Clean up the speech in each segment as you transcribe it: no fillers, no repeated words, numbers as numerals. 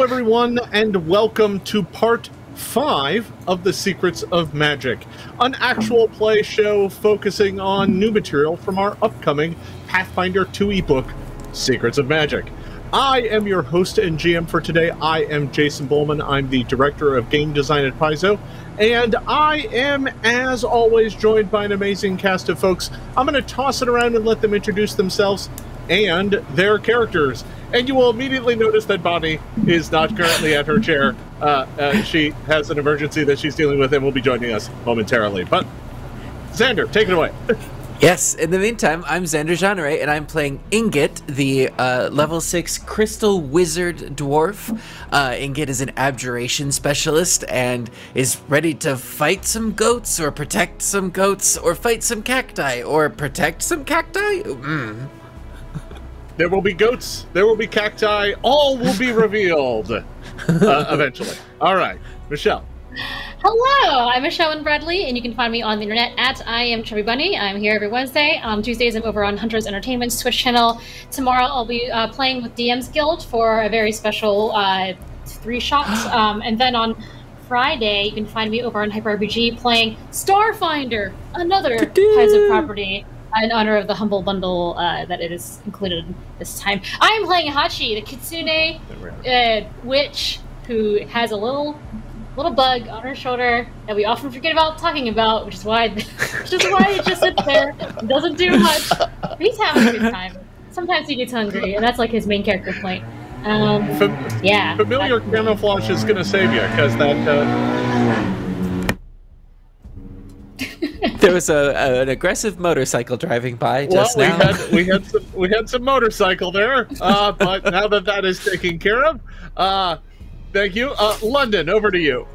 everyone, and welcome to part 5 of the Secrets of Magic, an actual play show focusing on new material from our upcoming Pathfinder 2 ebook, Secrets of Magic. I am your host and GM for today. I am Jason Bowman. I'm the Director of Game Design at Paizo, and I am, as always, joined by an amazing cast of folks. I'm going to toss it around and let them introduce themselves and their characters. And you will immediately notice that Bonnie is not currently at her chair. She has an emergency that she's dealing with and will be joining us momentarily. But, Xander, take it away. Yes, in the meantime, I'm Xander Jeanneret, and I'm playing Ingot, the level 6 crystal wizard dwarf. Ingot is an abjuration specialist and is ready to fight some goats, or protect some goats, or fight some cacti, or protect some cacti? There will be goats, there will be cacti, all will be revealed eventually. All right, Michelle. Hello, I'm Michelle Bradley, and you can find me on the internet at I am Chubby Bunny. I'm here every Wednesday. Tuesdays I'm over on Hunter's Entertainment's Twitch channel. Tomorrow I'll be playing with DM's Guild for a very special 3-shot. And then on Friday you can find me over on Hyper RPG playing Starfinder, another Paizo property, in honor of the humble bundle that it is included this time. I'm playing Hachi, the kitsune witch who has a little bug on her shoulder that we often forget about talking about, which is why it just sits there and doesn't do much. But he's having a good time. Sometimes he gets hungry, and that's like his main character point. Yeah. Familiar camouflage is going to save you, because that... There was an aggressive motorcycle driving by just now. we had some motorcycle there, but now that is taken care of, thank you. London, over to you.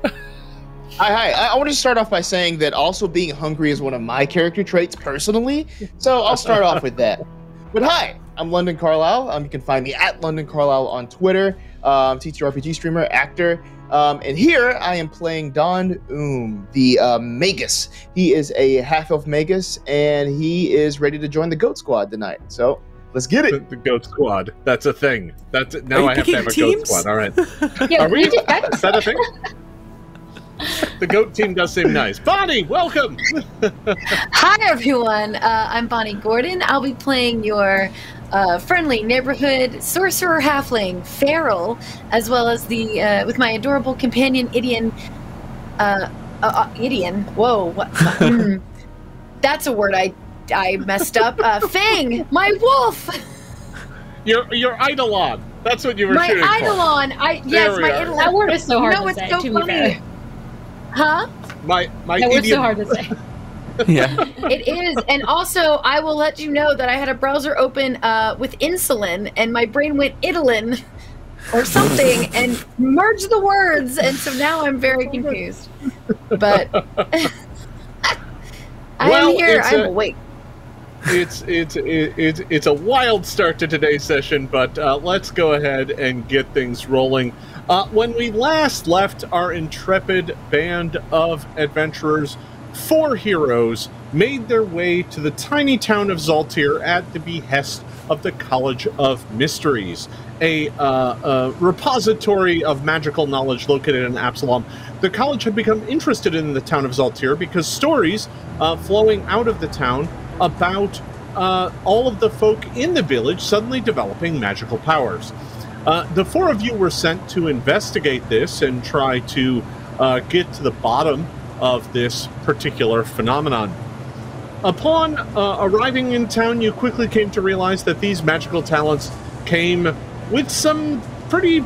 Hi. I want to start off by saying that also being hungry is one of my character traits personally, so I'll start off with that. But hi, I'm London Carlisle. You can find me at London Carlisle on Twitter, TTRPG streamer, actor. And here I am playing Don the Magus. He is a half-elf Magus, and he is ready to join the Goat Squad tonight. So let's get it. The Goat Squad. That's a thing. Now I have to have a Goat Squad. All right. Yeah, Are we? Is that a thing? The Goat team does seem nice. Bonnie, welcome. Hi, everyone. I'm Bonnie Gordon. I'll be playing your friendly neighborhood sorcerer halfling, Fairel, as well as the with my adorable companion, Idian. Idian? Whoa, what? That's a word I messed up. Fang, my wolf. Your Eidolon. That's what you were shooting for. My Eidolon. Yes, my Eidolon. That word is so hard to it's say. So funny. Huh? My that word's so hard to say. Yeah. It is. And also, I will let you know that I had a browser open with insulin, and my brain went Idolin or something and merged the words, and so now I'm very confused. But I'm here. I'm awake. It's a wild start to today's session, but let's go ahead and get things rolling. When we last left our intrepid band of adventurers, 4 heroes made their way to the tiny town of Zaltir at the behest of the College of Mysteries, a repository of magical knowledge located in Absalom. The college had become interested in the town of Zaltir because stories flowing out of the town about all of the folk in the village suddenly developing magical powers. The 4 of you were sent to investigate this and try to get to the bottom of this particular phenomenon. Upon arriving in town, you quickly came to realize that these magical talents came with some pretty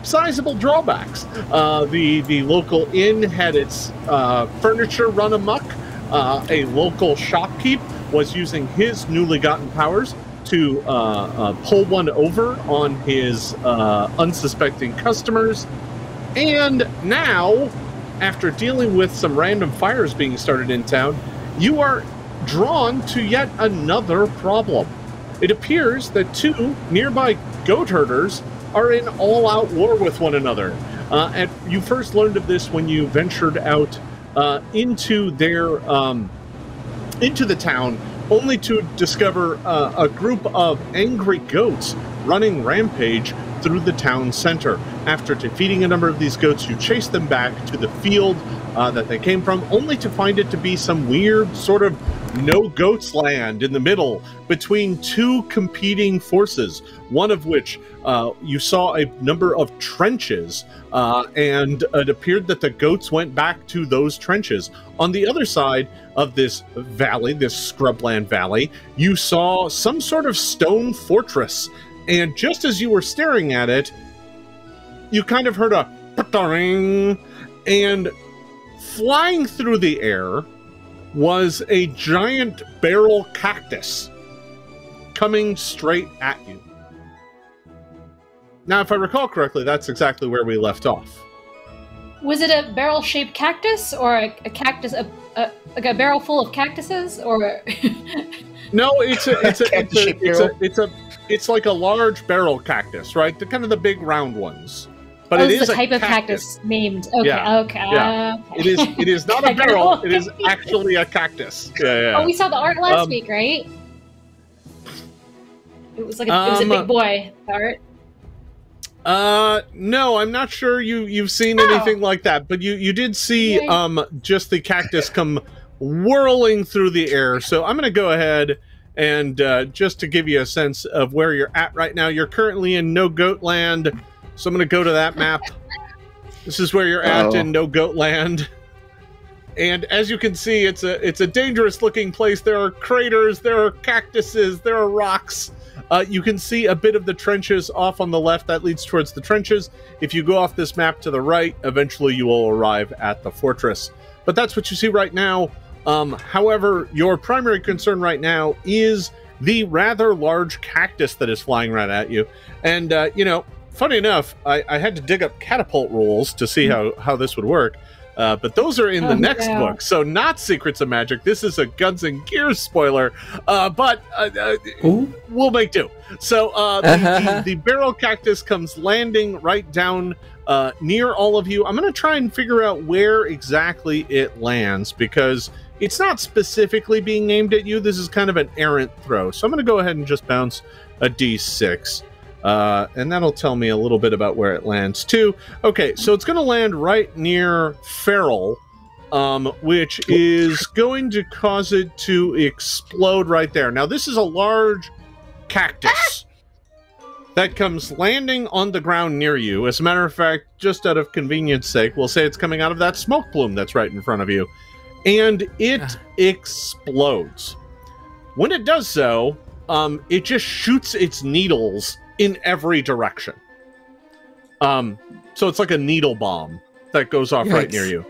sizable drawbacks. The local inn had its furniture run amok. A local shopkeep was using his newly gotten powers to pull one over on his unsuspecting customers. And now, after dealing with some random fires being started in town, you are drawn to yet another problem. It appears that 2 nearby goatherders are in all-out war with one another. And you first learned of this when you ventured out into the town, only to discover a group of angry goats running rampage through the town center. After defeating a number of these goats, you chase them back to the field that they came from, only to find it to be some weird sort of no goats land in the middle between two competing forces, one of which you saw a number of trenches, and it appeared that the goats went back to those trenches. On the other side of this valley, this scrubland valley, you saw some sort of stone fortress, and just as you were staring at it, you kind of heard a ring, and flying through the air was a giant barrel cactus coming straight at you. Now, if I recall correctly, that's exactly where we left off. Was it a barrel-shaped cactus, or a cactus, like a barrel full of cactuses, or? No, it's like a large barrel cactus, right? The kind of the big round ones. But it is a type of cactus. cactus named. Okay, Yeah, okay. yeah. It is not a barrel. It is actually a cactus. Yeah. Oh, we saw the art last week, right? It was like it was a big boy art. No, I'm not sure you've seen anything like that, but you did see just the cactus come whirling through the air. So I'm going to go ahead and just to give you a sense of where you're at right now, you're currently in No Goat Land. So I'm going to go to that map. This is where you're at in No Goat Land. And as you can see, it's a dangerous looking place. There are craters, there are cactuses, there are rocks. You can see a bit of the trenches off on the left. That leads towards the trenches. If you go off this map to the right, eventually you will arrive at the fortress. But that's what you see right now. However, your primary concern right now is the rather large cactus that is flying right at you. And, funny enough, I had to dig up catapult rules to see how this would work. But those are in the next book, so not Secrets of Magic. This is a Guns and Gears spoiler, but we'll make do. So the barrel cactus comes landing right down near all of you. I'm going to try and figure out where exactly it lands, because it's not specifically being aimed at you. This is kind of an errant throw. So I'm going to go ahead and just bounce a d6. And that'll tell me a little bit about where it lands too. Okay, so it's going to land right near Fairel, which is going to cause it to explode right there. Now, this is a large cactus that comes landing on the ground near you. As a matter of fact, just out of convenience sake, we'll say it's coming out of that smoke plume that's right in front of you. And it explodes. When it does so, it just shoots its needles in every direction. So it's like a needle bomb that goes off right near you.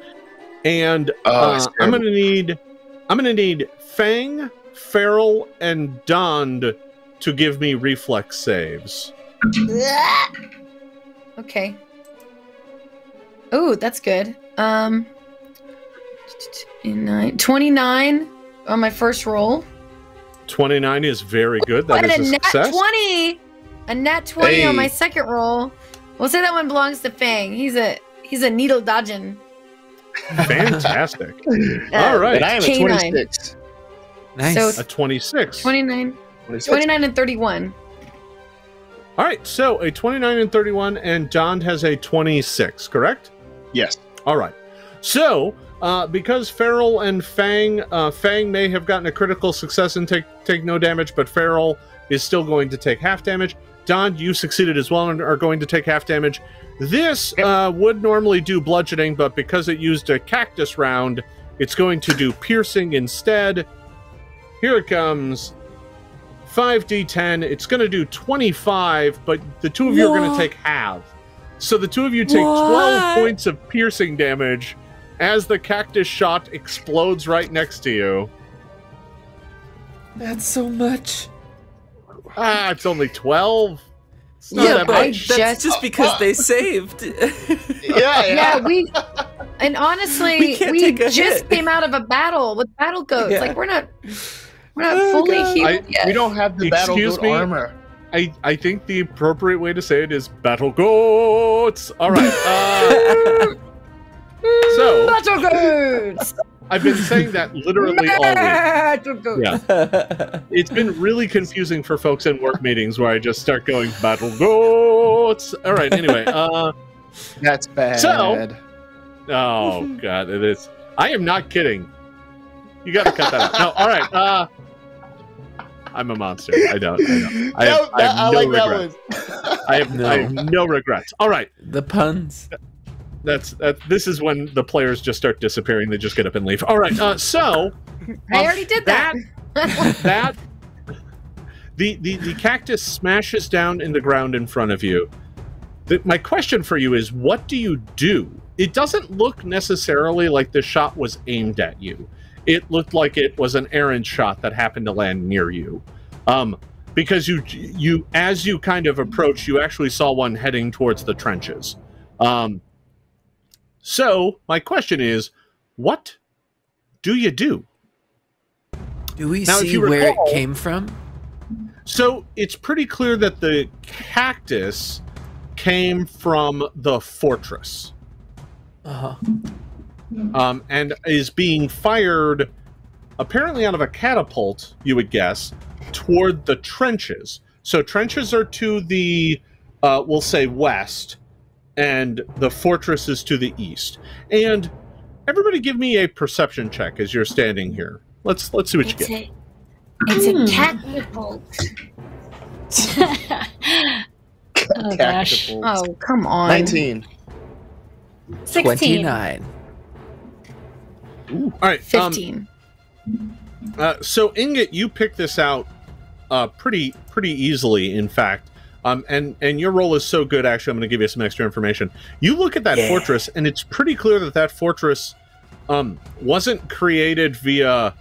And I'm gonna need Fang, Fairel, and Dond to give me reflex saves. Okay. Oh, that's good. 29 on my first roll. 29 is very good. That is a success. Nat 20! A nat 20 on my second roll. We'll say that one belongs to Fang. He's a needle dodging. Fantastic. All right. And I am a 26. Nice. So a 26. 29 and 31. All right. So a 29 and 31, and Don has a 26, correct? Yes. All right. So, because Fairel and Fang may have gotten a critical success and take no damage, but Fairel is still going to take half damage. Don, you succeeded as well and are going to take half damage. This would normally do bludgeoning, but because it used a cactus round, it's going to do piercing instead. Here it comes. 5d10. It's going to do 25, but the two of you are going to take half. So the two of you take 12 points of piercing damage as the cactus shot explodes right next to you. That's so much. It's only 12. It's not that much. That's just because they saved. Yeah, and honestly, we just came out of a battle with battle goats. Yeah. Like we're not fully healed yet. We don't have the battle goat armor. I think the appropriate way to say it is battle goats. All right. So battle goats. I've been saying that literally all week. Battle goats. Yeah. It's been really confusing for folks in work meetings where I just start going battle goats. All right. Anyway, That's bad. So- Oh god, it is. I am not kidding. You got to cut that out. No, all right. I'm a monster. I know. I have no regrets. I have no regrets. All right. The puns. This is when the players just start disappearing. They just get up and leave. All right. So I already did that. The cactus smashes down in the ground in front of you. My question for you is, what do you do? It doesn't look necessarily like the shot was aimed at you. It looked like it was an errant shot that happened to land near you. Because you as you kind of approach, you actually saw one heading towards the trenches. So my question is, what do you do? Do we see where it came from? So it's pretty clear that the cactus came from the fortress. And is being fired, apparently out of a catapult, you would guess, toward the trenches. So trenches are to the, we'll say, west, and the fortress is to the east. And everybody give me a perception check as you're standing here. Let's see what you get. It's a catapult. Oh gosh. Oh, come on. 19. 16. 29. All right. 15. So Ingot, you picked this out pretty easily, in fact. And your roll is so good, actually, I'm going to give you some extra information. You look at that fortress, and it's pretty clear that that fortress wasn't created via,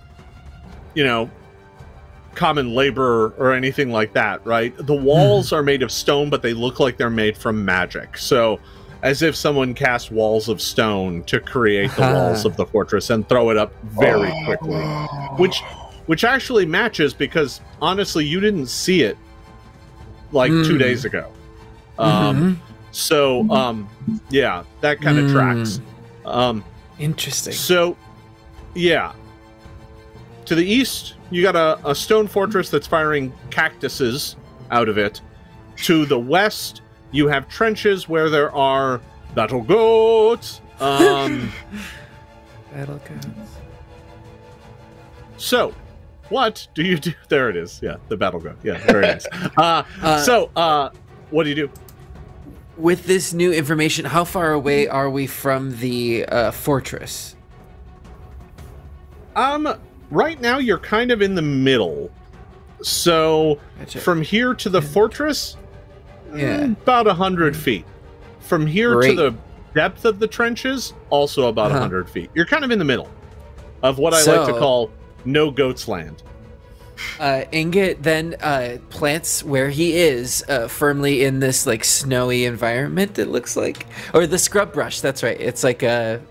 common labor or anything like that, right? The walls are made of stone, but they look like they're made from magic. So, as if someone cast walls of stone to create the walls of the fortress and throw it up very quickly. Which actually matches, because, honestly, you didn't see it like 2 days ago. So, yeah, that kind of tracks. Interesting. So, yeah. To the east, you got a stone fortress that's firing cactuses out of it. To the west, you have trenches where there are battle goats. Battle goats. So, what do you do? There it is. Yeah, the battle goat. Yeah, very nice. What do you do? With this new information, how far away are we from the fortress? Right now, you're kind of in the middle. So, Gotcha. from here to the fortress, about 100 feet. From here to the depth of the trenches, also about 100 feet. You're kind of in the middle of what I like to call no goats land. Ingot then plants where he is firmly in this like snowy environment, it looks like. Or the scrub brush, that's right. It's like a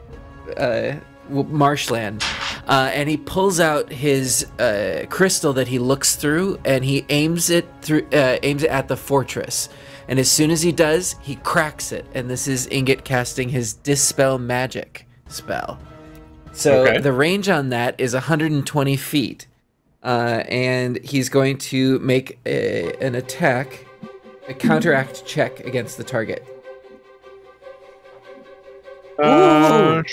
marshland. And he pulls out his crystal that he looks through, and he aims it at the fortress. And as soon as he does, he cracks it. And this is Ingot casting his Dispel Magic spell. So the range on that is 120 feet. And he's going to make an attack, a counteract check against the target. Sure.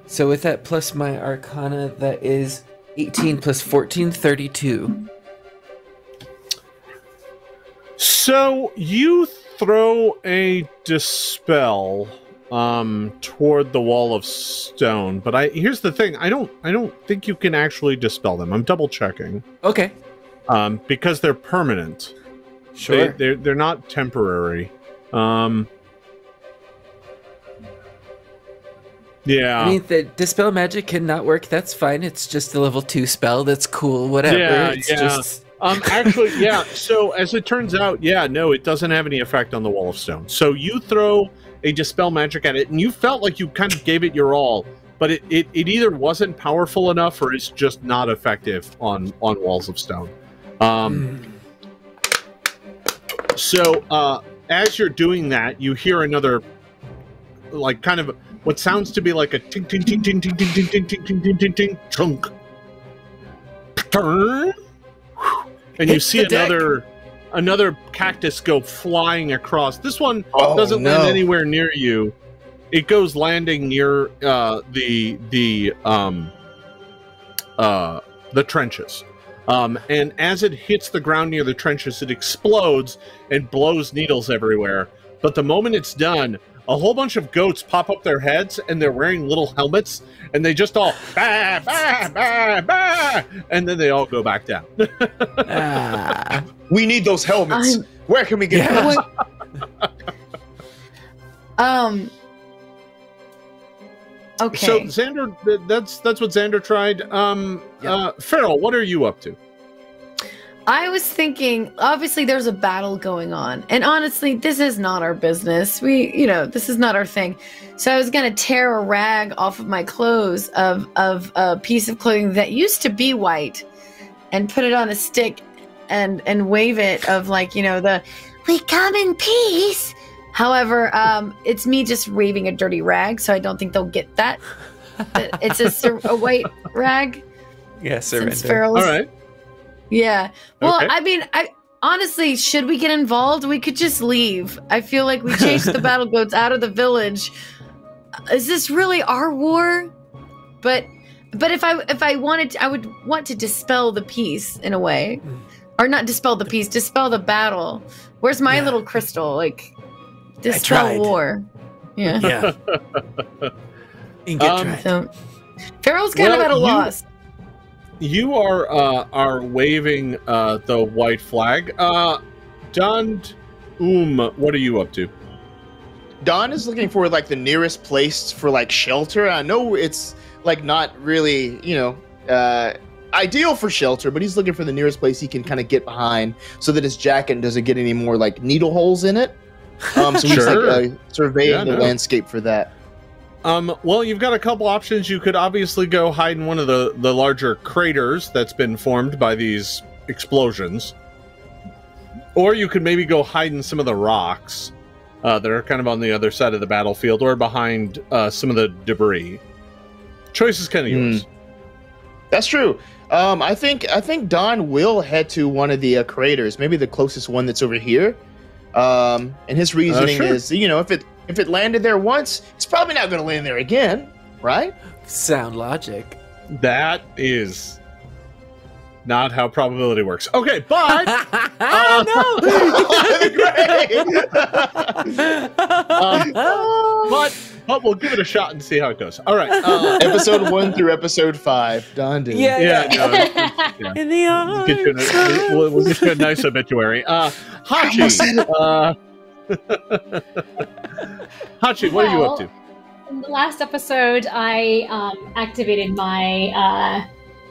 So with that plus my Arcana, that is 18 plus 14, 32. So you throw a dispel toward the wall of stone, but here's the thing, I don't think you can actually dispel them. I'm double checking. Okay. Because they're permanent. Sure. They're not temporary. Yeah. I mean, the Dispel Magic cannot work. That's fine. It's just a level 2 spell. That's cool. Whatever. Yeah, Just... actually, yeah. So as it turns out, no, it doesn't have any effect on the wall of stone. So you throw a Dispel Magic at it, and you felt like you kind of gave it your all, but it either wasn't powerful enough or it's just not effective on walls of stone. So as you're doing that, you hear another, like, kind of what sounds to be like a ting ting ting ting ting ting ting ting ting ting ting ting chunk. Turn. and you see another cactus go flying across. This one doesn't land anywhere near you. It goes landing near the trenches. And as it hits the ground near the trenches, it explodes and blows needles everywhere. But the moment it's done, a whole bunch of goats pop up their heads, and they're wearing little helmets, and they just all bah, bah, bah, bah, and then they all go back down. We need those helmets. Where can we get them? Okay. So Xander, that's what Xander tried. Fairel, what are you up to? I was thinking, obviously there's a battle going on, and honestly, this is not our business. This is not our thing. So I was gonna tear a rag off of my clothes of a piece of clothing that used to be white, and put it on a stick, and wave it of the "we come in peace." However, it's me just waving a dirty rag, so I don't think they'll get that. It's a white rag. Yeah, surrender. All right. Yeah. Well, Okay. I mean, honestly, should we get involved? We could just leave. I feel like we chased the battle goats out of the village. Is this really our war? But if I wanted, I would want to dispel the peace in a way, or not dispel the peace, dispel the battle. Where's my little crystal? Dispel war. Yeah. Yeah. So, Farrell's kind of at a loss. You are waving the white flag. Dund, what are you up to? Don is looking for the nearest place for shelter. I know it's not really ideal for shelter, but he's looking for the nearest place he can kind of get behind so that his jacket doesn't get any more needle holes in it. So he's surveying the landscape for that. Well, you've got a couple options. You could obviously go hide in one of the larger craters that's been formed by these explosions. Or you could maybe go hide in some of the rocks that are kind of on the other side of the battlefield, or behind some of the debris. Choice is kind of yours. That's true. I think Don will head to one of the craters, maybe the closest one that's over here. And his reasoning is, if it landed there once, it's probably not going to land there again, right? Sound logic. That is not how probability works. Okay, but but we'll give it a shot and see how it goes. All right, episode 1 through episode 5, Don did. Yeah. In the arms. We'll get you a nice obituary. Hachi. Hachi, what are you up to? In the last episode, I activated my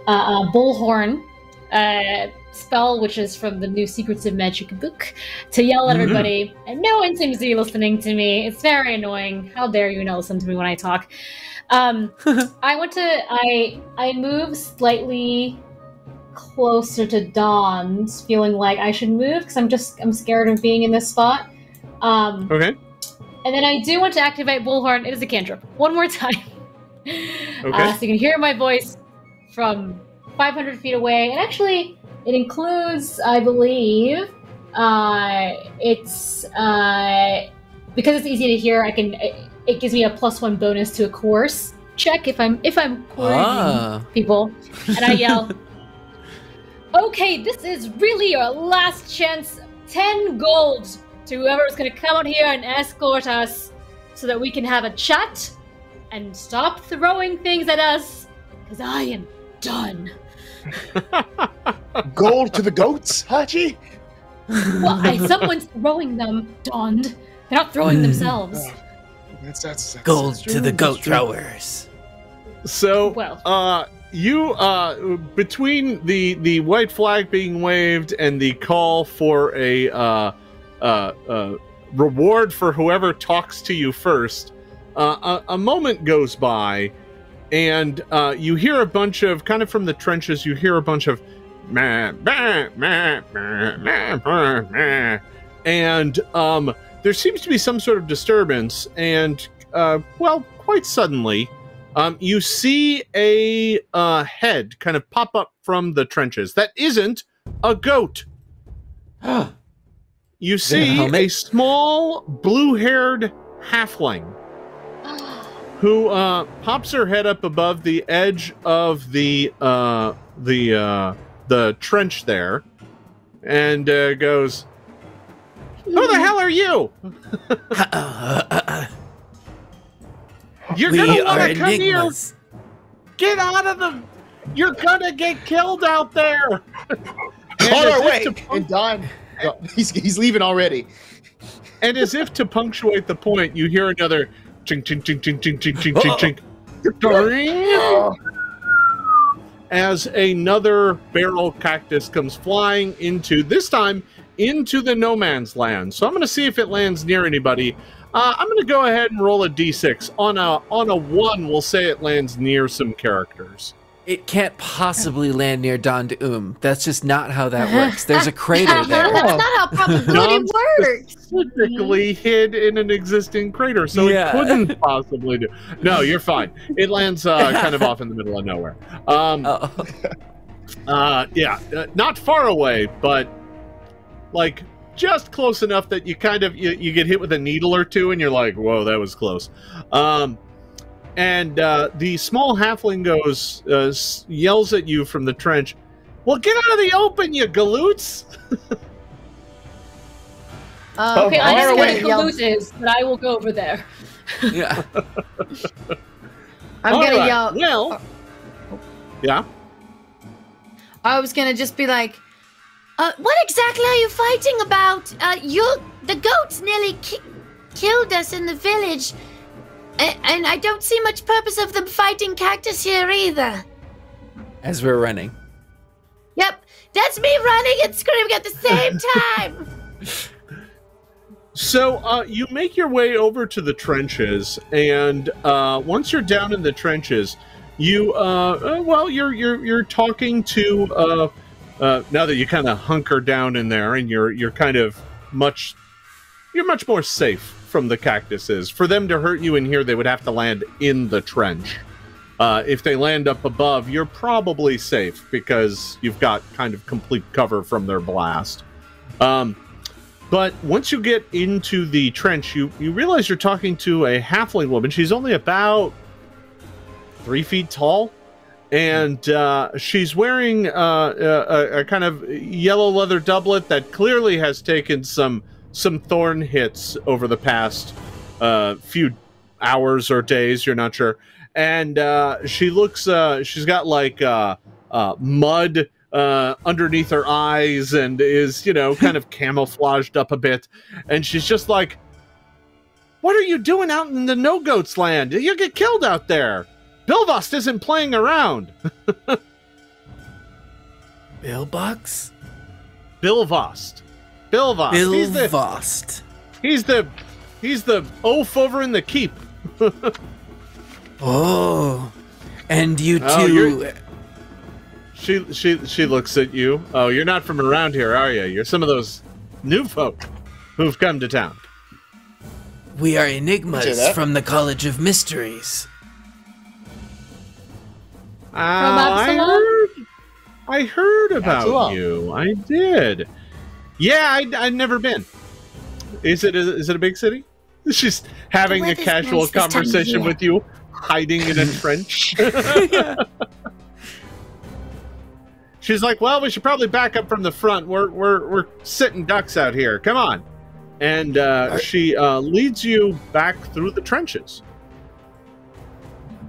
bullhorn spell, which is from the new Secrets of Magic book, to yell at everybody, and no one seems to be listening to me. It's very annoying. How dare you not listen to me when I talk? I moved slightly closer to Dawn's, feeling like I should move because I'm scared of being in this spot. Okay. And then I do want to activate Bullhorn. It is a cantrip. One more time. Okay. So you can hear my voice from 500 feet away. And actually, it includes, I believe, it's because it's easy to hear. It gives me a +1 bonus to a course check if I'm coordinating people. And I yell, "Okay, this is really your last chance. 10 gold to whoever's going to come out here and escort us so that we can have a chat and stop throwing things at us, because I am done." Gold to the goats, Hachi? Well, someone's throwing them, Dond. They're not throwing themselves. That's Gold to the goat throwers. So, Well. you between the white flag being waved and the call for a reward for whoever talks to you first, a moment goes by, and you hear a bunch of, kind of from the trenches, you hear a bunch of meh, meh, meh, meh, meh, meh, meh. And there seems to be some sort of disturbance, and quite suddenly you see a head kind of pop up from the trenches that isn't a goat. You see a small blue-haired halfling who pops her head up above the edge of the trench there, and goes, "Who the hell are you? You're gonna want to come here. Get out of the. You're gonna get killed out there." On our way. And Don, he's leaving already. And as if to punctuate the point, you hear another ching ching ching ching ching ching ching ching ching. As another barrel cactus comes flying this time into the no man's land. So I'm going to see if it lands near anybody. I'm going to go ahead and roll a d6. On a 1, we'll say it lands near some characters. It can't possibly land near Don Doom. That's just not how that works. There's a crater there. That's not how probability works. Specifically hid in an existing crater, so it couldn't possibly do. No, you're fine. It lands kind of off in the middle of nowhere. Not far away, but like just close enough that you kind of you get hit with a needle or two, and you're like, "Whoa, that was close." And the small halfling goes, yells at you from the trench, "Well, get out of the open, you galoots!" Okay, I don't know what a galoot is, but I will go over there. Yeah. I'm going to yell. Well, yeah? I was going to just be like, what exactly are you fighting about? The goats nearly killed us in the village. And I don't see much purpose of them fighting cactus here either. As we're running. Yep, that's me running and screaming at the same time. So you make your way over to the trenches, and once you're down in the trenches, you're talking to now that you kind of hunker down in there, and you're much more safe from the cactuses. For them to hurt you in here, they would have to land in the trench. If they land up above, you're probably safe because you've got kind of complete cover from their blast. But once you get into the trench, you realize you're talking to a halfling woman. She's only about 3 feet tall, and she's wearing a kind of yellow leather doublet that clearly has taken some thorn hits over the past few hours or days, you're not sure. And she looks, she's got like mud underneath her eyes and is, kind of camouflaged up a bit. And she's just like, "What are you doing out in the no-goats land? You'll get killed out there. Bilvost isn't playing around." Billbox? Bilvost. Bilvost. He's the oaf over in the keep. Oh, and you too. She looks at you. "Oh, you're not from around here, are you? You're some of those new folk who've come to town." "We are enigmas from the College of Mysteries." I heard about you. I did. Yeah, I'd never been. Is it a big city? She's having a casual conversation with you, hiding in a trench. She's like, "Well, we should probably back up from the front. We're sitting ducks out here. Come on." And she leads you back through the trenches.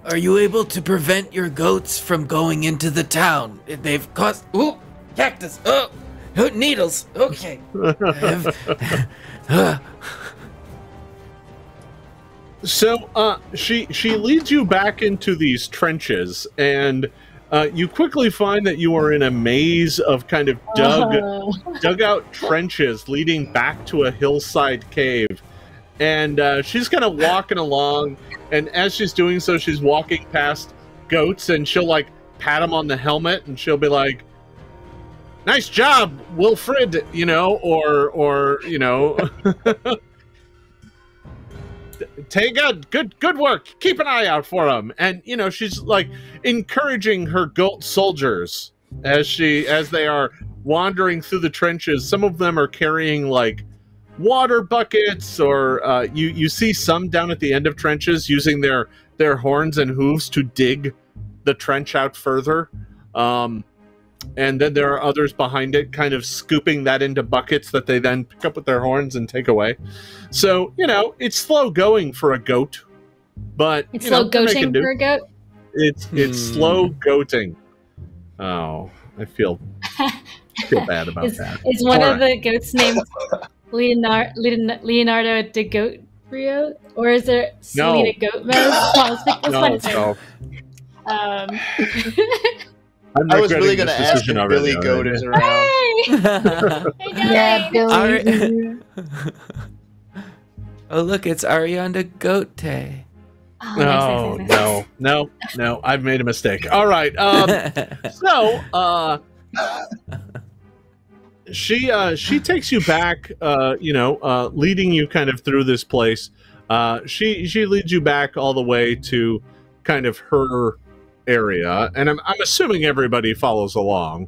"Are you able to prevent your goats from going into the town? They've caused... Ooh, cactus. Oh, needles. Okay." So she leads you back into these trenches, and you quickly find that you are in a maze of kind of dug out trenches leading back to a hillside cave. And she's kind of walking along, and as she's doing so, she's walking past goats, and she'll like pat them on the helmet, and she'll be like, "Nice job, Wilfred," or "Take good work. Keep an eye out for them." And she's like encouraging her goat soldiers as they are wandering through the trenches. Some of them are carrying like water buckets, or you see some down at the end of trenches using their horns and hooves to dig the trench out further. And then there are others behind it kind of scooping that into buckets that they then pick up with their horns and take away. So, it's slow going for a goat, but it's slow goating for a goat. It's slow goating. Oh, I feel bad about that. Is one of the goats named Leonardo DiGoatrio, or is there Selena Goatmos? No. I was really going to ask if Billy Goat is around. Yeah, Billy. Oh, look, it's Ariana Gote. Oh, no. I've made a mistake. All right. She takes you back, leading you kind of through this place. She leads you back all the way to kind of her area, and I'm assuming everybody follows along.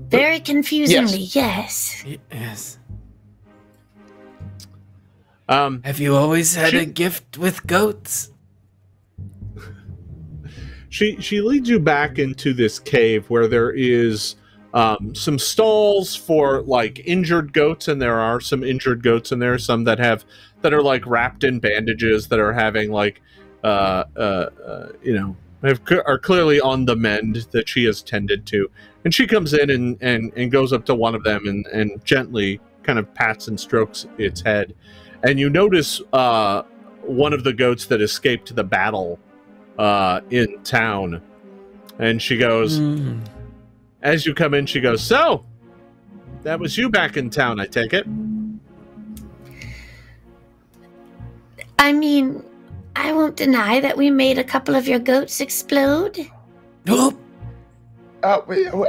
Very confusingly, yes. Yes. Have you always had a gift with goats? She leads you back into this cave where there is some stalls for like injured goats, and there are some injured goats in there, some that are like wrapped in bandages, that are having like are clearly on the mend, that she has tended to. And she comes in and goes up to one of them and gently kind of pats and strokes its head. And you notice one of the goats that escaped the battle in town. And she goes, as you come in, she goes, "So, that was you back in town, I take it?" I mean, I won't deny that we made a couple of your goats explode.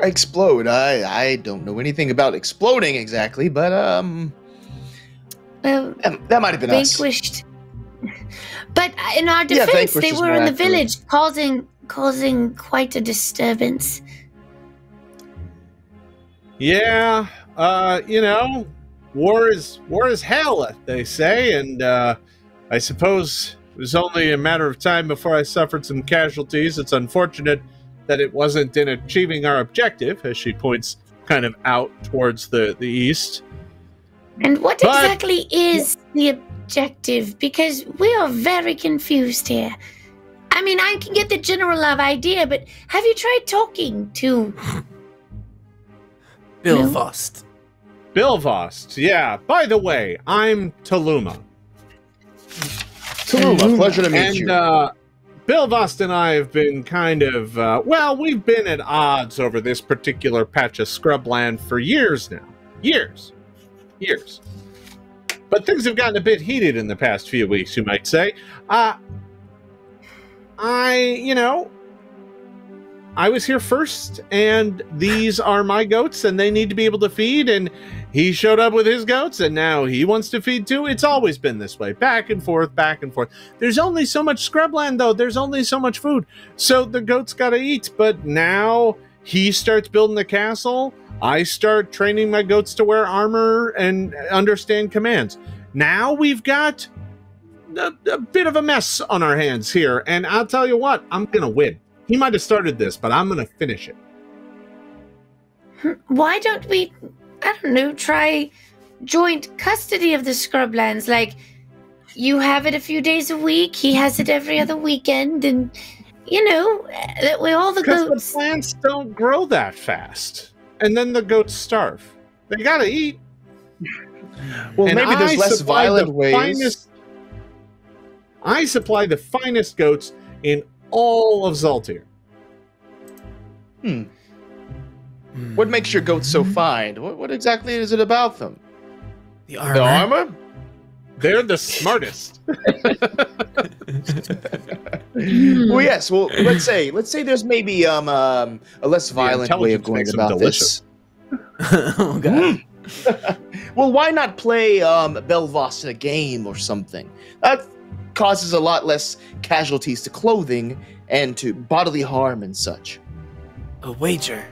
Explode? I don't know anything about exploding exactly, but well, that might have been vanquished. But in our defense, they were in the village, causing quite a disturbance. Yeah, war is hell, they say, and I suppose it was only a matter of time before I suffered some casualties. It's unfortunate that it wasn't in achieving our objective, as she points kind of out towards the east. And what exactly is the objective? Because we are very confused here. I mean, I can get the general idea, but have you tried talking to Bilvost? Bilvost, yeah. By the way, I'm Taluma. Pleasure to meet you. And Bilvost and I have been kind of, we've been at odds over this particular patch of scrubland for years now. Years. But things have gotten a bit heated in the past few weeks, you might say. I was here first, and these are my goats, and they need to be able to feed, and he showed up with his goats, and now he wants to feed too. It's always been this way, back and forth. There's only so much scrubland, though. There's only so much food, so the goats gotta eat. But now he starts building the castle. I start training my goats to wear armor and understand commands. Now we've got a bit of a mess on our hands here, and I'll tell you what, I'm gonna win. He might have started this, but I'm going to finish it. Why don't we, I don't know, try joint custody of the scrublands? Like, you have it a few days a week, he has it every other weekend, and, that way all the goats... Because the plants don't grow that fast. And then the goats starve. They got to eat. Well, and maybe there's less violent ways. I supply the finest goats in all of Zaltir. What makes your goats so fine? What exactly is it about them? The armor. The armor? They're the smartest. Well, yes. Well, let's say there's maybe a less violent way of going about this. Oh God. Well, why not play Belvost in a game or something? That causes a lot less casualties to clothing and to bodily harm and such. A wager.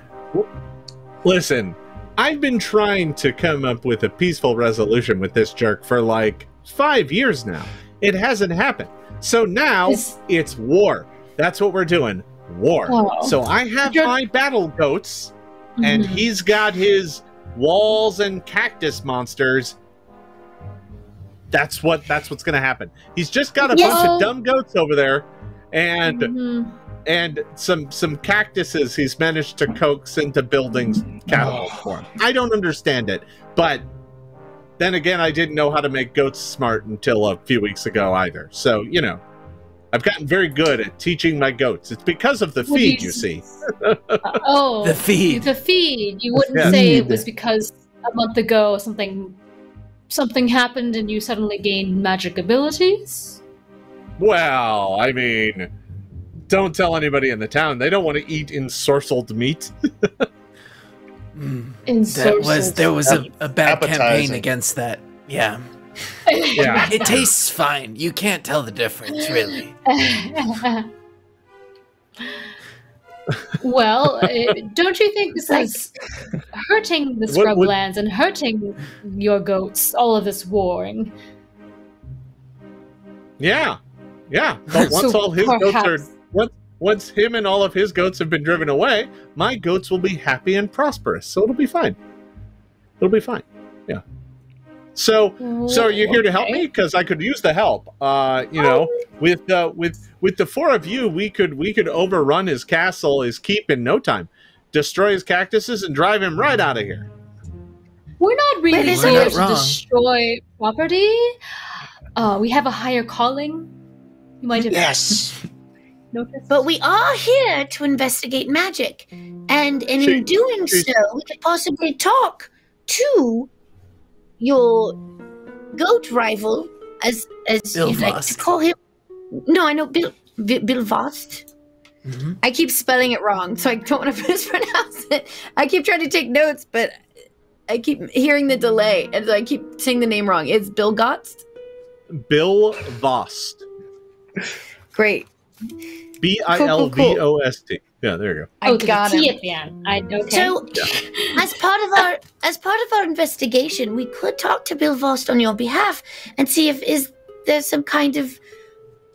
Listen, I've been trying to come up with a peaceful resolution with this jerk for like 5 years now. It hasn't happened. So now it's war. That's what we're doing. War. Oh. So I have my battle goats, and he's got his walls and cactus monsters. That's what's going to happen. He's just got a bunch of dumb goats over there, and some cactuses he's managed to coax into buildings catapults for him. I don't understand it, but then again, I didn't know how to make goats smart until a few weeks ago either. So, you know, I've gotten very good at teaching my goats. It's because of the feed, you see. The feed. The feed. You wouldn't say it was because a month ago something happened and you suddenly gained magic abilities? Well, I mean, don't tell anybody in the town. They don't want to eat ensorcelled meat. There was a bad campaign against that. Yeah. Yeah. It tastes fine. You can't tell the difference, really. Well, don't you think this is hurting the scrublands and hurting your goats, all of this warring? Yeah. But once all his goats are... Once him and all of his goats have been driven away, my goats will be happy and prosperous. So it'll be fine. It'll be fine. Yeah. So are you here to help me? Because I could use the help. You know, with the four of you, we could overrun his castle, his keep in no time, destroy his cactuses, and drive him right out of here. We're not really here to destroy property. We have a higher calling. You might have noticed. But we are here to investigate magic, and in doing so, we could possibly talk to your goat rival, as you like to call him. No, I know Bill Vost. I keep spelling it wrong, so I don't want to mispronounce it. I keep trying to take notes, but I keep hearing the delay, and so I keep saying the name wrong. It's Bill Gotst? Bill Vost. Great. Bilvost. Yeah, there you go. I got it. So, as part of our investigation, we could talk to Bill Vost on your behalf and see if there's some kind of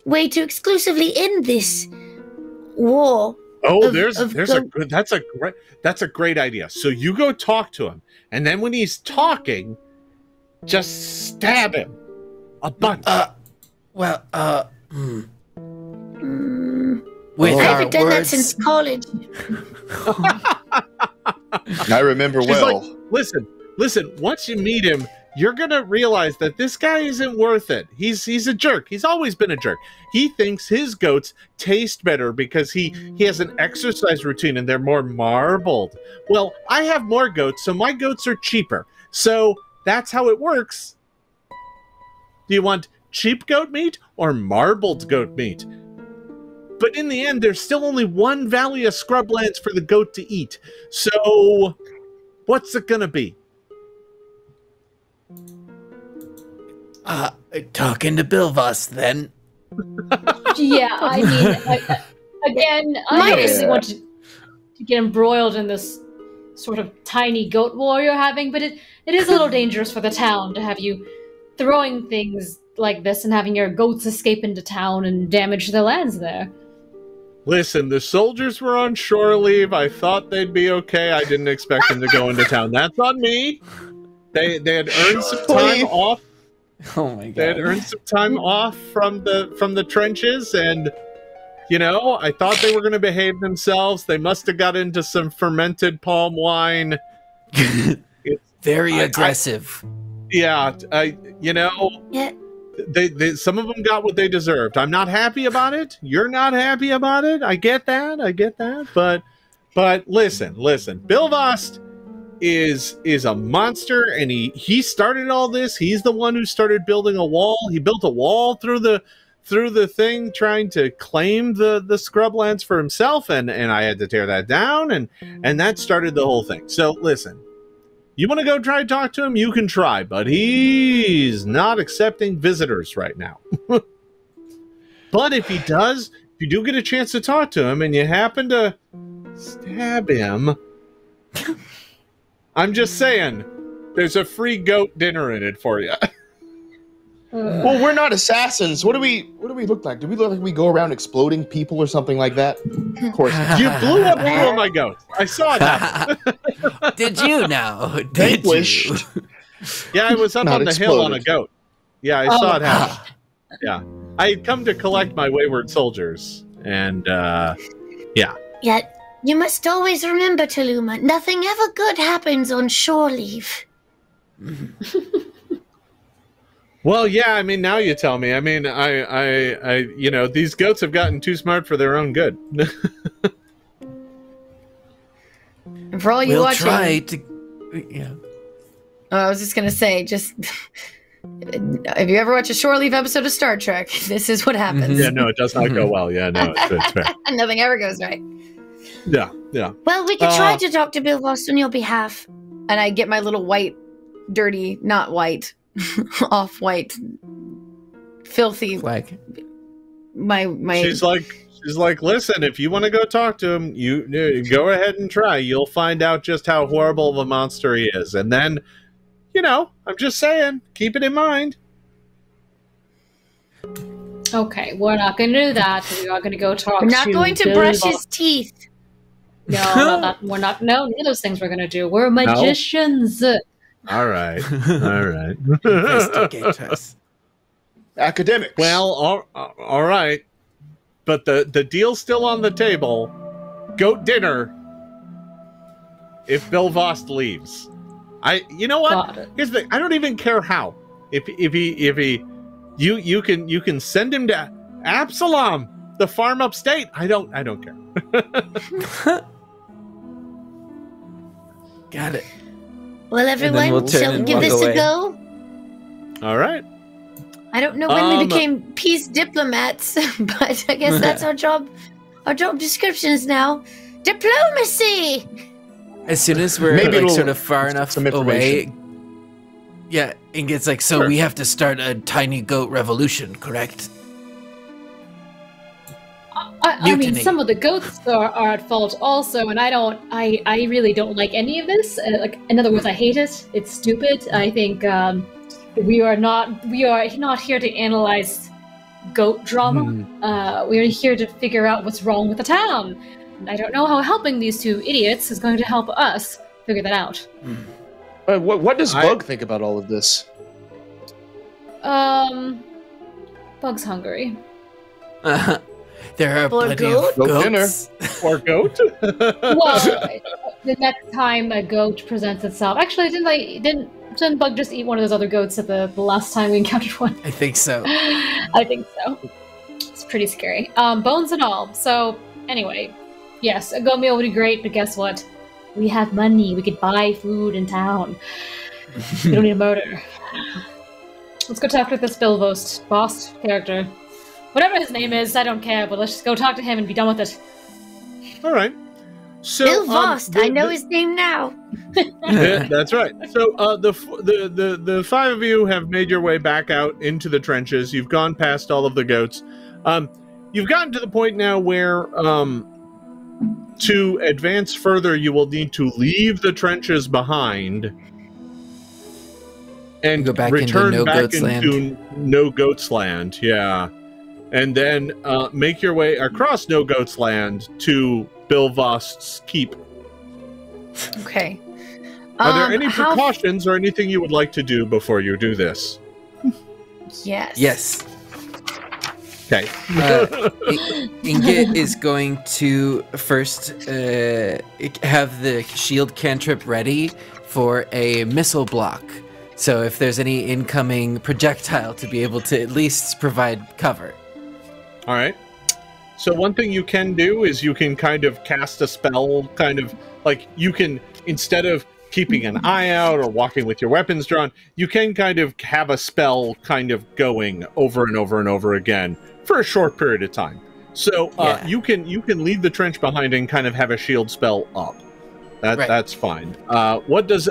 way to exclusively end this war. Oh, that's a great idea. So you go talk to him, and then when he's talking, just stab him a bunch. I haven't done that since college. I remember well. Like, listen. Once you meet him, you're gonna realize that this guy isn't worth it. He's a jerk. He's always been a jerk. He thinks his goats taste better because he has an exercise routine and they're more marbled. Well, I have more goats, so my goats are cheaper. So that's how it works. Do you want cheap goat meat or marbled goat meat? But in the end, there's still only one valley of scrublands for the goat to eat. So, what's it gonna be? Talking to Bill Voss, then. Yeah, I mean, again, I don't really want to get embroiled in this sort of tiny goat war you're having, but it is a little dangerous for the town to have you throwing things like this and having your goats escape into town and damage the lands there. Listen, the soldiers were on shore leave. I thought they'd be okay. I didn't expect them to go into town. That's on me. They had earned some time off. Oh my god. They had earned some time off from the trenches, and you know, I thought they were going to behave themselves. They must have got into some fermented palm wine. Very aggressive. You know. Yeah. They some of them got what they deserved. I'm not happy about it. You're not happy about it. I get that. But listen. Bill Vost is a monster, and he started all this. He's the one who started building a wall. He built a wall through the thing, trying to claim the scrublands for himself, and I had to tear that down, and that started the whole thing. So listen. You want to go try to talk to him? You can try, but he's not accepting visitors right now. But if he does, if you do get a chance to talk to him and you happen to stab him, I'm just saying, there's a free goat dinner in it for you. Well, we're not assassins. What do we look like? Do we look like we go around exploding people or something like that? Of course not. You blew up 2 of my goats. I saw that. Did you now? Did you? Yeah, I was up Not on the hill on a exploded. goat. Yeah, I saw it happen. Yeah. I had come to collect my wayward soldiers. And, yeah. Yet, you must always remember, Taluma, nothing ever good happens on shore leave. Well, yeah, I mean, now you tell me. I mean, I you know, these goats have gotten too smart for their own good. And for all you We'll watching, try to. Yeah. I was just gonna say, just if you ever watch a shore leave episode of Star Trek, this is what happens. Yeah, no, it does not go well. Yeah, no, it's fair. Nothing ever goes right. Yeah, yeah. Well, we could try to talk to Bill Voss on your behalf. And I get my little white, dirty, not white, off-white, filthy. Flag. My. She's like, listen, if you want to go talk to him, you go ahead and try. You'll find out just how horrible of a monster he is. And then, you know, I'm just saying, keep it in mind. Okay, we're not going to do that. We are going to go talk to We're not going to Bill brush Voss. his teeth. No, not that. We're not. No, none of those things we're going to do. We're magicians. All right. All right. Investigate us. Academics. Well, all right. But the deal's still on the table. Goat dinner. If Bill Voss leaves, you know what? Got it. Here's the thing. I don't even care how. If he, you can send him to Absalom, the farm upstate. I don't care. Got it. Well, everyone, we'll turn shall we and give walk this away. a go? All right. I don't know when we became peace diplomats, but I guess that's our job. Our job descriptions now. Diplomacy. As soon as we're Maybe like it'll- sort of far enough some away, information. yeah, Ingot's like, so Sure. we have to start a tiny goat revolution, correct? I mean, Mutiny. some of the goats are at fault also, and I really don't like any of this. Like, in other words, I hate it. It's stupid. I think we are not here to analyze goat drama. We are here to figure out what's wrong with the town. And I don't know how helping these 2 idiots is going to help us figure that out. What does Bug think about all of this? Bug's hungry. There are For plenty goat? of Goat dinner. goats. Or goat. Well, the next time a goat presents itself, actually, didn't Bug just eat one of those other goats at the last time we encountered one? I think so. I think so. It's pretty scary. Bones and all. So, anyway, yes, a goat meal would be great, but guess what? We have money. We could buy food in town. We don't need a motor. Let's go talk to this Bill Voss character. Whatever his name is, I don't care, but let's just go talk to him and be done with it. All right. So, Bill Voss, I know his name now. Yeah, that's right. So the 5 of you have made your way back out into the trenches. You've gone past all of the goats. You've gotten to the point now where to advance further, you will need to leave the trenches behind and Go back return into No back Goats into Land. No Goats Land. Yeah, and then make your way across No Goats Land to Bill Vost's keep. Okay. Are there any how- precautions or anything you would like to do before you do this? Yes. Yes. Okay. Ingot is going to first have the shield cantrip ready for a missile block. So if there's any incoming projectile to be able to at least provide cover. All right. So one thing you can do is you can kind of cast a spell, kind of like you can, instead of keeping an eye out or walking with your weapons drawn, you can kind of have a spell kind of going over and over and over again for a short period of time. So Yeah. you can leave the trench behind and kind of have a shield spell up. That's fine. Does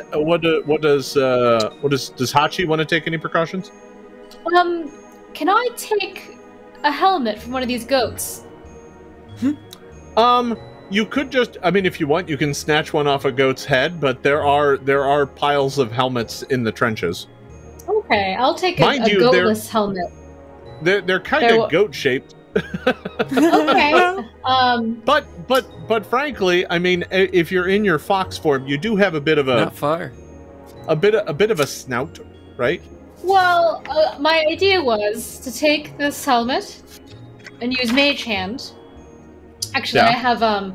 Hachi want to take any precautions? Can I take a helmet from one of these goats? You could just, I mean, if you want, you can snatch one off a goat's head, but there are piles of helmets in the trenches. Okay, I'll take a goatless helmet. They're kind of goat-shaped. Okay. But frankly, I mean, if you're in your fox form, you do have a bit of a not far, a bit of a snout, right? Well, my idea was to take this helmet and use Mage Hand. Actually, Yeah. I have a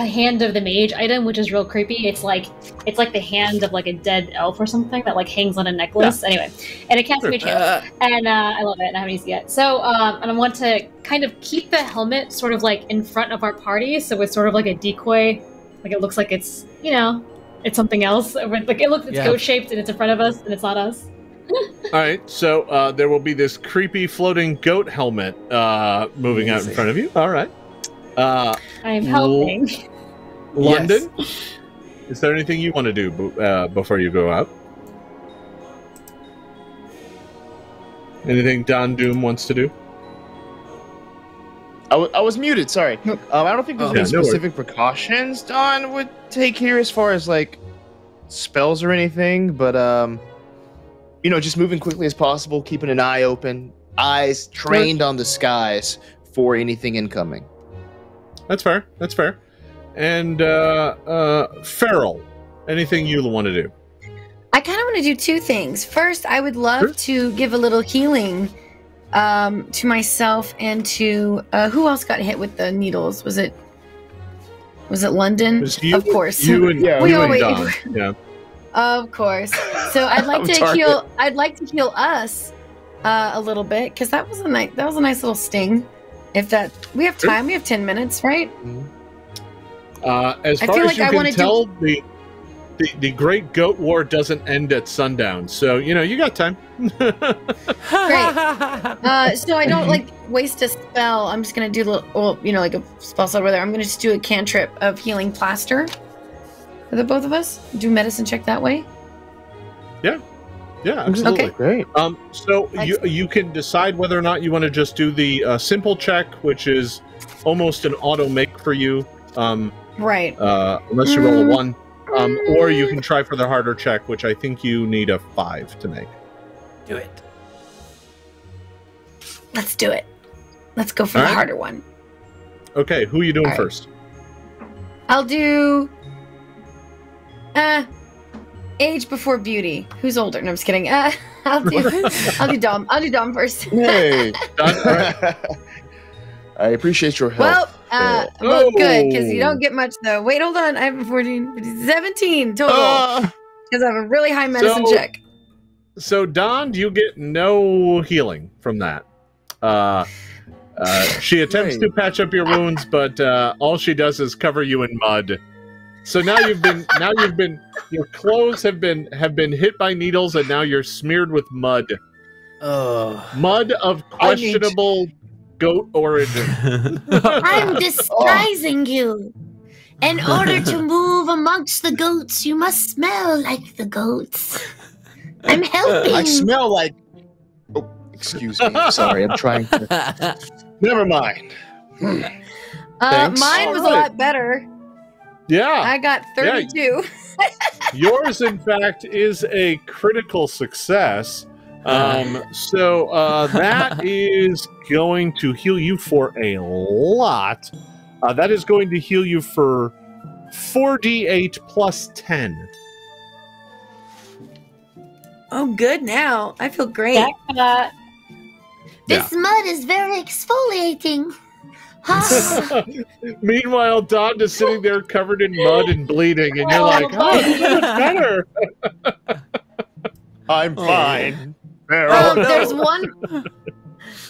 Hand of the Mage item, which is real creepy. It's like the hand of like a dead elf or something that like hangs on a necklace. Yeah. Anyway, and it casts Mage Hand, and I love it, and I haven't used it yet. So, and I want to kind of keep the helmet sort of like in front of our party, so it's sort of like a decoy. Like it looks like it's it's something else. Like it's goat shaped and it's in front of us, and it's not us. All right, so there will be this creepy floating goat helmet moving out in front of you. All right. I am helping. London, is there anything you want to do before you go out? Anything Don Doom wants to do? I was muted, sorry. I don't think there's any specific precautions Don would take here as far as, like, spells or anything, but, just moving quickly as possible, keeping an eye open, eyes trained on the skies for anything incoming. That's fair. That's fair. And Fairel, anything you want to do? I kind of want to do two things. First, I would love to give a little healing to myself and to who else got hit with the needles? Was it London? Of course. You and Don. Yeah. Of course. So I'd like to heal. I'd like to heal us a little bit because that was a nice little sting. If that we have time, we have 10 minutes, right? As far as you can tell, the Great Goat War doesn't end at sundown, so you got time. Great. So I don't waste a spell. I'm just gonna do like a spell slot where I'm gonna just do a cantrip of healing plaster for the both of us. Do medicine check that way. Yeah, absolutely. Okay. Great. So you can decide whether or not you want to just do the simple check, which is almost an auto make for you. Right. Unless you roll a 1. Or you can try for the harder check, which I think you need a 5 to make. Do it. Let's do it. Let's go for the harder one. Okay, who are you doing first? I'll do age before beauty. Who's older? No, I'm just kidding. I'll do Dom. I'll do Dom first. Hey, I appreciate your help. Well, good, because you don't get much, though. Wait, hold on. I have 17 total. Because I have a really high medicine check. So, Don, you get no healing from that. She attempts to patch up your wounds, but all she does is cover you in mud. So now your clothes have been hit by needles, and now you're smeared with mud. Mud of questionable goat origin. I'm disguising you. In order to move amongst the goats, you must smell like the goats. I'm helping. I smell like... Oh, excuse me. Sorry, I'm trying to... Never mind. Mine was a lot better. Yeah. I got 32. Yeah. Yours, in fact, is a critical success. So that is going to heal you for a lot. That is going to heal you for 4d8 plus 10. Oh, good now. I feel great. This mud is very exfoliating. Meanwhile, Don is sitting there covered in mud and bleeding, and you're like, oh, it's so much better. I'm fine.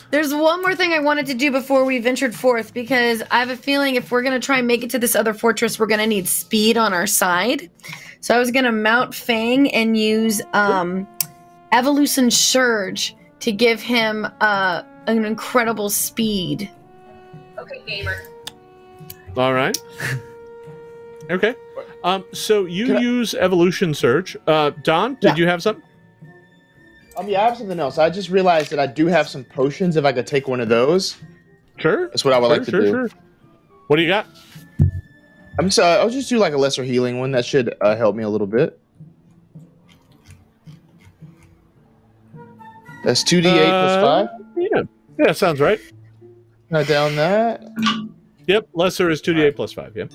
There's one more thing I wanted to do before we ventured forth, because I have a feeling if we're going to try and make it to this other fortress, we're going to need speed on our side. So I was going to mount Fang and use Evolution Surge to give him an incredible speed. Okay, gamer. All right. Okay. So you use Evolution Surge. Don, did you have something? Yeah, I have something else. I just realized that I do have some potions if I could take one of those. Sure. That's what I would like to do. Sure. What do you got? I'll just do like a lesser healing one. That should help me a little bit. That's 2d8 plus 5. Yeah, sounds right. Not down that. Yep, lesser is 2d8 plus 5. Yeah.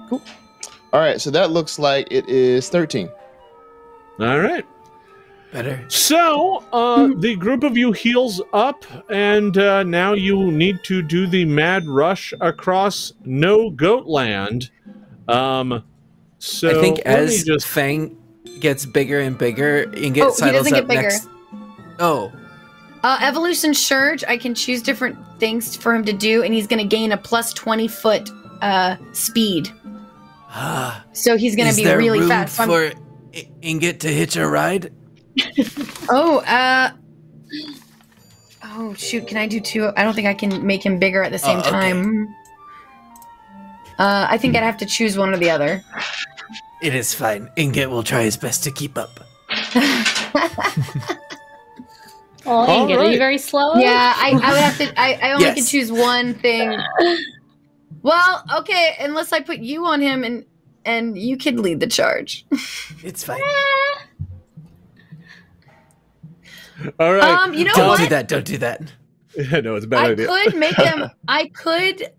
Cool. All right, so that looks like it is 13. All right. Better. So, the group of you heals up, and now you need to do the mad rush across No Goat Land. So I think as Fang gets bigger and bigger, Ingot he doesn't get bigger. next. Oh. Evolution Surge, I can choose different things for him to do, and he's going to gain a plus 20-foot speed. So he's going to be really fast. Is there room for Ingot to hitch a ride? Oh, shoot, can I do 2? I don't think I can make him bigger at the same time. I think I'd have to choose one or the other. It is fine. Ingot will try his best to keep up. Oh, Ingot, are you very slow? Yeah, I would have to. I only can choose one thing. Well, okay, unless I put you on him and you can lead the charge. It's fine. All right. You know Don't what? Don't do that. Yeah, no, it's a bad idea. I could make him. I could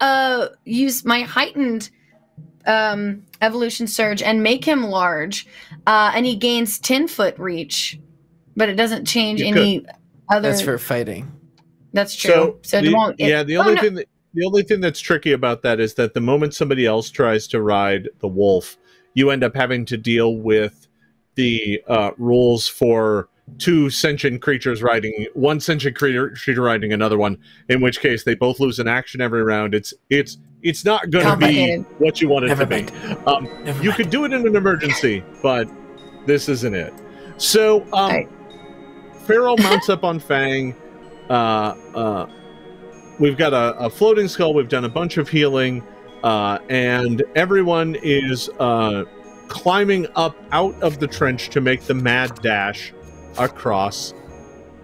use my heightened evolution surge and make him large, and he gains 10-foot reach, but it doesn't change any other. That's for fighting. That's true. So it won't. The only thing that's tricky about that is that the moment somebody else tries to ride the wolf, you end up having to deal with the rules for two sentient creatures riding one sentient creature riding another one, in which case they both lose an action every round. It's not going to be what you want it to be. You could do it in an emergency, but this isn't it. So Fairel mounts up on Fang. We've got a floating skull. We've done a bunch of healing, and everyone is climbing up out of the trench to make the mad dash across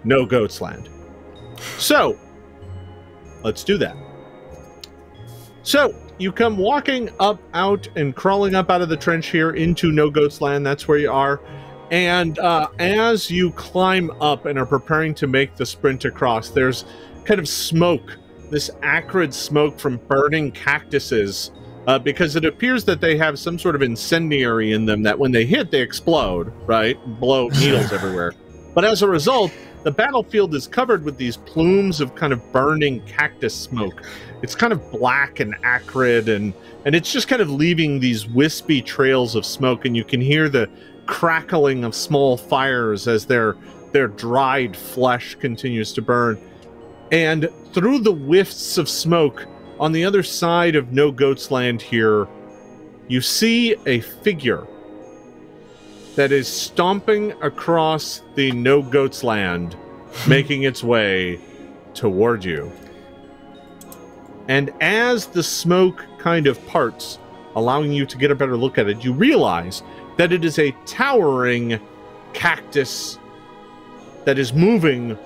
No Goat's Land. So, let's do that. So, you come walking up out and crawling up out of the trench here into No Goat's Land. That's where you are. And as you climb up and are preparing to make the sprint across, there's kind of smoke, this acrid smoke from burning cactuses, because it appears that they have some sort of incendiary in them that when they hit, they explode, right? Blow needles everywhere. But as a result, the battlefield is covered with these plumes of kind of burning cactus smoke. It's kind of black and acrid, and it's just kind of leaving these wispy trails of smoke, and you can hear the crackling of small fires as their dried flesh continues to burn. And through the whiffs of smoke, on the other side of No Goat's Land here, you see a figure that is stomping across the No Goat's Land, making its way toward you. And as the smoke kind of parts, allowing you to get a better look at it, you realize that it is a towering cactus that is moving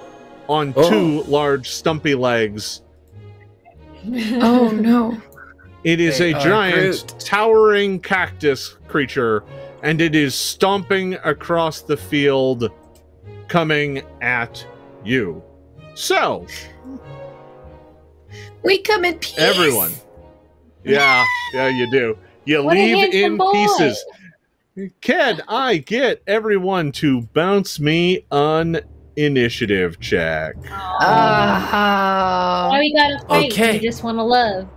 on two large stumpy legs. Oh no. It is a giant towering cactus creature, and it is stomping across the field, coming at you. So, we come in peace. Everyone. Yeah, you do. You leave in pieces. Can I get everyone to bounce me an initiative check? Why we gotta fight? Okay. We just want to love.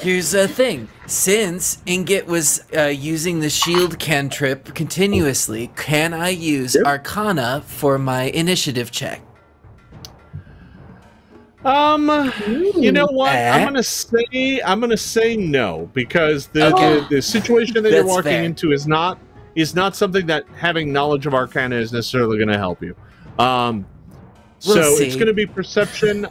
Here's the thing. Since Ingot was using the shield cantrip continuously, can I use Arcana for my initiative check? You know what? I'm gonna say no, because the situation that you're walking into is not something that having knowledge of Arcana is necessarily going to help you. It's going to be perception.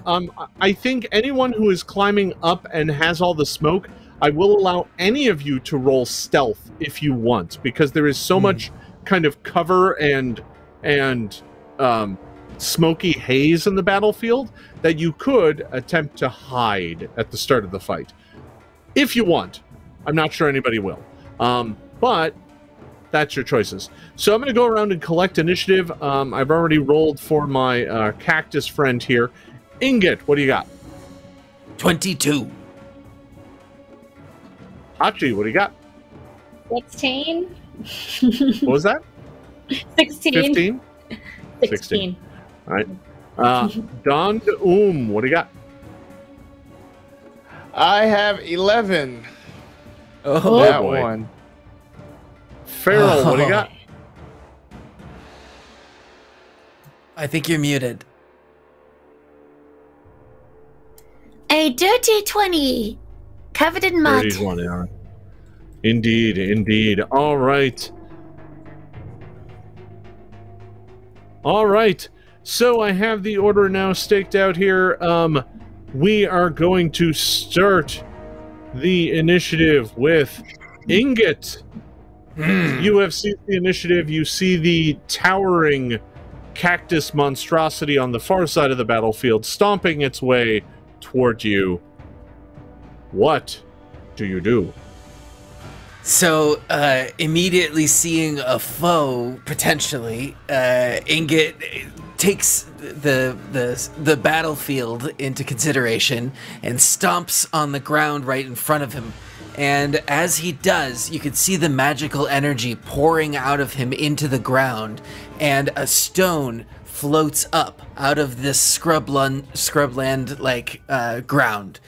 I think anyone who is climbing up and has all the smoke, I will allow any of you to roll stealth if you want, because there is so much kind of cover and smoky haze in the battlefield that you could attempt to hide at the start of the fight. If you want. I'm not sure anybody will. But that's your choices. So I'm going to go around and collect initiative. I've already rolled for my cactus friend here. Ingot, what do you got? 22. Hachi, what do you got? 16. What was that? 16. 15? 16. All right. Don, what do you got? I have 11. Oh, that boy. one. Fairel, what do you got? I think you're muted. A dirty 20, covered in mud. 31, yeah. Indeed, indeed. All right. All right. So I have the order now staked out here. We are going to start the initiative with Ingot. You have seen the initiative. You see the towering cactus monstrosity on the far side of the battlefield, stomping its way toward you. What do you do? So, immediately seeing a foe, potentially, Ingot takes the battlefield into consideration and stomps on the ground right in front of him. And as he does, you can see the magical energy pouring out of him into the ground, and a stone floats up out of this scrubland like ground.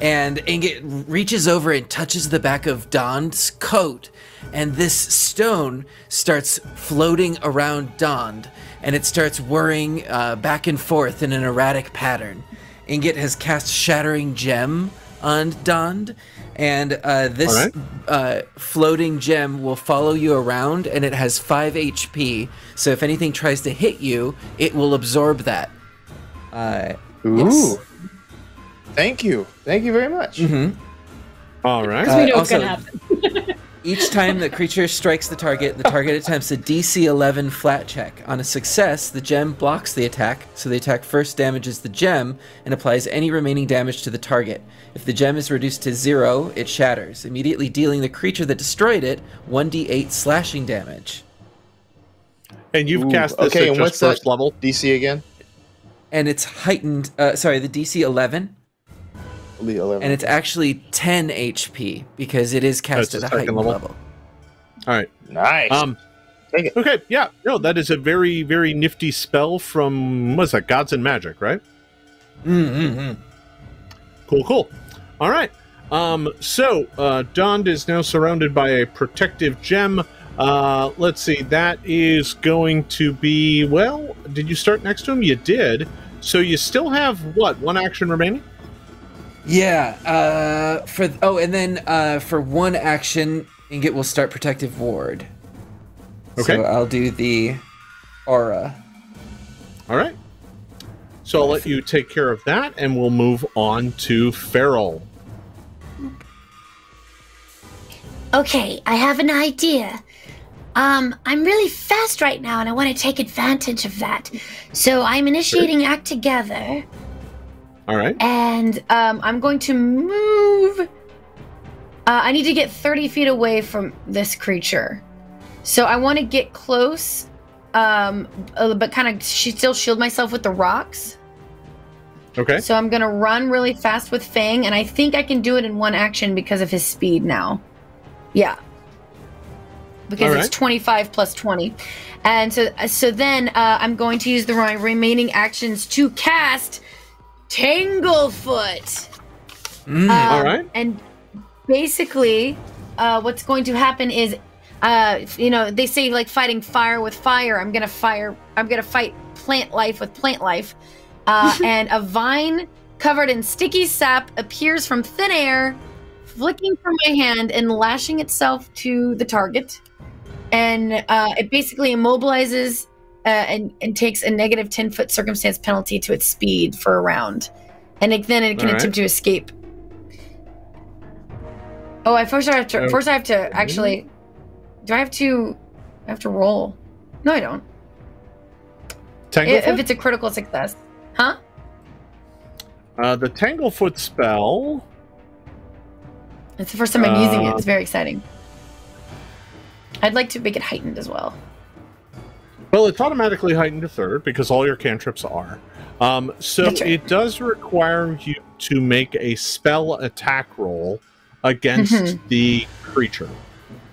And Ingot reaches over and touches the back of Don's coat, and this stone starts floating around Don, and it starts whirring back and forth in an erratic pattern. Ingot has cast Shattering Gem on Don, and this floating gem will follow you around, and it has 5 HP, so if anything tries to hit you, it will absorb that. Ooh. Yes. Thank you. Thank you very much. All right. We know what's also, going to happen. Each time the creature strikes the target attempts a DC 11 flat check. On a success, the gem blocks the attack, so the attack first damages the gem and applies any remaining damage to the target. If the gem is reduced to 0, it shatters, immediately dealing the creature that destroyed it 1d8 slashing damage. And you've cast this okay, at and just what's first that level? DC again? And it's heightened, the DC 11, The 11. and it's actually 10 HP, because it is cast That's at the a second heightened level. level. All right. Nice. Take it. Okay, yeah. No, that is a very, very nifty spell from, what's that, Gods and Magic, right? Cool, cool. All right. So, Don is now surrounded by a protective gem. Let's see, that is going to be, well, did you start next to him? You did. So you still have, what, 1 action remaining? Yeah, and then for 1 action, Ingot will start Protective Ward. Okay. So I'll do the aura. All right. So I'll let you take care of that, and we'll move on to Fairel. Okay, I have an idea. I'm really fast right now, and I want to take advantage of that. So I'm initiating Act Together. All right. And I'm going to move. I need to get 30 feet away from this creature. So I want to get close, but kind of still shield myself with the rocks. Okay. So I'm going to run really fast with Fang, and I think I can do it in 1 action because of his speed now. Yeah. Because it's 25 plus 20. And so then I'm going to use my remaining actions to cast Tanglefoot. All right. And basically, what's going to happen is, they say like fighting fire with fire. I'm gonna fight plant life with plant life. And a vine covered in sticky sap appears from thin air, flicking from my hand and lashing itself to the target. And it basically immobilizes and takes a negative 10-foot circumstance penalty to its speed for a round. And then it can attempt to escape. Oh, first I have to actually... Do I have to roll? No, I don't. Tanglefoot? If it's a critical success. Huh? The Tanglefoot spell... It's the first time I'm using it. It's very exciting. I'd like to make it heightened as well. Well, it's automatically heightened to 3rd because all your cantrips are. So That's right. it does require you to make a spell attack roll against the creature.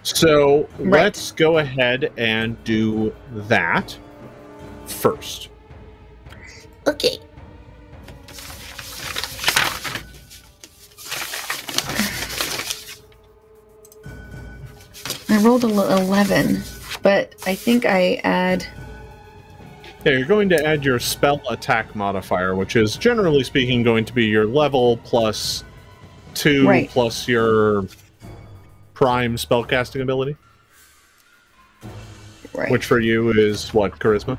So let's go ahead and do that first. Okay. I rolled 11, but I think I add... Yeah, you're going to add your spell attack modifier, which is generally speaking going to be your level plus 2 plus your prime spellcasting ability. Right. Which for you is what, charisma?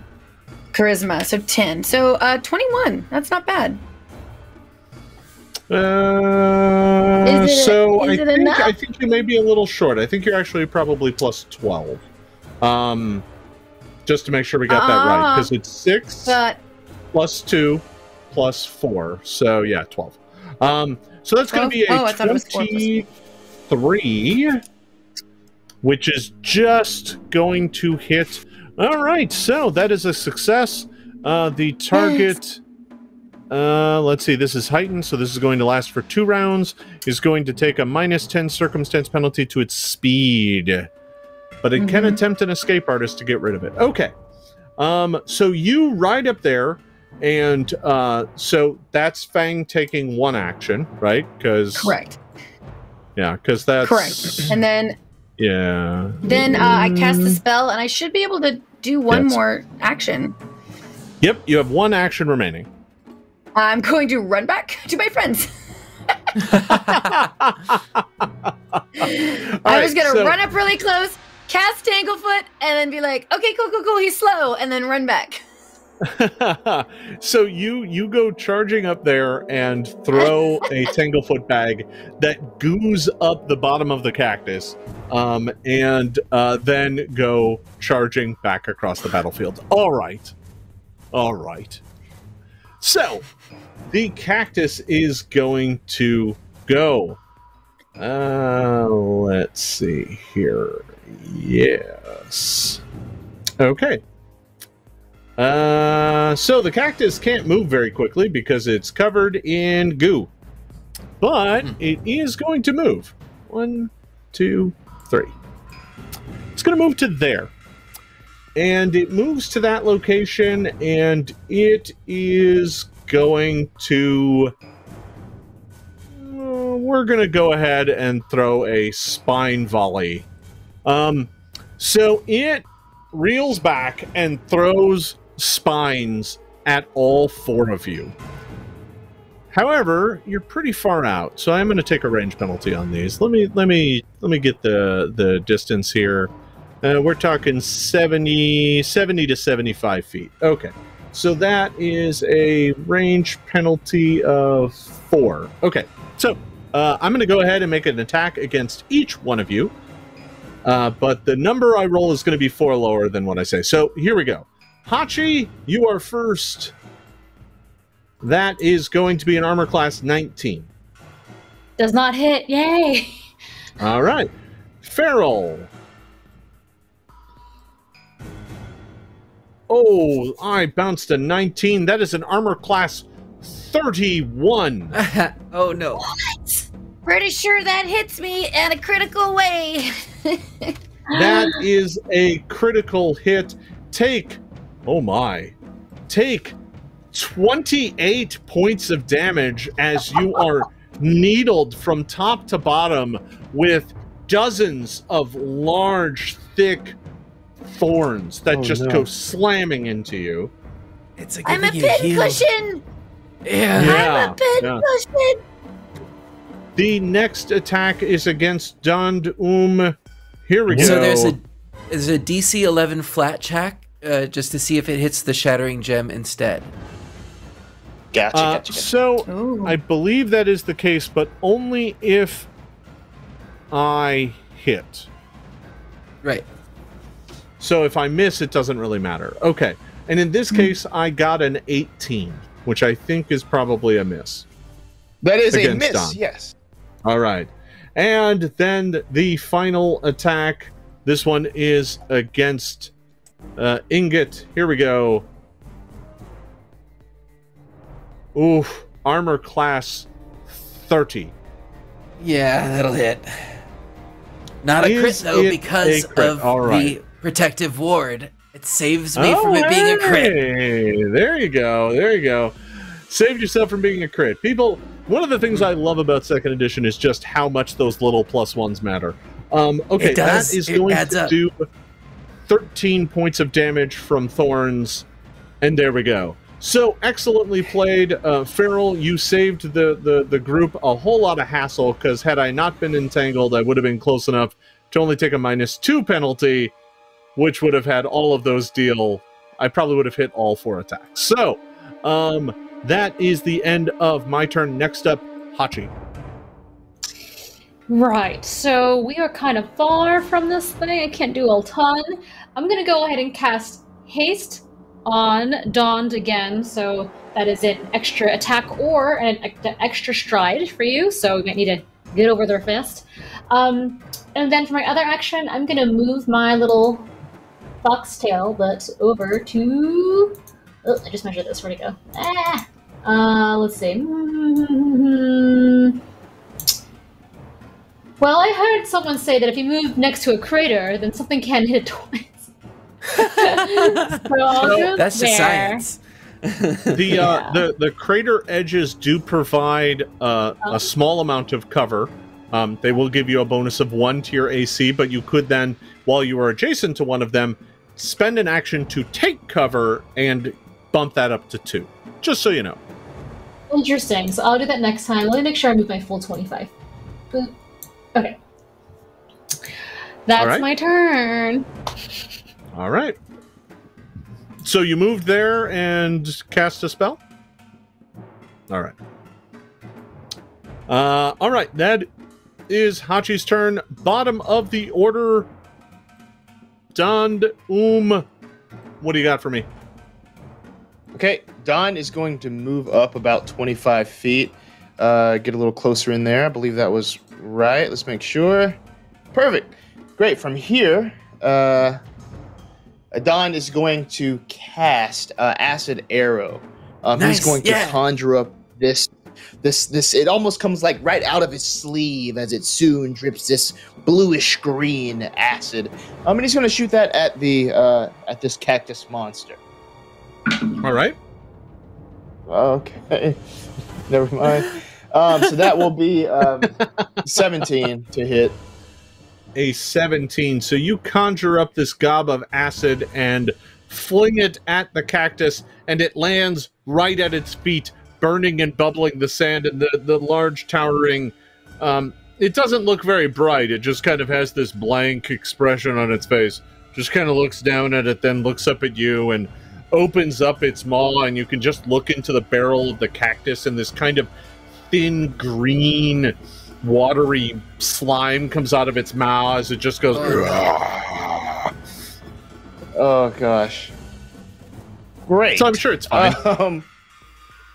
Charisma, so 10. So 21. That's not bad. I think you may be a little short. I think you're actually probably plus 12. Just to make sure we got that right, because it's 6 plus 2 plus 4. So yeah, 12. So that's going to be a 23, which is just going to hit. All right, so that is a success. The target. Let's see, this is heightened, so this is going to last for 2 rounds. Is going to take a -10 circumstance penalty to its speed. But it can attempt an escape artist to get rid of it. Okay. So you ride up there, and so that's Fang taking 1 action, right? Correct. Yeah, because that's... Correct. And then... Yeah. Then I cast the spell, and I should be able to do one more action. Yep, you have 1 action remaining. I'm going to run back to my friends. I was going to run up really close, cast Tanglefoot, and then be like, okay, cool, he's slow, and then run back. So you go charging up there and throw a Tanglefoot bag that goos up the bottom of the cactus, and then go charging back across the battlefield. All right. So the cactus is going to go. Let's see here. Yes. Okay. So the cactus can't move very quickly because it's covered in goo. But it is going to move. 1, 2, 3. It's going to move to there. And it moves to that location, and it is going to... we're going to go ahead and throw a spine volley. So it reels back and throws spines at all 4 of you. However, you're pretty far out, so I'm going to take a range penalty on these. Let me get the distance here. We're talking 70 to 75 feet. Okay, so that is a range penalty of 4. Okay, so I'm going to go ahead and make an attack against each one of you. But the number I roll is going to be 4 lower than what I say. So here we go. Hachi, you are first. That is going to be an armor class 19. Does not hit. Yay! All right. Fairel. Oh, I bounced a 19. That is an armor class 31. Oh, no. What? Pretty sure that hits me in a critical way. That is a critical hit. Take 28 points of damage as you are needled from top to bottom with dozens of large, thick thorns that go slamming into you. It's like I'm a pincushion. Yeah. I'm a pincushion. The next attack is against Dund. Here we go. So there's a DC 11 flat check just to see if it hits the shattering gem instead. Gotcha. So I believe that is the case, but only if I hit. Right. So if I miss, it doesn't really matter. Okay. And in this case, I got an 18, which I think is probably a miss. That is a Against miss, Don. yes. All right. And then the final attack. This one is against Ingot. Here we go. Oof. Armor class 30. Yeah, that'll hit. Not a crit, though, because of the protective ward. It saves me from it being a crit. There you go. There you go. Saved yourself from being a crit. People, one of the things I love about 2nd edition is just how much those little +1s matter. Okay, that is going to do 13 points of damage from thorns. And there we go. So, excellently played. Fairel, you saved the group a whole lot of hassle, because had I not been entangled, I would have been close enough to only take a -2 penalty, which would have had all of those deal. I probably would have hit all 4 attacks. So, that is the end of my turn. Next up, Hachi. Right, so we are kind of far from this thing. I can't do a ton. I'm going to go ahead and cast Haste on Dawned again, so that is an extra attack or an extra stride for you, so we might need to get over their fist. And then for my other action, I'm going to move my little foxtail, but over to... Oh, I just measured this. Where'd it go? Let's see. Well, I heard someone say that if you move next to a crater, then something can hit it twice. So that's just science. The crater edges do provide a small amount of cover. They will give you a bonus of 1 to your AC, but you could then, while you are adjacent to one of them, spend an action to take cover and bump that up to 2. Just so you know. Interesting. So I'll do that next time. Let me make sure I move my full 25. Boop. Okay. That's my turn. All right. So you moved there and cast a spell? All right. All right. That is Hachi's turn. Bottom of the order. Dond, what do you got for me? Okay, Don is going to move up about 25 feet. Get a little closer in there. I believe that was right. Let's make sure. Perfect. Great. From here, Don is going to cast Acid Arrow. Nice. He's going to conjure up this. It almost comes like right out of his sleeve as it soon drips this bluish green acid. And he's going to shoot that at this cactus monster. All right. Okay. Never mind. So that will be 17 to hit. A 17. So you conjure up this gob of acid and fling it at the cactus, and it lands right at its feet, burning and bubbling the sand and the large towering. It doesn't look very bright. It just kind of has this blank expression on its face. Just kind of looks down at it, then looks up at you and opens up its maw, and you can just look into the barrel of the cactus, and this kind of thin green watery slime comes out of its mouth as it just goes. Oh gosh. Great. So I'm sure it's fine.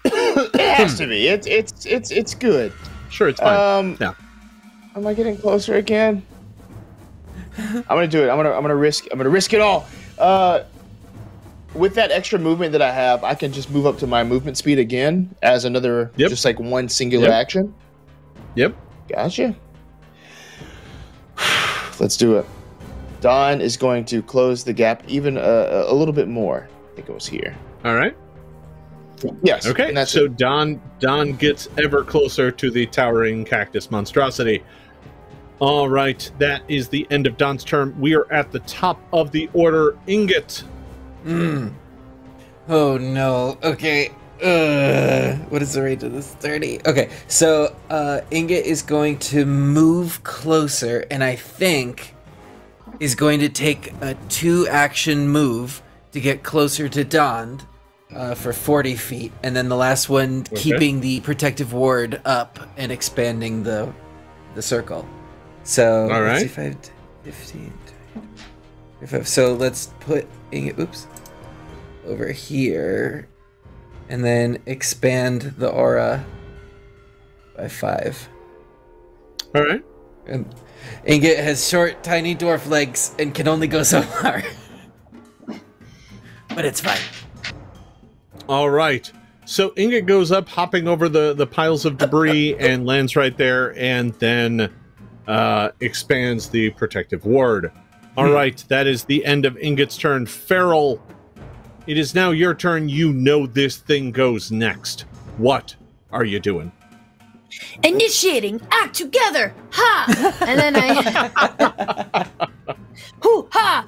It has to be. It's good. Sure, it's fine. Yeah. Am I getting closer again? I'm gonna do it. I'm gonna risk it all. With that extra movement that I have, I can just move up to my movement speed again as another, just like one singular action. Yep. Gotcha. Let's do it. Don is going to close the gap even a little bit more. It goes here. All right. Yes. Okay. And that's so it. Don gets ever closer to the towering cactus monstrosity. All right. That is the end of Don's turn. We are at the top of the order. Ingot. Oh no. Okay. What is the range of this? 30. Okay. So Ingot is going to move closer, and I think is going to take a 2-action move to get closer to Don for 40 feet, and then the last one keeping the protective ward up and expanding the circle. So all right. Let's see, 5, 15, 25. So let's put Ingot over here, and then expand the aura by 5. All right. And Ingot has short, tiny dwarf legs and can only go so far. But it's fine. All right. So Ingot goes up, hopping over the piles of debris, and lands right there, and then expands the protective ward. All right, that is the end of Ingot's turn. Fairel, it is now your turn. You know this thing goes next. What are you doing? Initiating, act together, ha! And then hoo ha!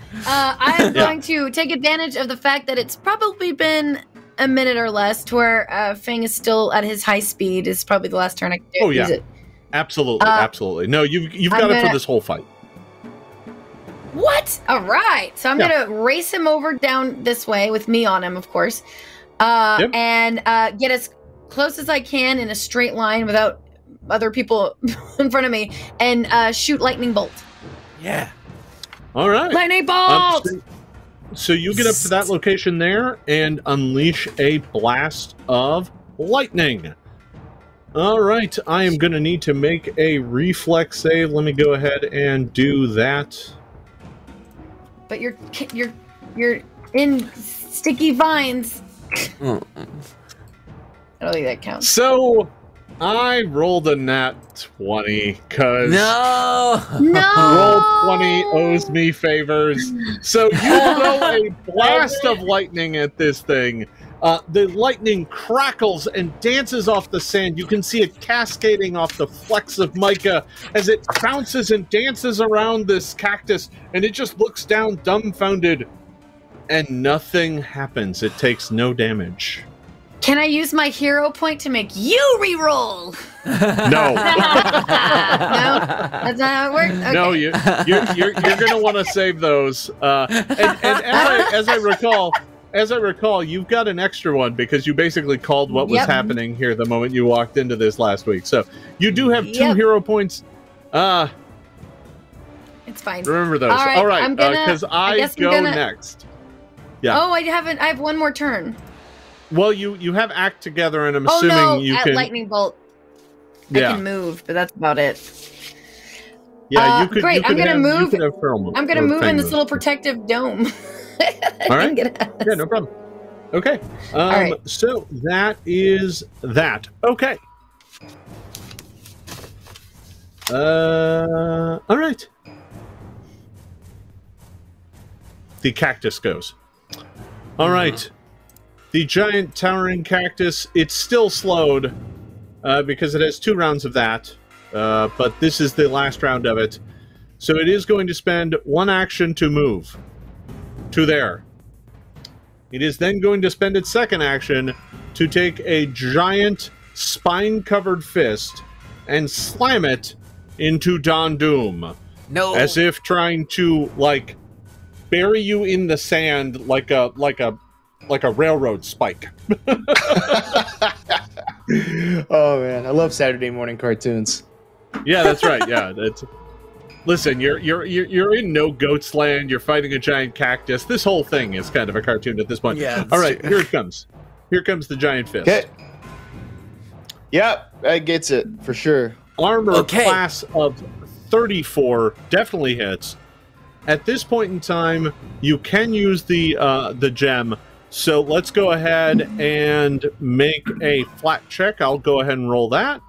I'm going to take advantage of the fact that it's probably been a minute or less to where Fang is still at his high speed. Is probably the last turn I can do. Oh yeah, absolutely, absolutely. No, you've got it for this whole fight. What? All right. So I'm gonna race him over down this way with me on him, of course, and get as close as I can in a straight line without other people in front of me, and shoot lightning bolt. Yeah. All right. Lightning bolt. So you get up to that location there and unleash a blast of lightning. All right, I am going to need to make a reflex save. Let me go ahead and do that. But you're in sticky vines. I don't think that counts. So I rolled a nat 20 because roll 20 owes me favors. So you throw a blast of lightning at this thing. The lightning crackles and dances off the sand. You can see it cascading off the flecks of mica as it bounces and dances around this cactus, and it just looks down dumbfounded, and nothing happens. It takes no damage. Can I use my hero point to make you re-roll? No. No, that's not how it works. Okay. No, you're going to want to save those. And as I recall, you've got an extra one because you basically called what was happening here the moment you walked into this last week. So you do have 2 hero points. It's fine. Remember those. All right, because I go next. Yeah. Oh, I have one more turn. Well, you have act together, and I'm assuming you can. Lightning bolt. I can move, but that's about it. Yeah, you could. Great. I'm gonna move. I'm gonna move in this little protective dome. All right. Yeah, no problem. Okay. All right. So that is that. Okay. All right. The cactus goes. All right. The giant towering cactus, it's still slowed because it has 2 rounds of that, but this is the last round of it. So it is going to spend 1 action to move to there. It is then going to spend its 2nd action to take a giant spine-covered fist and slam it into Don Doom. No. As if trying to, like, bury you in the sand like a railroad spike. Oh man, I love Saturday morning cartoons. Yeah, that's right. Yeah, listen, you're in no goat's land. You're fighting a giant cactus. This whole thing is kind of a cartoon at this point. Yeah. All right, here it comes. Here comes the giant fist. Okay. Yep, that gets it for sure. Armor class of 34 definitely hits. At this point in time, you can use the gem. So let's go ahead and make a flat check. I'll go ahead and roll that.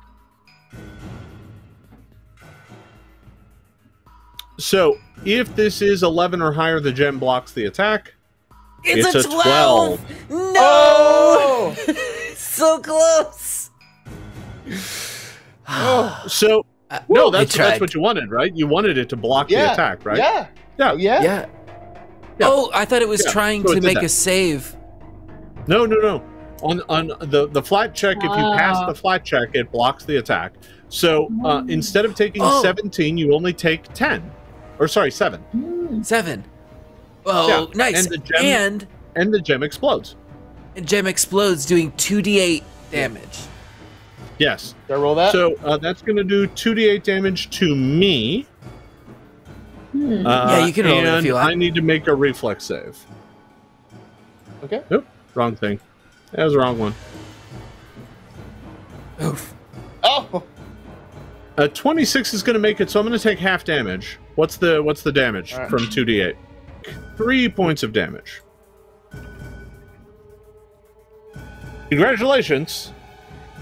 So if this is 11 or higher, the gem blocks the attack. It's a 12. No! Oh! So close. So no, that's what you wanted, right? You wanted it to block the attack, right? Yeah. Yeah. Oh, I thought it was trying to make a save. No. On the flat check, if you pass the flat check, it blocks the attack. So instead of taking 17, you only take 10. Or sorry, 7. 7. Oh, nice. And the gem explodes. And gem explodes, doing 2d8 damage. Yes. Did I roll that? So that's going to do 2d8 damage to me. Yeah, you can roll it if you like. I need to make a reflex save. Okay. Nope, wrong thing. That was the wrong one. Oof. Oh! A 26 is going to make it, so I'm going to take half damage. What's the damage from 2d8? 3 points of damage. Congratulations.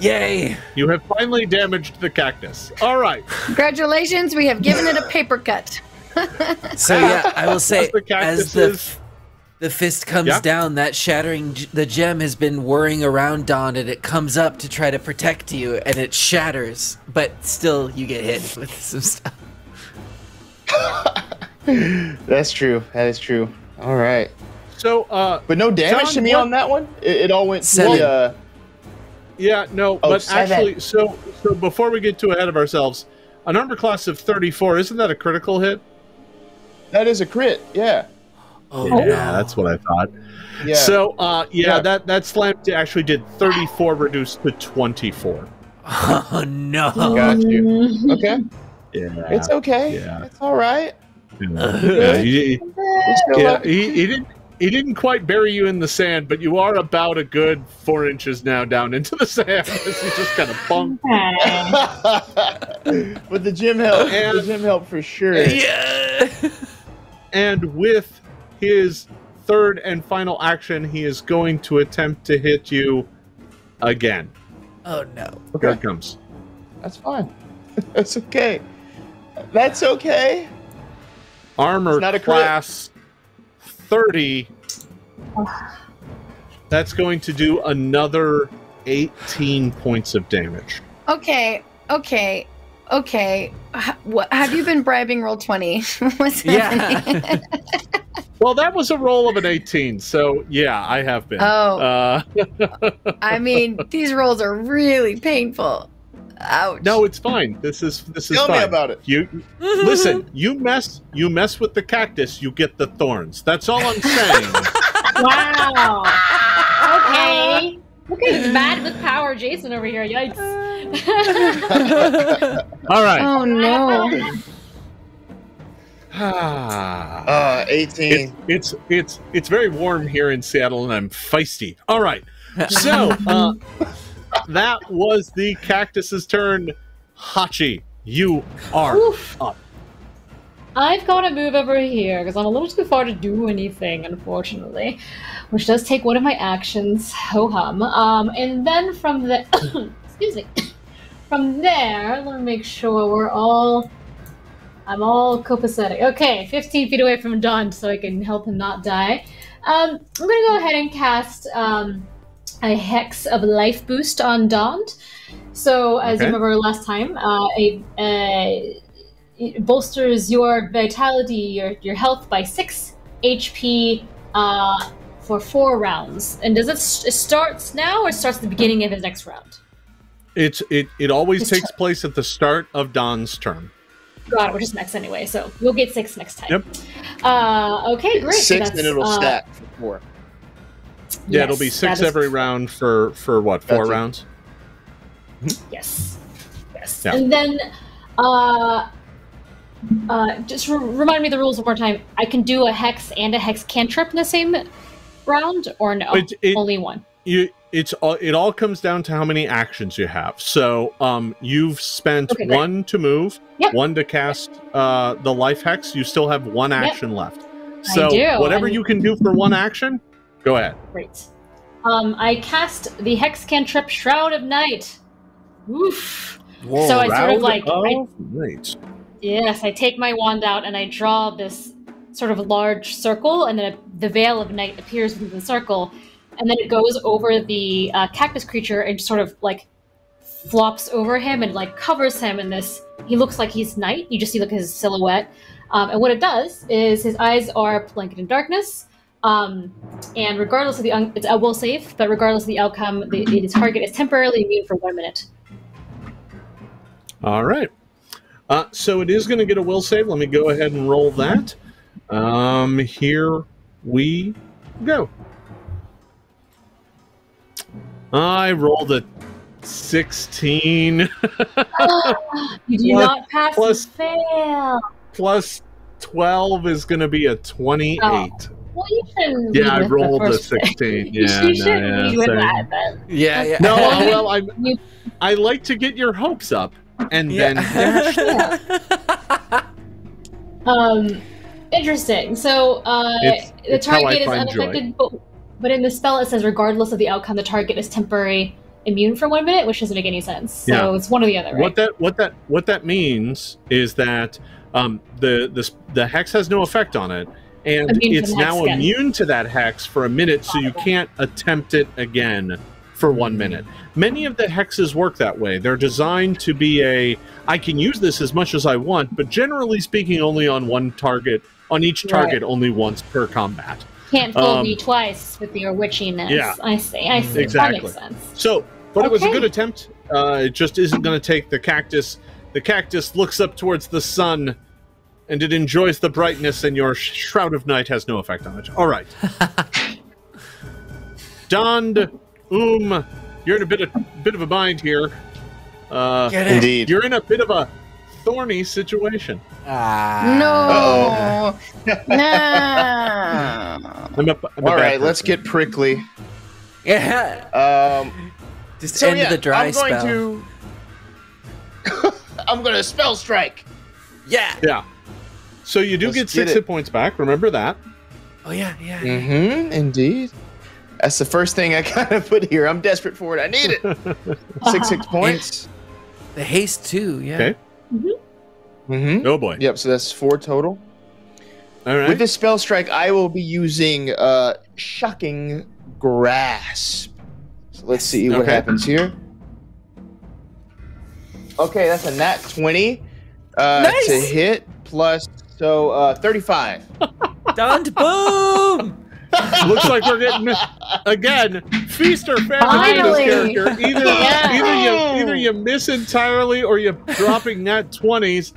Yay! You have finally damaged the cactus. All right. Congratulations, we have given it a paper cut. So yeah, I will say, as the fist comes Yeah. down, that shattering the gem has been whirring around Dawn, and it comes up to try to protect you, and it shatters, but still you get hit with some stuff. That's true. That is true. All right. So, But no damage John, to me what- on that one? It all went to 7. the... yeah, no, Oh, but 7. actually, so before we get too ahead of ourselves, an armor class of 34, isn't that a critical hit? That is a crit, yeah. Oh, Yeah, no. that's what I thought. Yeah. So, Yeah. that slam actually did 34 reduced to 24. Oh, no. Got you. Okay. Yeah. It's okay. Yeah. It's all right. Yeah, he Still up. he didn't quite bury you in the sand, but you are about a good 4 inches now down into the sand. This is just kind of bunk. But the gym helped. And- The gym helped for sure. Yeah. And with his third and final action, he is going to attempt to hit you again. Oh, no. Here Okay. it comes. That's fine. That's okay. That's okay. Armor It's not a crit. class 30. That's going to do another 18 points of damage. Okay. What have you been bribing Roll20? What's happening? Yeah. Well, that was a roll of an 18, so yeah, I have been. Oh. I mean, these rolls are really painful. Ouch. No, it's fine. This is Tell fine. me about it. You listen. You mess with the cactus, you get the thorns. That's all I'm saying. Wow. Okay. Look at this mad with power Jason over here. Yikes. All right. Oh no. 18. It's very warm here in Seattle, and I'm feisty. All right. So that was the cactus's turn. Hachi, you are Oof. up. I've got to move over here because I'm a little too far to do anything, unfortunately, which does take one of my actions. Ho hum. And then from the excuse me, from there, let me make sure I'm all copacetic. Okay, 15 feet away from Dawn, so I can help him not die. I'm gonna go ahead and cast a Hex of Life Boost on Dawn. So, as you remember last time, it bolsters your vitality, your health by 6 HP for 4 rounds. And does it starts now or starts at the beginning of his next round? It always His takes place at the start of Dawn's turn. Got it, which is next anyway, so you'll get 6 next time. Yep. Okay, great. 6, So and it'll that's, stack for 4. Yeah, yes, it'll be 6 that is every round for what, 4 Gotcha. rounds? Yes. Yes. Yeah. And then, just remind me the rules one more time. I can do a hex and a hex cantrip in the same round, or no? Only one. It all comes down to how many actions you have. So you've spent Okay, great. 1 to move, Yep. 1 to cast the life hex. You still have 1 action left. I So do, whatever and- you can do for 1 action, go ahead. Great. I cast the hex cantrip Shroud of Night. Oof. Whoa. So I sort of like, Right. yes, I take my wand out and I draw this sort of large circle, and then the veil of night appears within the circle, and then it goes over the cactus creature and sort of like flops over him and like covers him in this. He looks like he's night. You just see like his silhouette, and what it does is his eyes are blanketed in darkness. And regardless of the it's a will save, but regardless of the outcome, the target is temporarily immune for 1 minute. All right. So it is going to get a will save. Let me go ahead and roll that. Here we go. I rolled a 16. You do not pass plus- and fail. Plus 12 is going to be a 28. Oh. Well, you shouldn't. Yeah, I lead with the rolled a first 16. you Yeah, shouldn't lead with sorry. that. Then. Yeah, yeah. No, Well, well, you- I like to get your hopes up. and then dash. Interesting. So the target is unaffected, but in the spell it says regardless of the outcome, the target is temporary immune for 1 minute, which doesn't make any sense. So it's one or the other, right? What that means is that the hex has no effect on it, and it's now immune to that hex for a minute, so you can't attempt it again for 1 minute. Many of the hexes work that way. They're designed to be I can use this as much as I want, but generally speaking, only on one target, on each target, only once per combat. Can't fool me twice with your witchiness. Yeah. I see. Exactly. That makes sense. So, but it was a good attempt. It just isn't going to take the cactus. The cactus looks up towards the sun, and it enjoys the brightness, and your Shroud of Night has no effect on it. All right. Dond, you're in a bit of a bind here. Indeed. You're in a bit of a thorny situation. No. All right, let's get prickly. Yeah. Just end the dry spell. I'm going to spell strike. Yeah. Yeah. So you do get 6 hit points back. Remember that. Oh, yeah. Mm-hmm, indeed. That's the first thing I kind of put here. I'm desperate for it. I need it. 6 points. And the haste, too, yeah. Okay. Oh, boy. Yep, so that's 4 total. All right. With this spell strike, I will be using Shocking Grasp. So let's see what happens here. Okay, that's a nat 20 nice. to hit, plus, so 35. Done. Boom! Looks like we're getting, again, feast or famine with this character. Either you miss entirely or you're dropping nat 20s.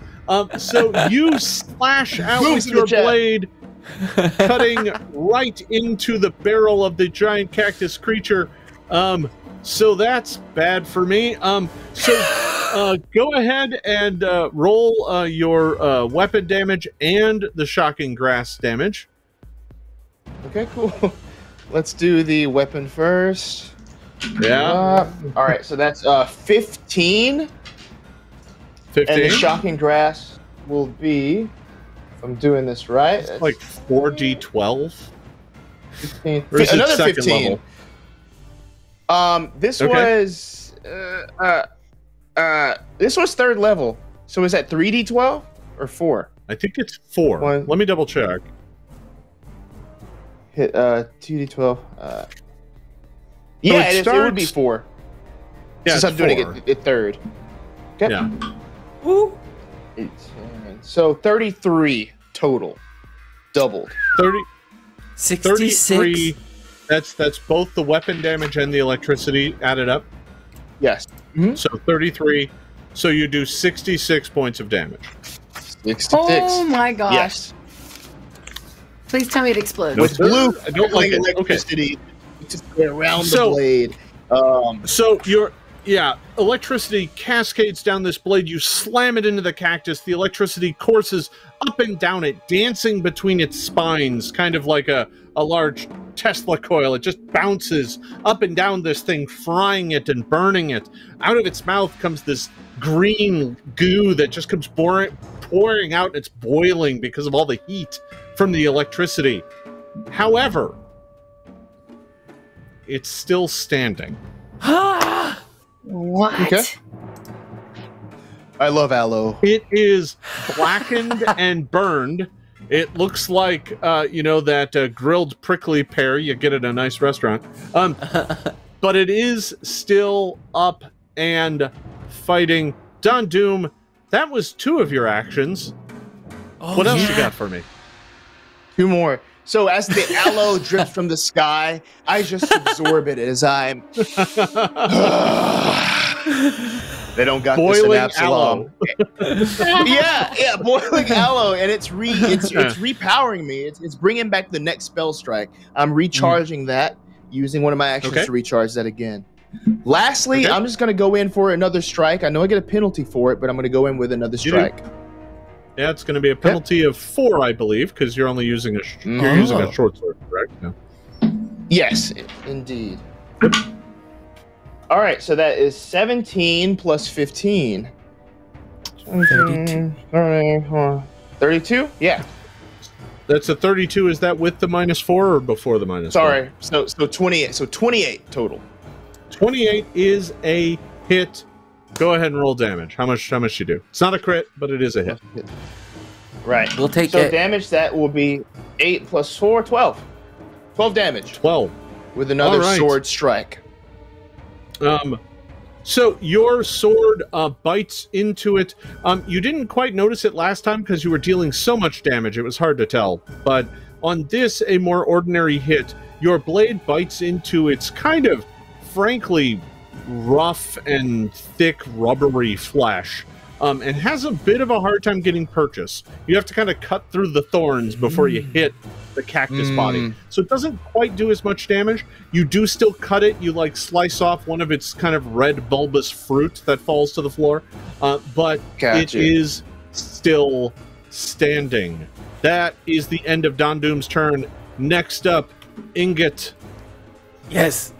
So you slash out with your blade, cutting right into the barrel of the giant cactus creature. So that's bad for me. Go ahead and roll your weapon damage and the shocking grass damage. Okay, cool. Let's do the weapon first. Yeah. All right, so that's 15. 15. And the shocking grass will be, if I'm doing this right, it's like 4d12. 15. Or is Another it second 15. Level? This was this was 3rd level. So is that 3d12 or 4? I think it's 4. Let me double check. Hit 2d12. Yeah, it would be 4. Yeah, since I'm doing it 3rd. Okay. Yeah. Woo. 18. So 33 total. Doubled. 66. 33. That's both the weapon damage and the electricity added up. Yes. Mm-hmm. So 33. So you do 66 points of damage. 66. Oh my gosh. Yes. Please tell me it explodes. With blue, I don't like electricity to get around the blade. So electricity cascades down this blade. You slam it into the cactus. The electricity courses up and down it, dancing between its spines, kind of like a large Tesla coil. It just bounces up and down this thing, frying it and burning it. Out of its mouth comes this green goo that just comes pouring out, and it's boiling because of all the heat from the electricity. However, it's still standing. What? Okay. I love aloe. It is blackened and burned. It looks like, that grilled prickly pear you get at a nice restaurant. But it is still up and fighting. Don Doom, that was 2 of your actions. What else you got for me? 2 more. So as the aloe drips from the sky, I just absorb it as I'm... They don't got boiling this in Absalom. yeah, boiling aloe, and it's repowering me. It's bringing back the next spell strike. I'm recharging that using one of my actions to recharge that again. Lastly, I'm just going to go in for another strike. I know I get a penalty for it, but I'm going to go in with another strike. Yeah, it's going to be a penalty of 4, I believe, because you're only using a short sword, correct? Yeah. Yes, indeed. All right, so that is 17 plus 15. 32. 32? Yeah. That's a 32. Is that with the -4 or before the -4? Sorry. So 28. So 28 total. 28 is a hit. Go ahead and roll damage. How much you do? It's not a crit, but it is a hit. Right. We'll take so it. Damage, that will be 8 plus 4, 12. 12 damage. 12. With another All right. sword strike. So your sword bites into it. You didn't quite notice it last time because you were dealing so much damage, it was hard to tell. But on this, a more ordinary hit, your blade bites into its kind of, frankly, rough and thick rubbery flesh, and has a bit of a hard time getting purchase. You have to kind of cut through the thorns before you hit the cactus body. So it doesn't quite do as much damage. You do still cut it. You like slice off one of its kind of red bulbous fruit that falls to the floor, but it is still standing. That is the end of Don Doom's turn. Next up, Ingot. Yes.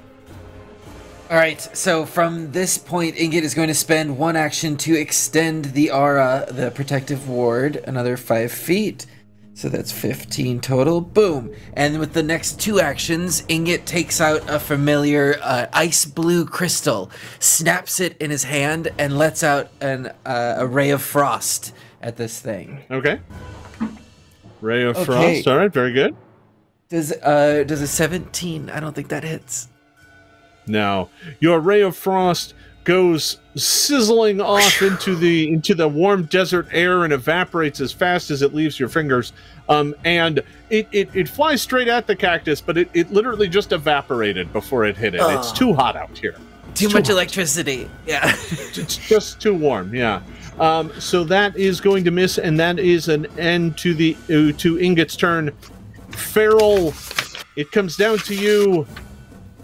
All right, so from this point, Ingot is going to spend 1 action to extend the aura, the protective ward, another 5 feet. So that's 15 total. Boom. And with the next 2 actions, Ingot takes out a familiar ice blue crystal, snaps it in his hand, and lets out a ray of frost at this thing. Okay. Ray of frost. All right, very good. Does a 17? I don't think that hits. Now, your ray of frost goes sizzling off into the warm desert air and evaporates as fast as it leaves your fingers. And it flies straight at the cactus, but it literally just evaporated before it hit it. It's too hot out here. Too much electricity. Yeah. It's just too warm. Yeah. So that is going to miss, and that is an end to Ingot's turn. Fairel, it comes down to you.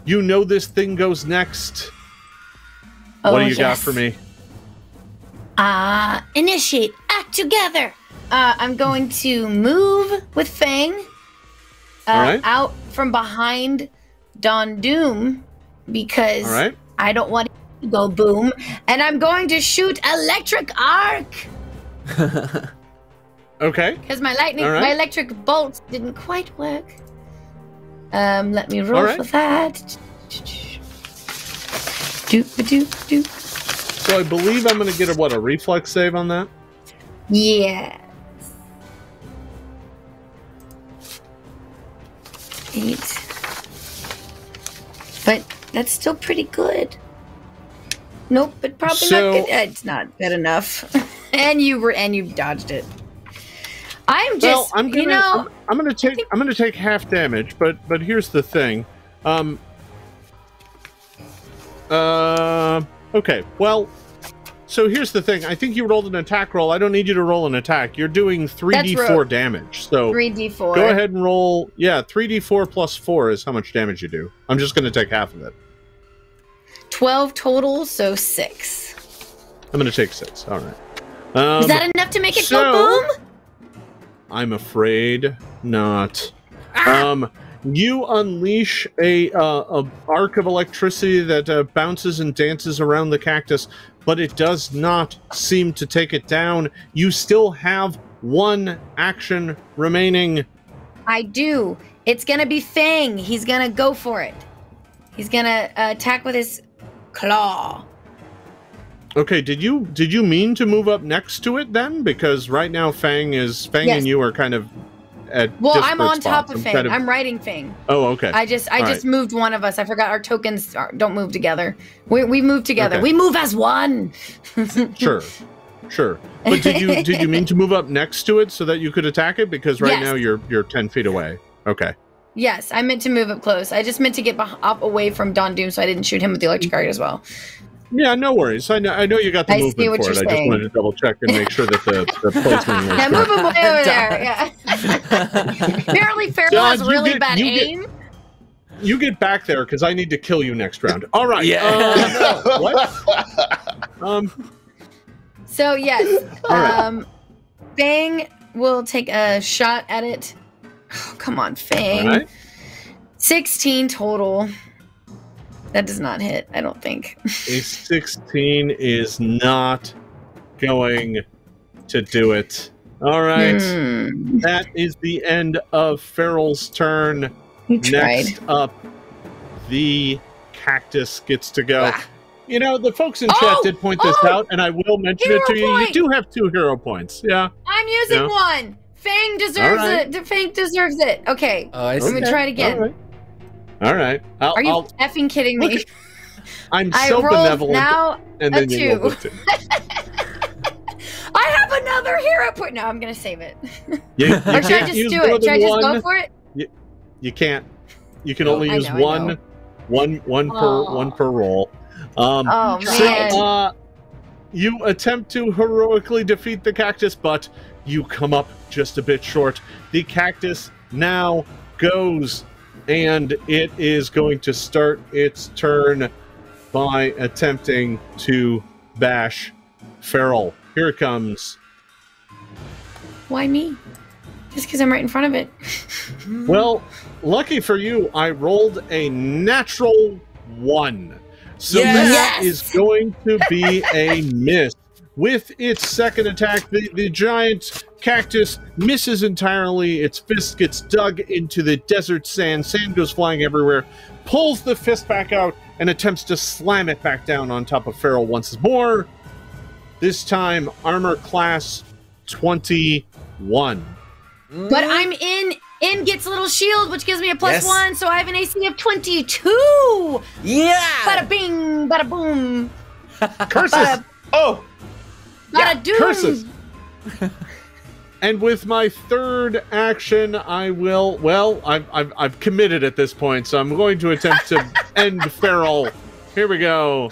You know this thing goes next. What do you got for me? Initiate. Act together. I'm going to move with Fang out from behind Don Doom because I don't want to go boom. And I'm going to shoot electric arc. Okay. Because my electric bolts didn't quite work. Let me roll for that. Doop-a-doop-doop. So I believe I'm going to get a reflex save on that? Yes. 8. But that's still pretty good. Nope, but probably not good. It's not good enough. and you dodged it. I'm just, I'm gonna take half damage, but here's the thing. Okay. Well, so here's the thing. I think you rolled an attack roll. I don't need you to roll an attack. You're doing 3d4 damage. So 3d4. Go ahead and roll. Yeah, 3d4 plus 4 is how much damage you do. I'm just going to take half of it. 12 total, so 6. I'm going to take 6. All right. Is that enough to make it go boom? I'm afraid not. You unleash a arc of electricity that bounces and dances around the cactus, but it does not seem to take it down. You still have 1 action remaining. I do. It's gonna be Fang. He's gonna go for it. He's gonna attack with his claw. Okay, did you mean to move up next to it then? Because right now Fang and you are kind of at I'm on spots. top of Fang. I'm riding Fang. Oh, okay. I just moved one of us. I forgot our tokens don't move together. We move together. Okay. We move as one. Sure. But did you mean to move up next to it so that you could attack it? Because right now you're 10 feet away. Okay. Yes, I meant to move up close. I just meant to get up away from Don Doom so I didn't shoot him with the electric arc as well. Yeah, no worries. I know you got the movement for it. I just wanted to double check and make sure that the placement was yeah, move him way over there. Yeah. Apparently, Fairel has really bad aim. You get back there because I need to kill you next round. All right. Yeah. What? So yes, Fang will take a shot at it. Oh, come on, Fang. All right. 16 total. That does not hit, I don't think. A 16 is not going to do it. All right. That is the end of Fairel's turn. You tried. Next up, the cactus gets to go. You know, the folks in chat did point this out, and I will mention it to you. Point. You do have 2 hero points. Yeah. I'm using one. Fang deserves it. Fang deserves it. Okay. Oh, I see. I'm gonna try it again. All right. Are you effing kidding me? I'm so benevolent. Now and then a you 2. I have another hero point. No, I'm gonna save it. You or should I just do it? Should I just go for it? You can't. You can only use one per roll. Oh man. So, you attempt to heroically defeat the cactus, but you come up just a bit short. The cactus now goes, and it is going to start its turn by attempting to bash Fairel. Here it comes. Why me? Just because I'm right in front of it. Well, lucky for you, I rolled a natural 1. So that is going to be a miss. With its second attack, the giant cactus misses entirely. Its fist gets dug into the desert sand. Sand goes flying everywhere. Pulls the fist back out and attempts to slam it back down on top of Fairel once more. This time, armor class 21. But I'm in Ingot's little shield, which gives me a +1, so I have an AC of 22. Yeah. Bada bing, bada boom. Curses. Bada doom. Curses. And with my third action, I will. Well, I've committed at this point, so I'm going to attempt to end Fairel. Here we go.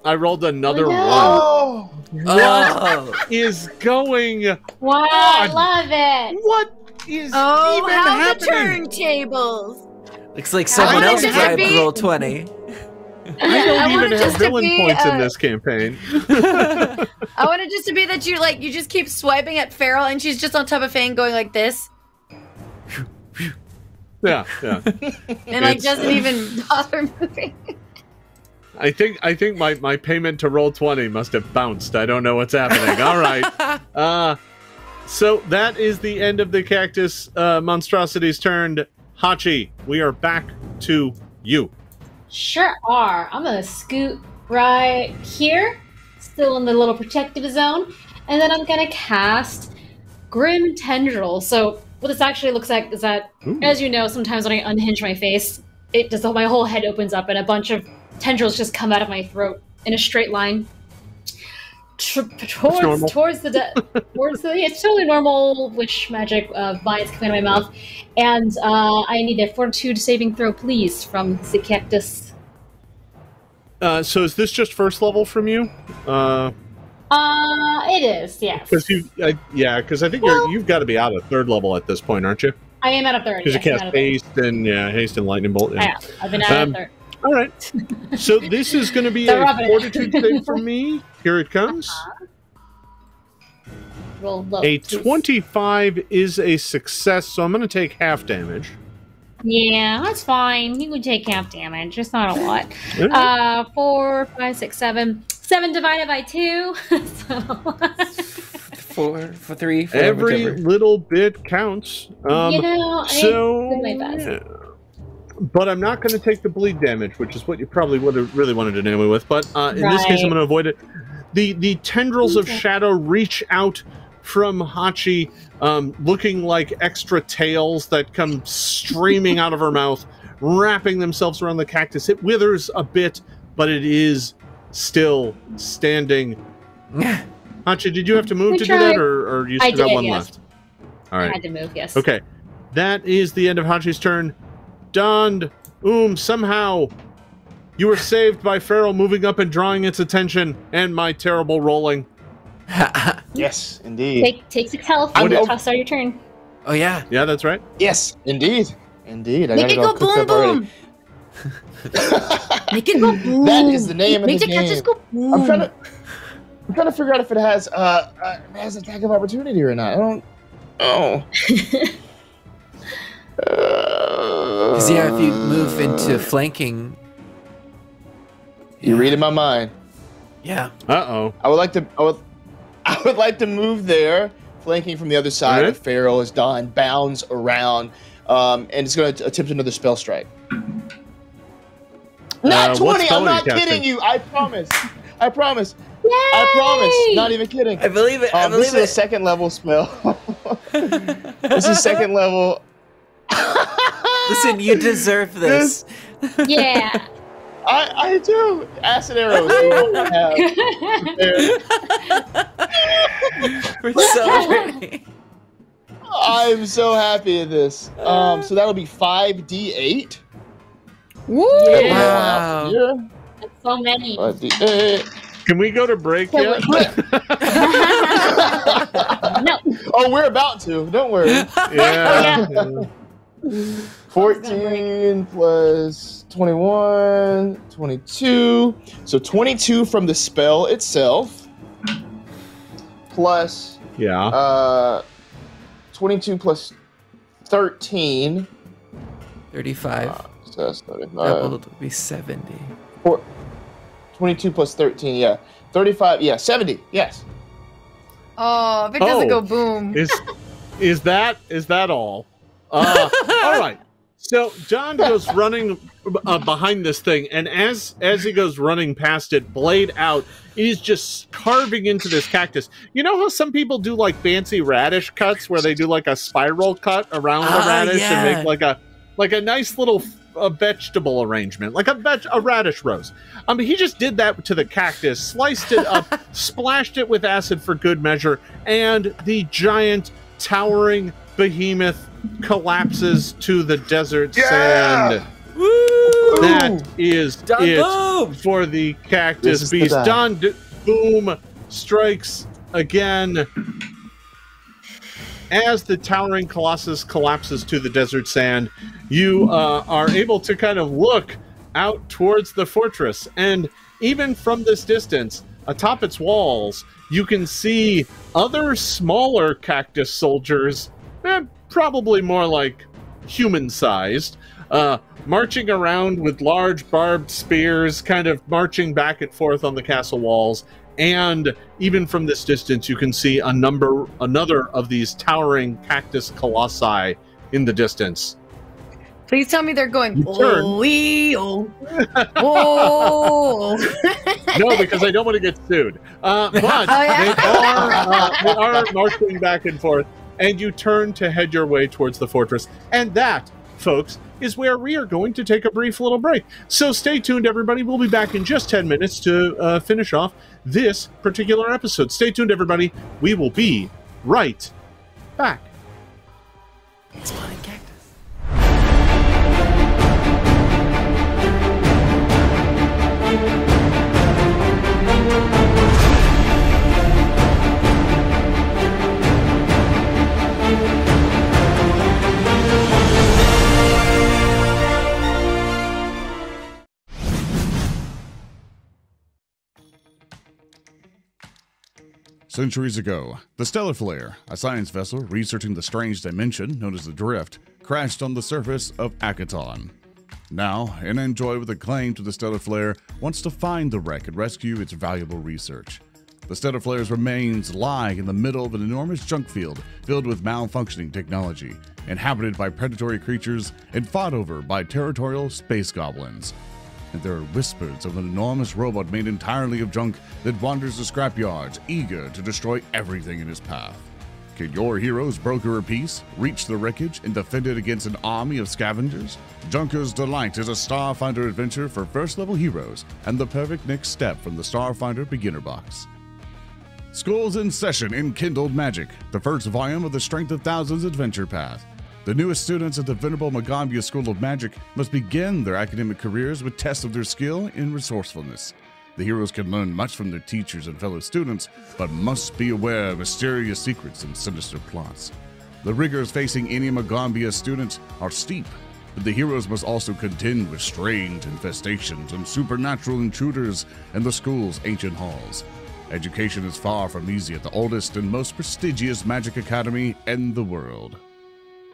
I rolled another 1. What is going Wow, I love it. What is even how the happening? turntables. Looks like someone else tried to roll 20. I don't even have villain points in this campaign. I want it just to be that you just keep swiping at Fairel and she's just on top of Fang going like this. Yeah. And doesn't even bother moving. I think my payment to roll 20 must have bounced. I don't know what's happening. All right. So that is the end of the cactus monstrosity's turn. Hachi, we are back to you. Sure are. I'm gonna scoot right here, still in the little protective zone, and then I'm gonna cast Grim Tendril. So what this actually looks like is that, as you know, sometimes when I unhinge my face, my whole head opens up and a bunch of tendrils just come out of my throat in a straight line towards the it's totally normal witch magic vines coming out of my mouth, and I need a fortitude saving throw, please, from the cactus. So is this just first level from you? It is, yes. Because I think you've got to be out of 3rd level at this point, aren't you? I am out of 3rd. Because you cast haste and lightning bolt. Yeah. I've been out of 3rd. All right. So this is going to be a fortitude save for me. Here it comes. Roll low, a 25 is a success, so I'm going to take half damage. Yeah, that's fine. You can take half damage. It's not a lot. 4, 5, 6, 7. 7 divided by 2. For 3. Every little bit counts. I did my best. Yeah. But I'm not going to take the bleed damage, which is what you probably would have really wanted to anyway with. But in this case, I'm going to avoid it. The tendrils of shadow reach out from Hachi, looking like extra tails that come streaming out of her mouth, wrapping themselves around the cactus. It withers a bit, but it is still standing. Hachi, did you have to move to do that, or you still got one left? All right. I had to move, yes. Okay. That is the end of Hachi's turn. Donned, somehow you were saved by Fairel moving up and drawing its attention, and my terrible rolling. Yes, indeed. Take 6 health. Toss start your turn. Oh yeah, that's right. Yes, indeed. I Make it go boom boom. Make it go boom. That is the name of the game. Cactus go boom. I'm trying to figure out if it has attack of opportunity or not. I don't. Oh. Because if you move into flanking, you're reading my mind. Yeah. Uh-oh. I would like to move there, flanking from the other side of Fairel as Dawn bounds around, and it's going to attempt another spell strike. Not 20. I'm not kidding you. I promise. I promise. Yay! I promise. Not even kidding. I believe it. I believe this is a second level spell. This is second level. Listen, you deserve this. Yeah. I do. Acid arrows. We're celebrating. I'm so happy at this. So that'll be 5d8. Woo! Yeah. Wow. Yeah. That's so many. 5d8. Can we go to break yet? No. Oh, we're about to. Don't worry. Yeah. 14 plus 21, 22. So 22 from the spell itself. Plus 22 plus 13. 35. So that's 35. That will be 70. 22 plus 13, yeah. 35, yeah, 70, yes. Oh, if it doesn't go boom. Is that all? All right. So John goes running behind this thing, and as he goes running past it, blade out, he's just carving into this cactus. You know how some people do like fancy radish cuts, where they do like a spiral cut around the radish and make like a nice little vegetable arrangement, like a radish roast. He just did that to the cactus, sliced it up, splashed it with acid for good measure, and the giant, towering behemoth collapses to the desert sand. Woo! That is Don it Boom! for the cactus beast. Don Boom strikes again as the towering colossus collapses to the desert sand. You are able to kind of look out towards the fortress, and even from this distance, atop its walls, you can see other smaller cactus soldiers, probably more like human-sized, marching around with large barbed spears, kind of marching back and forth on the castle walls. And even from this distance, you can see another of these towering cactus colossi in the distance. Please tell me they're going, No, because I don't want to get sued. But they are marching back and forth, and you turn to head your way towards the fortress. And that, folks, is where we are going to take a brief little break. So stay tuned, everybody. We'll be back in just 10 minutes to finish off this particular episode. Stay tuned, everybody. We will be right back. Exploding cactus. Centuries ago, the Stellar Flare, a science vessel researching the strange dimension known as the Drift, crashed on the surface of Akaton. Now, an android with a claim to the Stellar Flare wants to find the wreck and rescue its valuable research. The Stellar Flare's remains lie in the middle of an enormous junk field filled with malfunctioning technology, inhabited by predatory creatures and fought over by territorial space goblins. And there are whispers of an enormous robot made entirely of junk that wanders the scrapyards, eager to destroy everything in his path. Can your heroes broker a peace, reach the wreckage, and defend it against an army of scavengers? Junker's Delight is a Starfinder adventure for first-level heroes, and the perfect next step from the Starfinder beginner box. School's in session in Kindled Magic, the first volume of the Strength of Thousands adventure path. The newest students at the venerable Magambia School of Magic must begin their academic careers with tests of their skill and resourcefulness. The heroes can learn much from their teachers and fellow students, but must be aware of mysterious secrets and sinister plots. The rigors facing any Magambia student are steep, but the heroes must also contend with strange infestations and supernatural intruders in the school's ancient halls. Education is far from easy at the oldest and most prestigious magic academy in the world.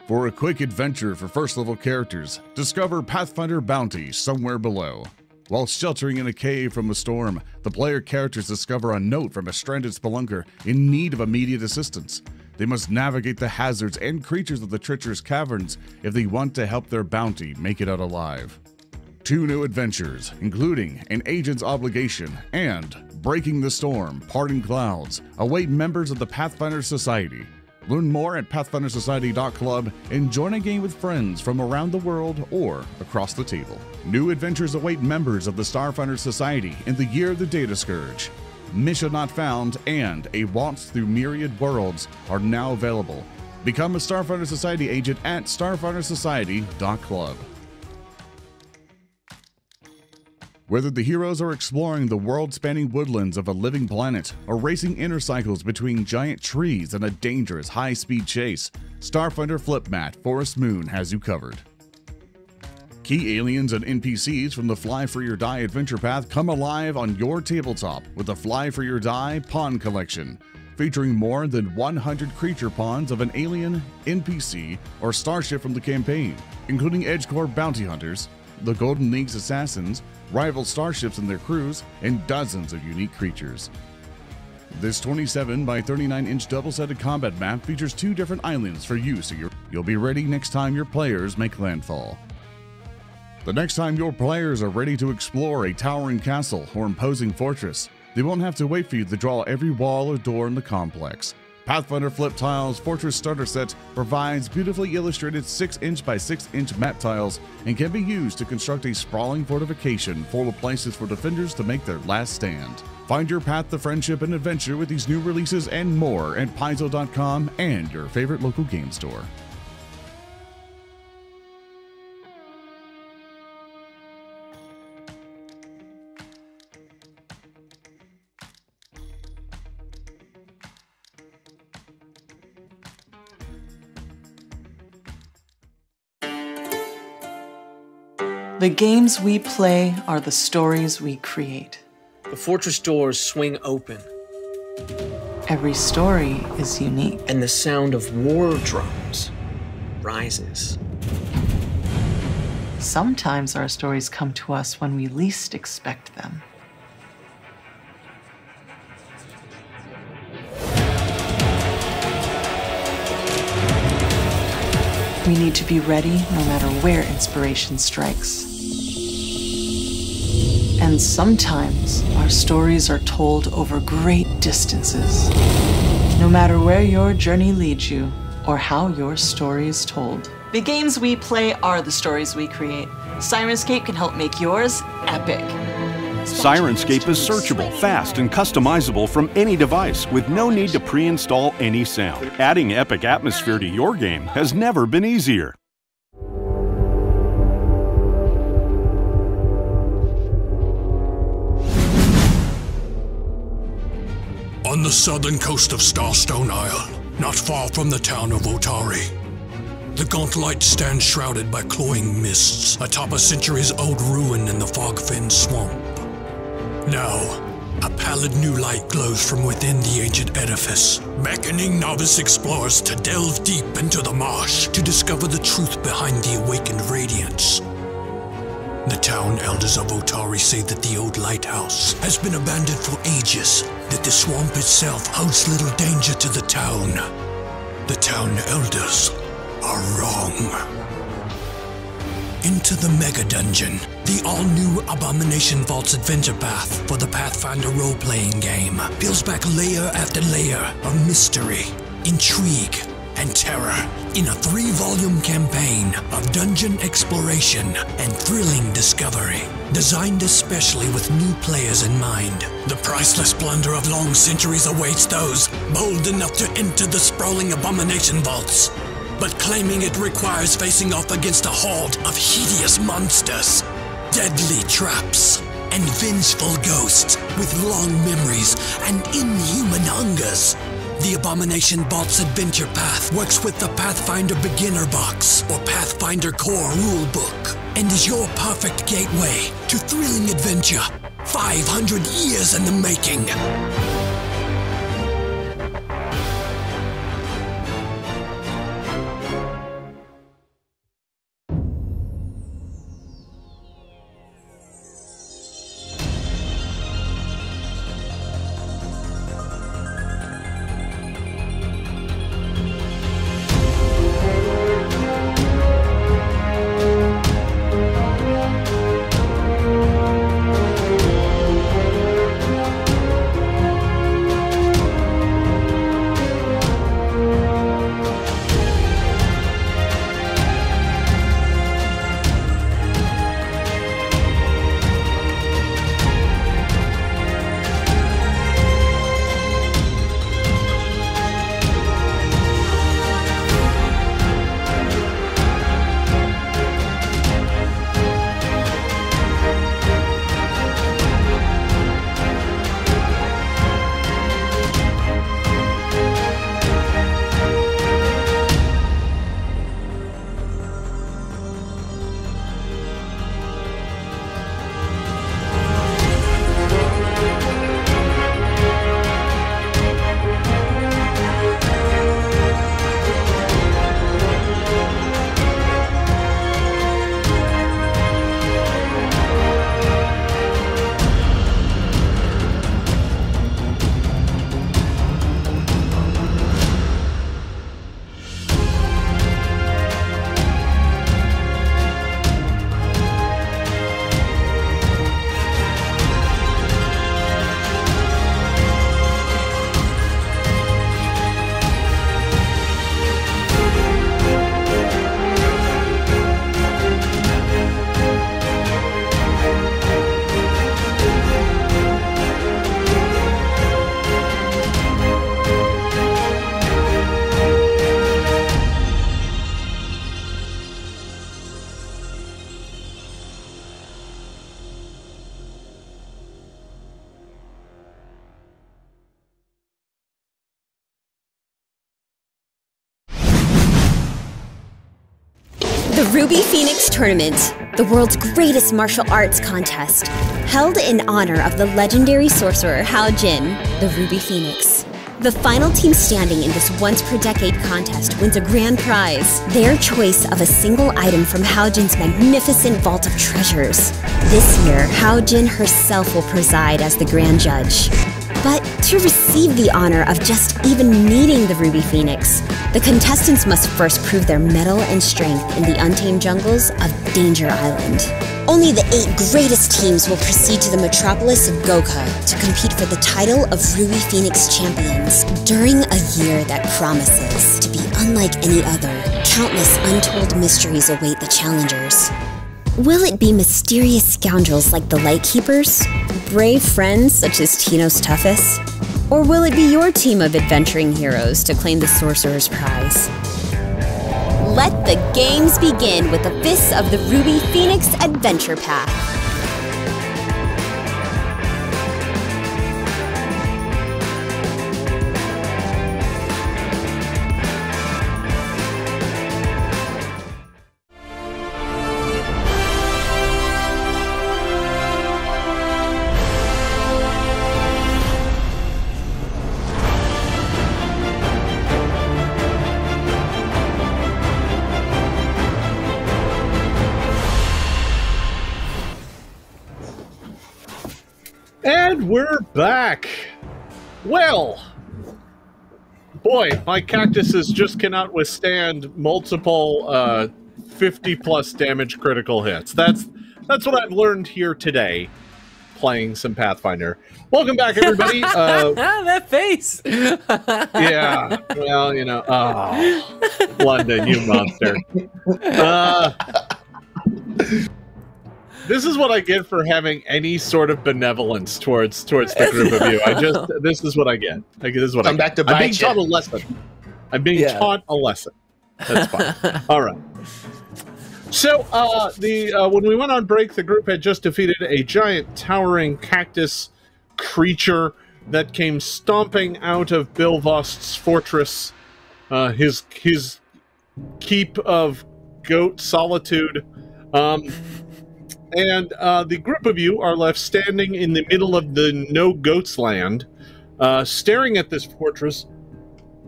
For a quick adventure for first-level characters, discover Pathfinder Bounty somewhere below. While sheltering in a cave from a storm, the player characters discover a note from a stranded spelunker in need of immediate assistance. They must navigate the hazards and creatures of the treacherous caverns if they want to help their bounty make it out alive. 2 new adventures, including An Agent's Obligation and Breaking the Storm, Parting Clouds, await members of the Pathfinder Society. Learn more at pathfindersociety.club and join a game with friends from around the world or across the table. New adventures await members of the Starfinder Society in the Year of the Data Scourge. Mission Not Found and A Waltz Through Myriad Worlds are now available. Become a Starfinder Society agent at starfindersociety.club. Whether the heroes are exploring the world-spanning woodlands of a living planet or racing inner cycles between giant trees in a dangerous high-speed chase, Starfinder Flipmat Forest Moon has you covered. Key aliens and NPCs from the Fly for Your Die adventure path come alive on your tabletop with the Fly for Your Die Pawn Collection, featuring more than 100 creature pawns of an alien, NPC, or starship from the campaign, including Edgecore bounty hunters, the Golden League's assassins, rival starships and their crews, and dozens of unique creatures. This 27 by 39-inch double-sided combat map features 2 different islands for you, so you'll be ready next time your players make landfall. The next time your players are ready to explore a towering castle or imposing fortress, they won't have to wait for you to draw every wall or door in the complex. Pathfinder Flip Tiles Fortress Starter Set provides beautifully illustrated 6-inch by 6-inch map tiles and can be used to construct a sprawling fortification full of places for defenders to make their last stand. Find your path to friendship and adventure with these new releases and more at Paizo.com and your favorite local game store. The games we play are the stories we create. The fortress doors swing open. Every story is unique. And the sound of war drums rises. Sometimes our stories come to us when we least expect them. We need to be ready no matter where inspiration strikes. And sometimes our stories are told over great distances. No matter where your journey leads you or how your story is told. The games we play are the stories we create. Sirenscape can help make yours epic. Sirenscape is searchable, fast, and customizable from any device with no need to pre-install any sound. Adding epic atmosphere to your game has never been easier. On the southern coast of Starstone Isle, not far from the town of Otari, the Gauntlet stands shrouded by cloying mists atop a centuries-old ruin in the Fogfin Swamp. Now, a pallid new light glows from within the ancient edifice, beckoning novice explorers to delve deep into the marsh to discover the truth behind the awakened radiance. The town elders of Otari say that the old lighthouse has been abandoned for ages, that the swamp itself holds little danger to the town. The town elders are wrong. Into the Mega Dungeon, the all-new Abomination Vault's adventure path for the Pathfinder role-playing game peels back layer after layer of mystery, intrigue, and terror in a 3-volume campaign of dungeon exploration and thrilling discovery, designed especially with new players in mind. The priceless plunder of long centuries awaits those bold enough to enter the sprawling Abomination Vaults. But claiming it requires facing off against a horde of hideous monsters, deadly traps, and vengeful ghosts with long memories and inhuman hungers. The Abomination Vault's adventure path works with the Pathfinder Beginner Box or Pathfinder Core Rulebook and is your perfect gateway to thrilling adventure 500 years in the making. The Ruby Phoenix Tournament, the world's greatest martial arts contest, held in honor of the legendary sorcerer Hao Jin, the Ruby Phoenix. The final team standing in this once-per-decade contest wins a grand prize, their choice of a single item from Hao Jin's magnificent vault of treasures. This year, Hao Jin herself will preside as the grand judge. But to receive the honor of just even meeting the Ruby Phoenix, the contestants must first prove their mettle and strength in the untamed jungles of Danger Island. Only the 8 greatest teams will proceed to the metropolis of Goka to compete for the title of Ruby Phoenix Champions. During a year that promises to be unlike any other, countless untold mysteries await the challengers. Will it be mysterious scoundrels like the Lightkeepers? Brave friends such as Tino's Toughest? Or will it be your team of adventuring heroes to claim the Sorcerer's Prize? Let the games begin with the Fists of the Ruby Phoenix Adventure Path. And we're back. Well, boy, my cactuses just cannot withstand multiple 50+ damage critical hits. That's what I've learned here today, playing some Pathfinder. Welcome back, everybody. That face. Yeah. Well, you know. Oh, London, you monster. This is what I get for having any sort of benevolence towards the group of you. This is what I get. This is what I get. Back to I'm being taught a lesson. I'm being taught a lesson. That's fine. All right. So, when we went on break, the group had just defeated a giant towering cactus creature that came stomping out of Bilvost's fortress, his keep of goat solitude. And the group of you are left standing in the middle of the No Goats land, staring at this fortress.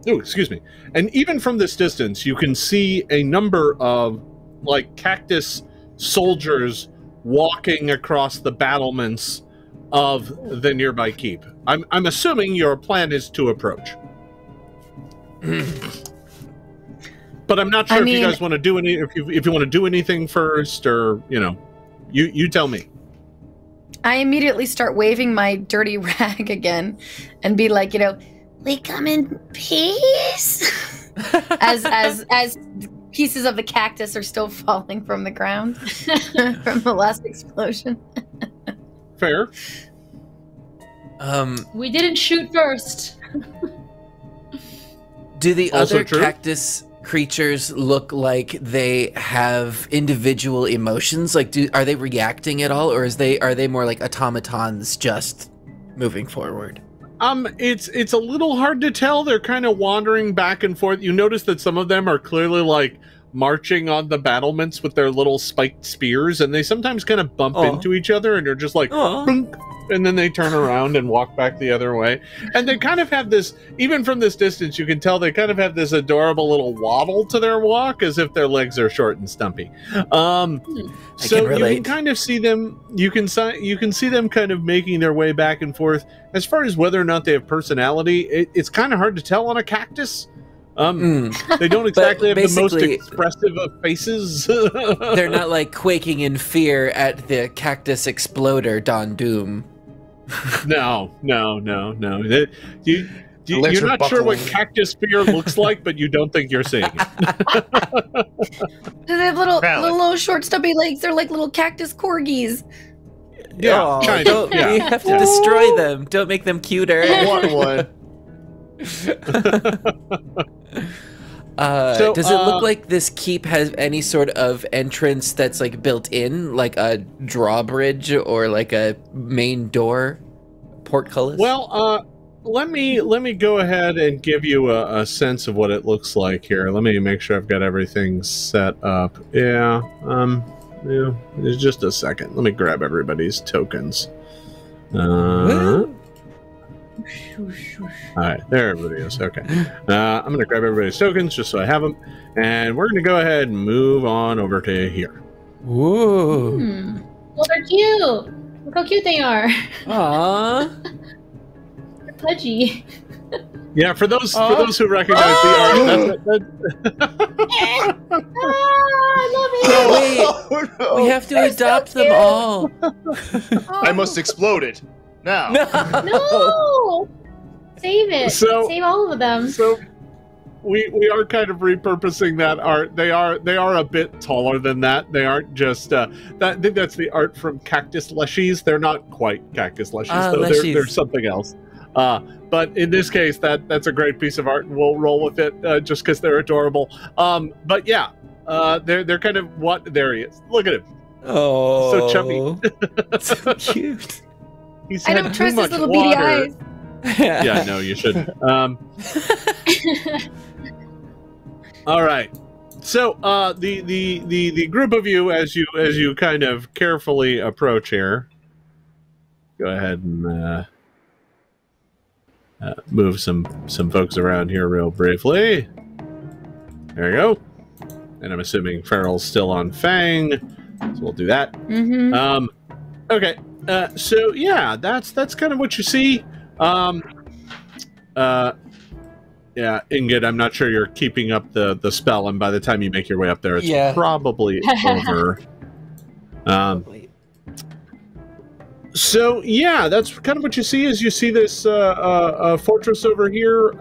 Oh, excuse me. And even from this distance, you can see a number of, like, cactus soldiers walking across the battlements of the nearby keep. I'm assuming your plan is to approach. But I'm not sure if you guys want to do if you want to do anything first, or, you know. You tell me. I immediately start waving my dirty rag again and be like, you know, we come in peace. as pieces of the cactus are still falling from the ground from the last explosion. Fair. We didn't shoot first. Do the Also other true. cactus creatures look like they have individual emotions? Like, are they reacting at all, or are they more like automatons just moving forward? It's a little hard to tell. They're kind of wandering back and forth. You notice that some of them are clearly like marching on the battlements with their little spiked spears, and they sometimes kind of bump into each other, and you're just like, blink, and then they turn around and walk back the other way. And they kind of have this, even from this distance, you can tell they kind of have this adorable little waddle to their walk, as if their legs are short and stumpy. So you can kind of see them. You can see them kind of making their way back and forth. As far as whether or not they have personality, it's kind of hard to tell on a cactus. They don't exactly have the most expressive of faces. They're not like quaking in fear at the cactus exploder, Don Doom. No. You're not sure what cactus fear looks like, but you don't think you're seeing it. They have little short stubby legs. They're like little cactus corgis. Yeah, you have to destroy them. Don't make them cuter. I want one. Does it look like this keep has any sort of entrance that's like built in, like a drawbridge or like a main door, portcullis? Well, let me go ahead and give you a sense of what it looks like here. Let me make sure I've got everything set up. Yeah, just a second. Let me grab everybody's tokens. All right, there everybody is. Okay, I'm gonna grab everybody's tokens just so I have them, and we're gonna go ahead and move on over to here. Whoa! Well, they're cute. Look how cute they are. Aww. They're pudgy. Yeah, for those who recognize the art, I love it. Wait, we have to adopt them all. I must explode it now. No! Save it. Save all of them. So we are kind of repurposing that art. They are a bit taller than that. They aren't just I think that's the art from Cactus Leshies. They're not quite Cactus Leshies though. They're something else. But in this case, that's a great piece of art, and we'll roll with it just because they're adorable. But yeah, they're kind of what there he is. Look at him. Oh, so chubby, so cute. He's I don't trust his little beady eyes. Yeah, no, you shouldn't. All right. So the group of you, as you kind of carefully approach here, go ahead and move some folks around here real briefly. There you go. And I'm assuming Fairel's still on Fang, so we'll do that. Mm-hmm. Okay. So yeah, that's kind of what you see. Yeah, Ingot, I'm not sure you're keeping up the spell, and by the time you make your way up there, it's probably over. So yeah, that's kind of what you see. Is you see this fortress over here.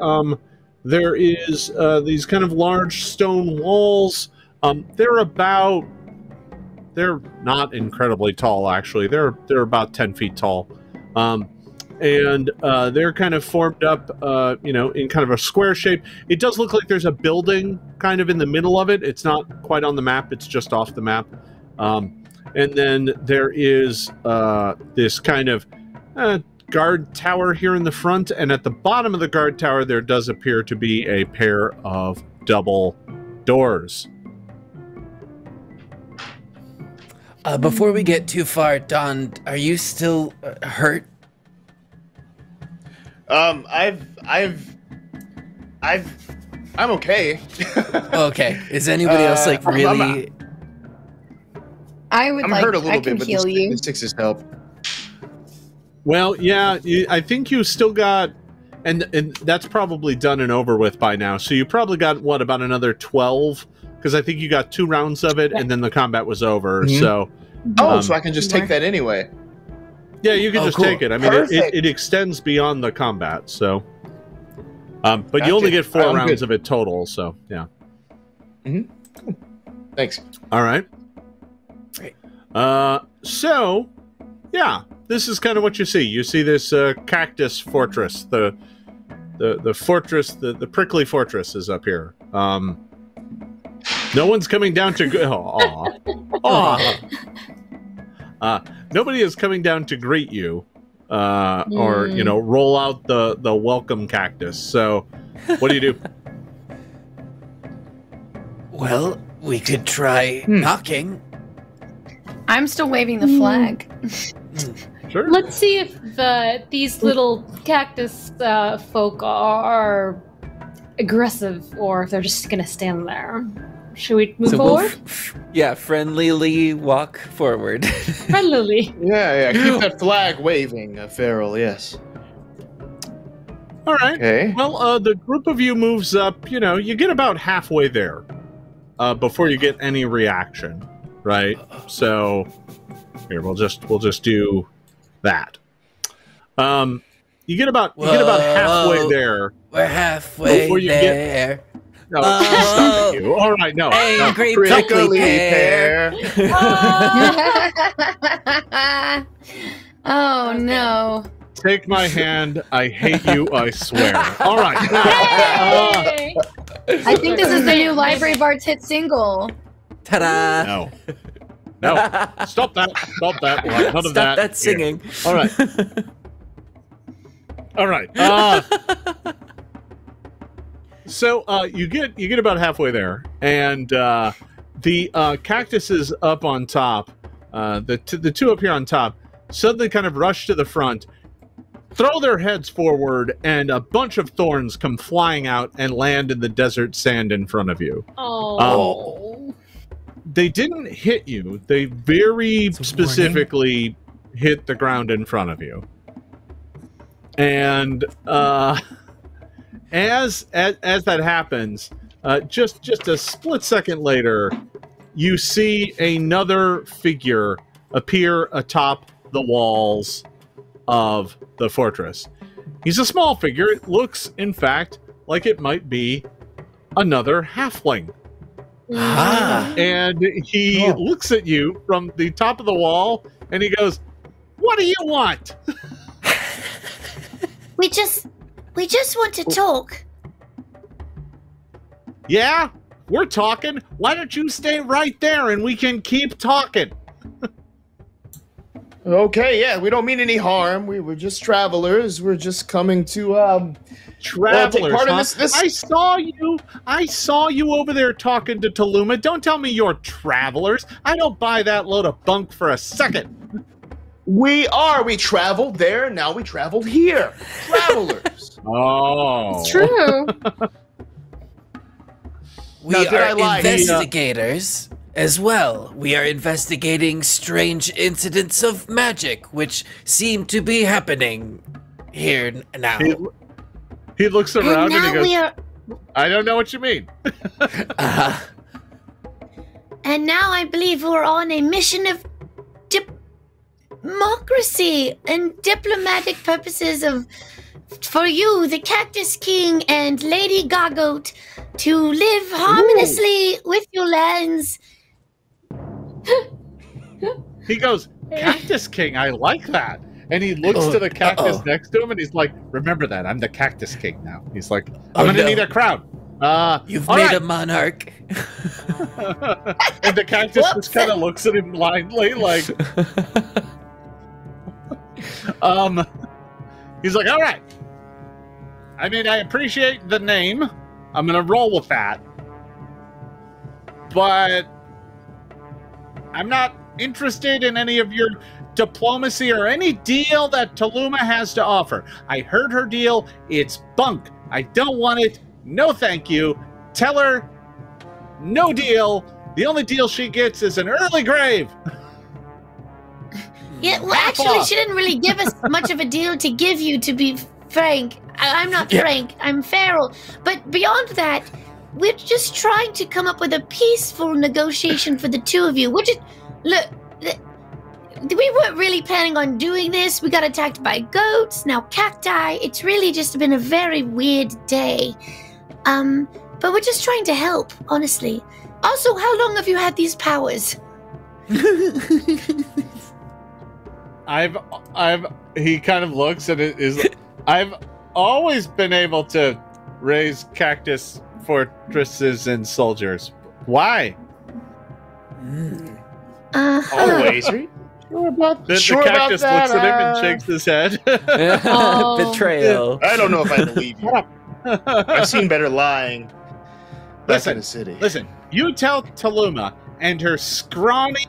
There is these kind of large stone walls. They're not incredibly tall, actually. They're about 10 feet tall. And they're kind of formed up, in kind of a square shape. It does look like there's a building kind of in the middle of it. It's not quite on the map. It's just off the map. And then there is this kind of guard tower here in the front. And at the bottom of the guard tower, there does appear to be a pair of double doors. Before we get too far, Don, are you still hurt? I'm okay. Okay. Is anybody else like really? I'm hurt a little bit, but this Six's help. Well, yeah, I think you still got, and that's probably done and over with by now. So you probably got what, about another 12? Because I think you got 2 rounds of it, and then the combat was over. Mm-hmm. So, so I can just take that anyway. Yeah, you can just take it. I mean, it extends beyond the combat. So, but you only get 4 rounds of it total. So, yeah. Mm-hmm. Cool. Thanks. All right. Great. So, yeah, this is kind of what you see. You see this cactus fortress. The fortress, the prickly fortress is up here. No one's coming down to nobody is coming down to greet you, or roll out the welcome cactus. So, what do you do? Well, we could try knocking. I'm still waving the flag. Sure. Let's see if these little cactus folk are aggressive, or if they're just gonna stand there. Should we move forward? We'll friendlily walk forward. Friendlily. Yeah. Keep that flag waving, Fairel. Yes. All right. Okay. Well, the group of you moves up. You get about halfway there before you get any reaction, right? So here, we'll just do that. You get about halfway there. We're halfway there. No, stop you. All right, no. Angry prickly pear. Oh no. Take my hand. I hate you, I swear. All right. I think this is the new Library Bards hit single. Ta-da! No. Stop that. We'll have none of that. Stop that singing. All right. All right. So you get about halfway there, and the cactuses up on top, the two up here on top, suddenly kind of rush to the front, throw their heads forward, and a bunch of thorns come flying out and land in the desert sand in front of you. Oh. They didn't hit you. They very specifically hit the ground in front of you. And as that happens, just a split second later, you see another figure appear atop the walls of the fortress. He's a small figure. It looks, in fact, like it might be another halfling. And he looks at you from the top of the wall, and he goes, "What do you want?" We just want to talk. Yeah, we're talking. Why don't you stay right there and we can keep talking? Okay, yeah, we don't mean any harm. We were just travelers. We're just coming to travelers. Take part in this. I saw you over there talking to Taluma. Don't tell me you're travelers. I don't buy that load of bunk for a second. We are. We traveled there. Now we traveled here. Travelers. Oh, it's true. We are investigators as well. We are investigating strange incidents of magic which seem to be happening here now. He looks around and he goes, "I don't know what you mean." And now I believe we're on a mission of democracy and diplomatic purposes for you, the Cactus King and Lady Gargote, to live harmoniously with your lands. He goes, "Cactus King, I like that." And he looks to the cactus next to him and he's like, "Remember that, I'm the Cactus King now." He's like, "I'm gonna need a crown." You've made a monarch. And the cactus just kind of looks at him blindly, like, he's like, "All right. I mean, I appreciate the name. I'm gonna roll with that. But I'm not interested in any of your diplomacy or any deal that Taluma has to offer. I heard her deal. It's bunk. I don't want it. No thank you. Tell her, no deal. The only deal she gets is an early grave." Yeah, well, actually, she didn't really give us much of a deal to give you, to be frank. I'm not Frank, I'm Fairel. But beyond that, we're just trying to come up with a peaceful negotiation for the two of you. Look, we weren't really planning on doing this. We got attacked by goats, now cacti. It's really just been a very weird day. But we're just trying to help, honestly. Also, how long have you had these powers? He kind of looks and I've always been able to raise cactus fortresses and soldiers. Why? Always. Are you sure about the sure cactus about that? Looks at him and shakes his head. Betrayal. I don't know if I believe you. I've seen better lying back in the city. Listen, you tell Taluma and her scrawny,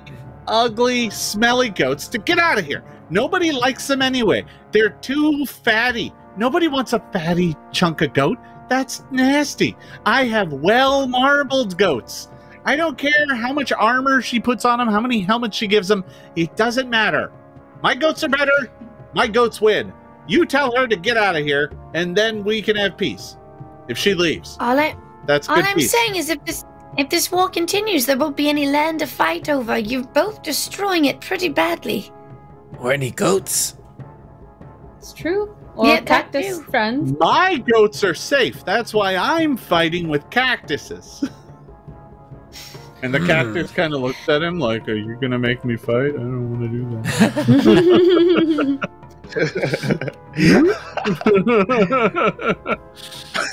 ugly, smelly goats to get out of here. Nobody likes them anyway. They're too fatty. Nobody wants a fatty chunk of goat. That's nasty. I have well-marbled goats. I don't care how much armor she puts on them, how many helmets she gives them. It doesn't matter. My goats are better. My goats win. You tell her to get out of here, and then we can have peace. If she leaves, that's good. All I'm saying is, if this war continues, there won't be any land to fight over. You're both destroying it pretty badly. Or any goats. It's true. Or cactus friends. My goats are safe. That's why I'm fighting with cactuses. And the cactus kind of looks at him like, "Are you going to make me fight? I don't want to do that."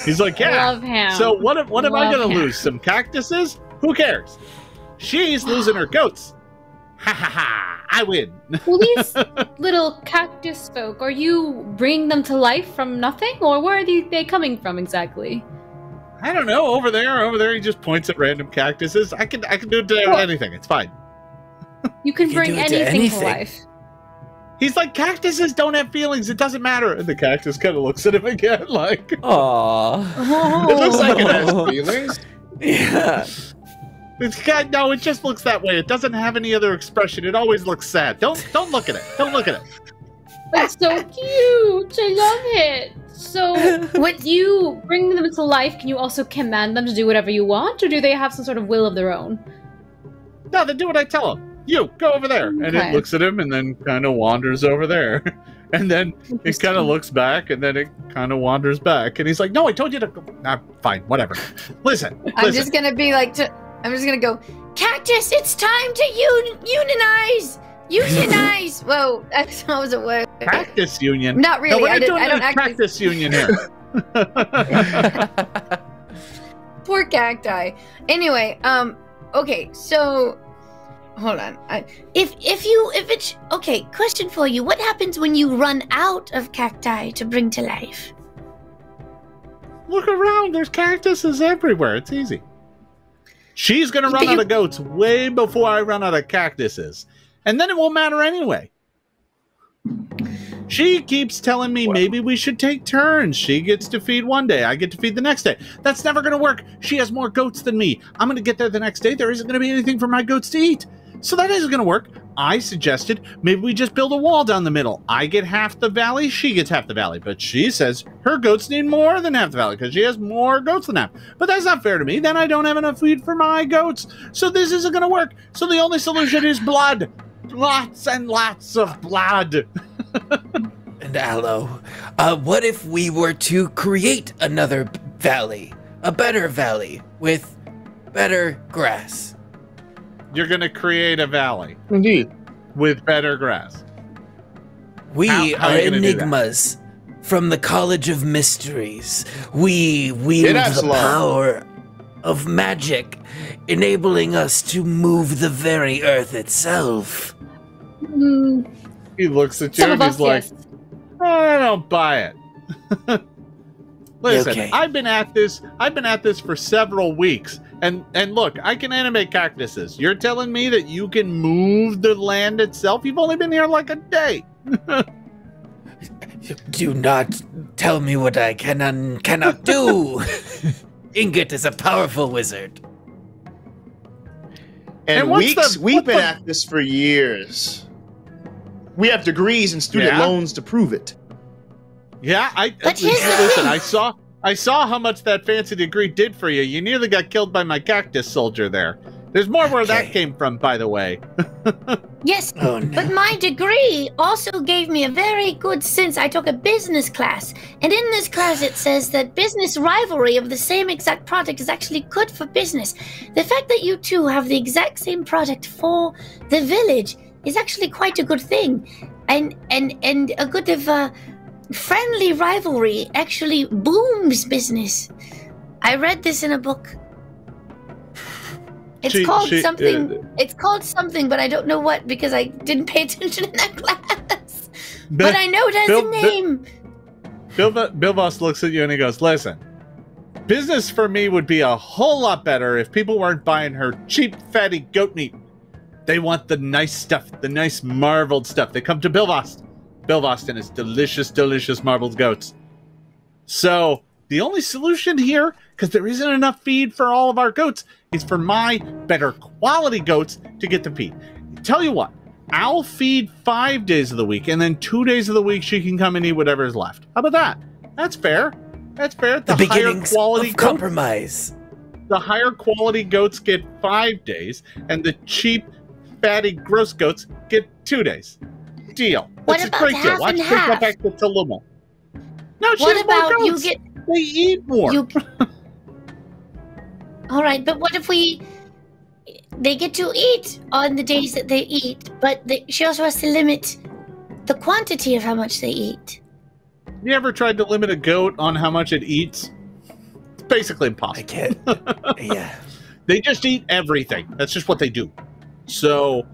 He's like, "Yeah. Love him. So what am I going to lose? Some cactuses? Who cares? She's losing her goats. Ha ha ha! I win. Well, these little cactus folk, are you bringing them to life from nothing, or where are they coming from exactly? I don't know. Over there, he just points at random cactuses. I can do it to anything. It's fine. You can bring anything to life. He's like, cactuses don't have feelings. It doesn't matter. And the cactus kind of looks at him again, like, aww. It looks like it has feelings. Yeah. No, it just looks that way. It doesn't have any other expression. It always looks sad. Don't look at it. Don't look at it. That's so cute. I love it. So, when you bring them to life, can you also command them to do whatever you want, or do they have some sort of will of their own? No, they do what I tell them. You, go over there. And it looks at him and then kind of wanders over there. And then it kind of looks back and then it kind of wanders back. And he's like, no, I told you to go. Nah, fine, whatever. Listen. I'm just going to be like, I'm just going to go, Cactus, it's time to unionize. Unionize. Whoa, that was a word. Cactus union? Not really. No, I don't actually. Cactus union here. Poor cacti. Anyway, okay, so hold on. Okay, question for you. What happens when you run out of cacti to bring to life? Look around. There's cactuses everywhere. It's easy. She's going to run out of goats way before I run out of cactuses. And then it won't matter anyway. She keeps telling me maybe we should take turns. She gets to feed one day. I get to feed the next day. That's never going to work. She has more goats than me. I'm going to get there the next day. There isn't going to be anything for my goats to eat. So that isn't going to work. I suggested maybe we just build a wall down the middle. I get half the valley. She gets half the valley. But she says her goats need more than half the valley because she has more goats than half. But that's not fair to me. Then I don't have enough food for my goats. So this isn't going to work. So the only solution is blood. Lots and lots of blood. And aloe. What if we were to create another valley? A better valley with better grass? You're going to create a valley. Indeed. With better grass. We are enigmas from the College of Mysteries. We wield the power of magic, enabling us to move the very earth itself. He looks at you and he's like, I don't buy it. Listen, okay. I've been at this for several weeks. And look, I can animate cactuses. You're telling me that you can move the land itself? You've only been here like a day. Do not tell me what I cannot do. Ingot is a powerful wizard. And we've been at this for years. We have degrees and student loans to prove it. Yeah, listen, I saw how much that fancy degree did for you. You nearly got killed by my cactus soldier there. There's more where that came from, by the way. Yes, but my degree also gave me a very good sense. I took a business class, and in this class it says that business rivalry of the same exact product is actually good for business. The fact that you two have the exact same product for the village is actually quite a good thing. And a good of friendly rivalry actually booms business. I read this in a book. It's called something. It's called something, but I don't know what because I didn't pay attention in that class. But I know it has a name. Bill Voss looks at you and he goes, "Listen, business for me would be a whole lot better if people weren't buying her cheap, fatty goat meat. They want the nice stuff, the nice marbled stuff. They come to Bill Voss. Bill Voss and his delicious, delicious marbled goats. So the only solution here, because there isn't enough feed for all of our goats, is for my better quality goats to get the feed. Tell you what, I'll feed 5 days of the week, and then 2 days of the week she can come and eat whatever is left. How about that? That's fair. That's fair. The higher quality of compromise. The higher quality goats get 5 days, and the cheap, fatty, gross goats get 2 days. Deal. What about a great deal. half Watch and me half? go back to Tallulah. No, she What has more about you goats. get? They eat more. All right, but what if they get to eat on the days that they eat, but she also has to limit the quantity of how much they eat. You ever tried to limit a goat on how much it eats? It's basically impossible. I can't. Yeah. They just eat everything. That's just what they do. So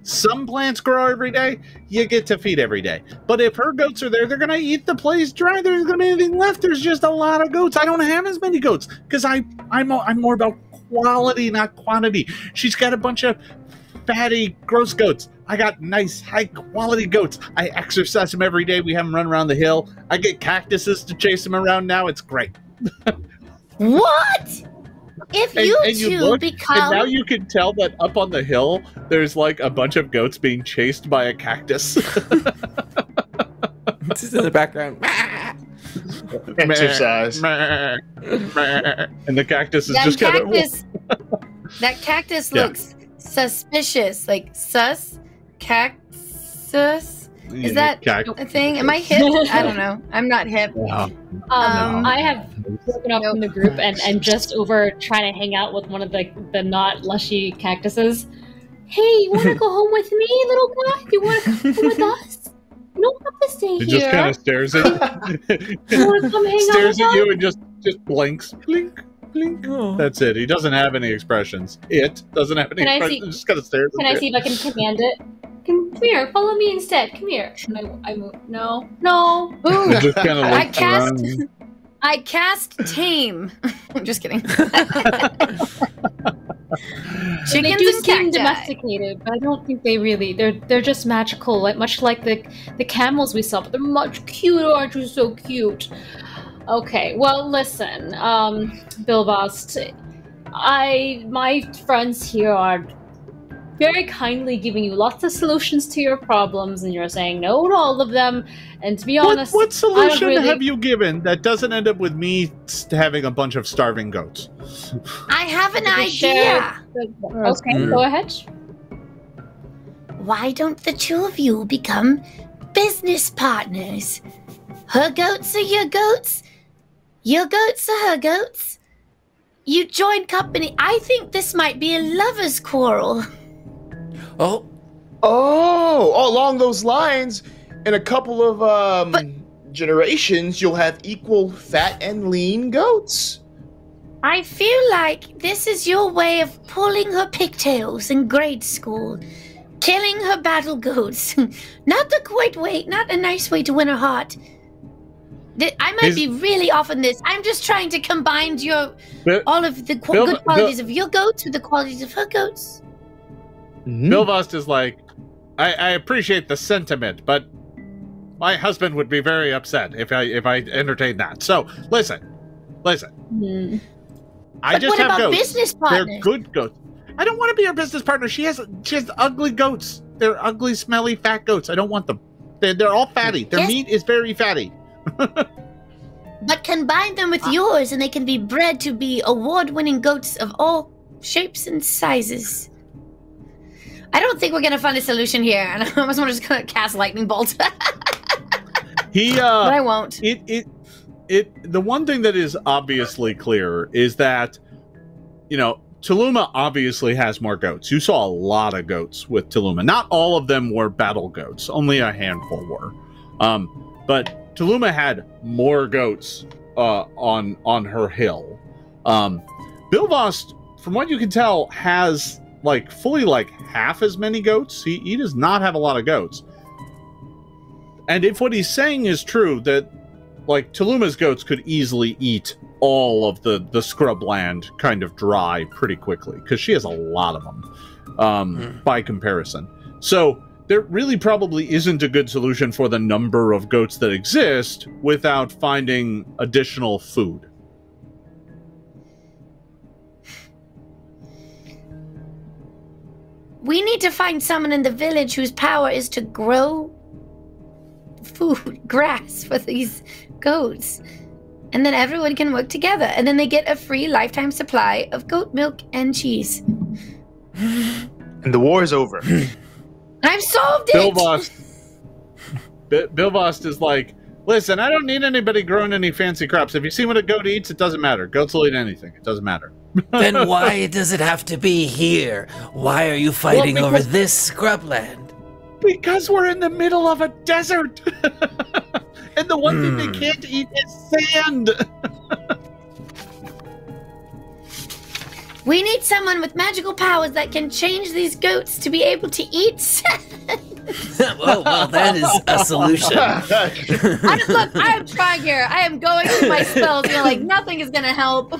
some plants grow every day, you get to feed every day. But if her goats are there, they're going to eat the place dry. There's going to be anything left. There's just a lot of goats. I don't have as many goats because I'm more about quality, not quantity. She's got a bunch of fatty, gross goats. I got nice, high-quality goats. I exercise them every day. We have them run around the hill. I get cactuses to chase them around now. It's great. What? If you become... And now you can tell that up on the hill, there's like a bunch of goats being chased by a cactus. This is in the background. Exercise. And the cactus is just kind of... That cactus looks suspicious. Like, sus? Cactus? Is that a thing? Am I hip? I don't know. I'm not hip. I have broken up from the group and just over trying to hang out with one of the not lushy cactuses. Hey, you want to go home with me, little guy? You want to come with us? You don't have to stay here. He just kind of stares at you. You want to come hang stares out at with you and just blinks. Blink. Blink. Oh. That's it. He doesn't have any expressions. It doesn't have any expressions. Just kind of stares at you. Can I see if I can command it? Come here, follow me instead. Come here. I move. No. Ooh. It just kind of I cast tame. I'm just kidding. They do seem domesticated, but I don't think they really. They're just magical, much like the camels we saw. But they're much cuter. Aren't you so cute? Okay. Well, listen, Bilbost. My friends here are very kindly giving you lots of solutions to your problems, and you're saying no to all of them. And to be honest, what solution have you given that doesn't end up with me having a bunch of starving goats? I have an idea. Okay, go ahead. Why don't the two of you become business partners? Her goats are your goats. Your goats are her goats. You join company. I think this might be a lover's quarrel. Oh, along those lines, in a couple of generations, you'll have equal fat and lean goats. I feel like this is your way of pulling her pigtails in grade school, killing her battle goats. Not a nice way to win her heart. I might be really off on this. I'm just trying to combine all of the good qualities of your goats with the qualities of her goats. Bilbost is like, I appreciate the sentiment, but my husband would be very upset if I entertained that. So listen. I just have goats. Business partners? They're good goats. I don't want to be her business partner. She has ugly goats. They're ugly, smelly, fat goats. I don't want them. They're all fatty. Their meat is very fatty. But combine them with yours, and they can be bred to be award-winning goats of all shapes and sizes. I don't think we're gonna find a solution here, and I'm just gonna cast lightning bolts. But I won't. The one thing that is obviously clear is that, Tuluma obviously has more goats. You saw a lot of goats with Tuluma. Not all of them were battle goats. Only a handful were. But Tuluma had more goats on her hill. Bilbost, from what you can tell, has fully half as many goats. He does not have a lot of goats. And if what he's saying is true, that Tuluma's goats could easily eat all of the scrubland kind of dry pretty quickly, because she has a lot of them by comparison. So there really probably isn't a good solution for the number of goats that exist without finding additional food. We need to find someone in the village whose power is to grow grass for these goats. And then everyone can work together. And then they get a free lifetime supply of goat milk and cheese. And the war is over. I've solved it! Bilbost is like, listen, I don't need anybody growing any fancy crops. If you see what a goat eats, it doesn't matter. Goats will eat anything. It doesn't matter. Then why does it have to be here? Why are you fighting over this scrubland? Because we're in the middle of a desert. And the one thing they can't eat is sand. We need someone with magical powers that can change these goats to be able to eat. well, that is a solution. Look, I am trying here. I am going through my spells. You're like, nothing is going to help.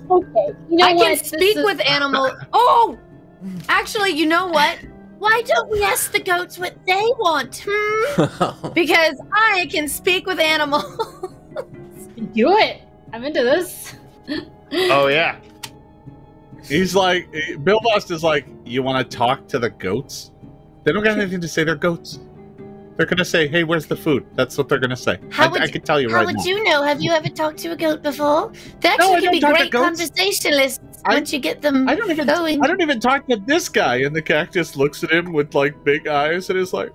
Okay. You know I what? can speak with animals. Oh! Actually, you know what? Why don't we ask the goats what they want? Because I can speak with animals. Do it. I'm into this. Oh, yeah. He's like, Bill Bust is like, you want to talk to the goats? They don't got anything to say. They're goats. They're going to say, hey, where's the food? That's what they're going to say. I can tell you right now. How would you know? Have you ever talked to a goat before? They actually can be great conversationalists once you get them going. I don't even talk to this guy. And the cactus looks at him with, like, big eyes and is like,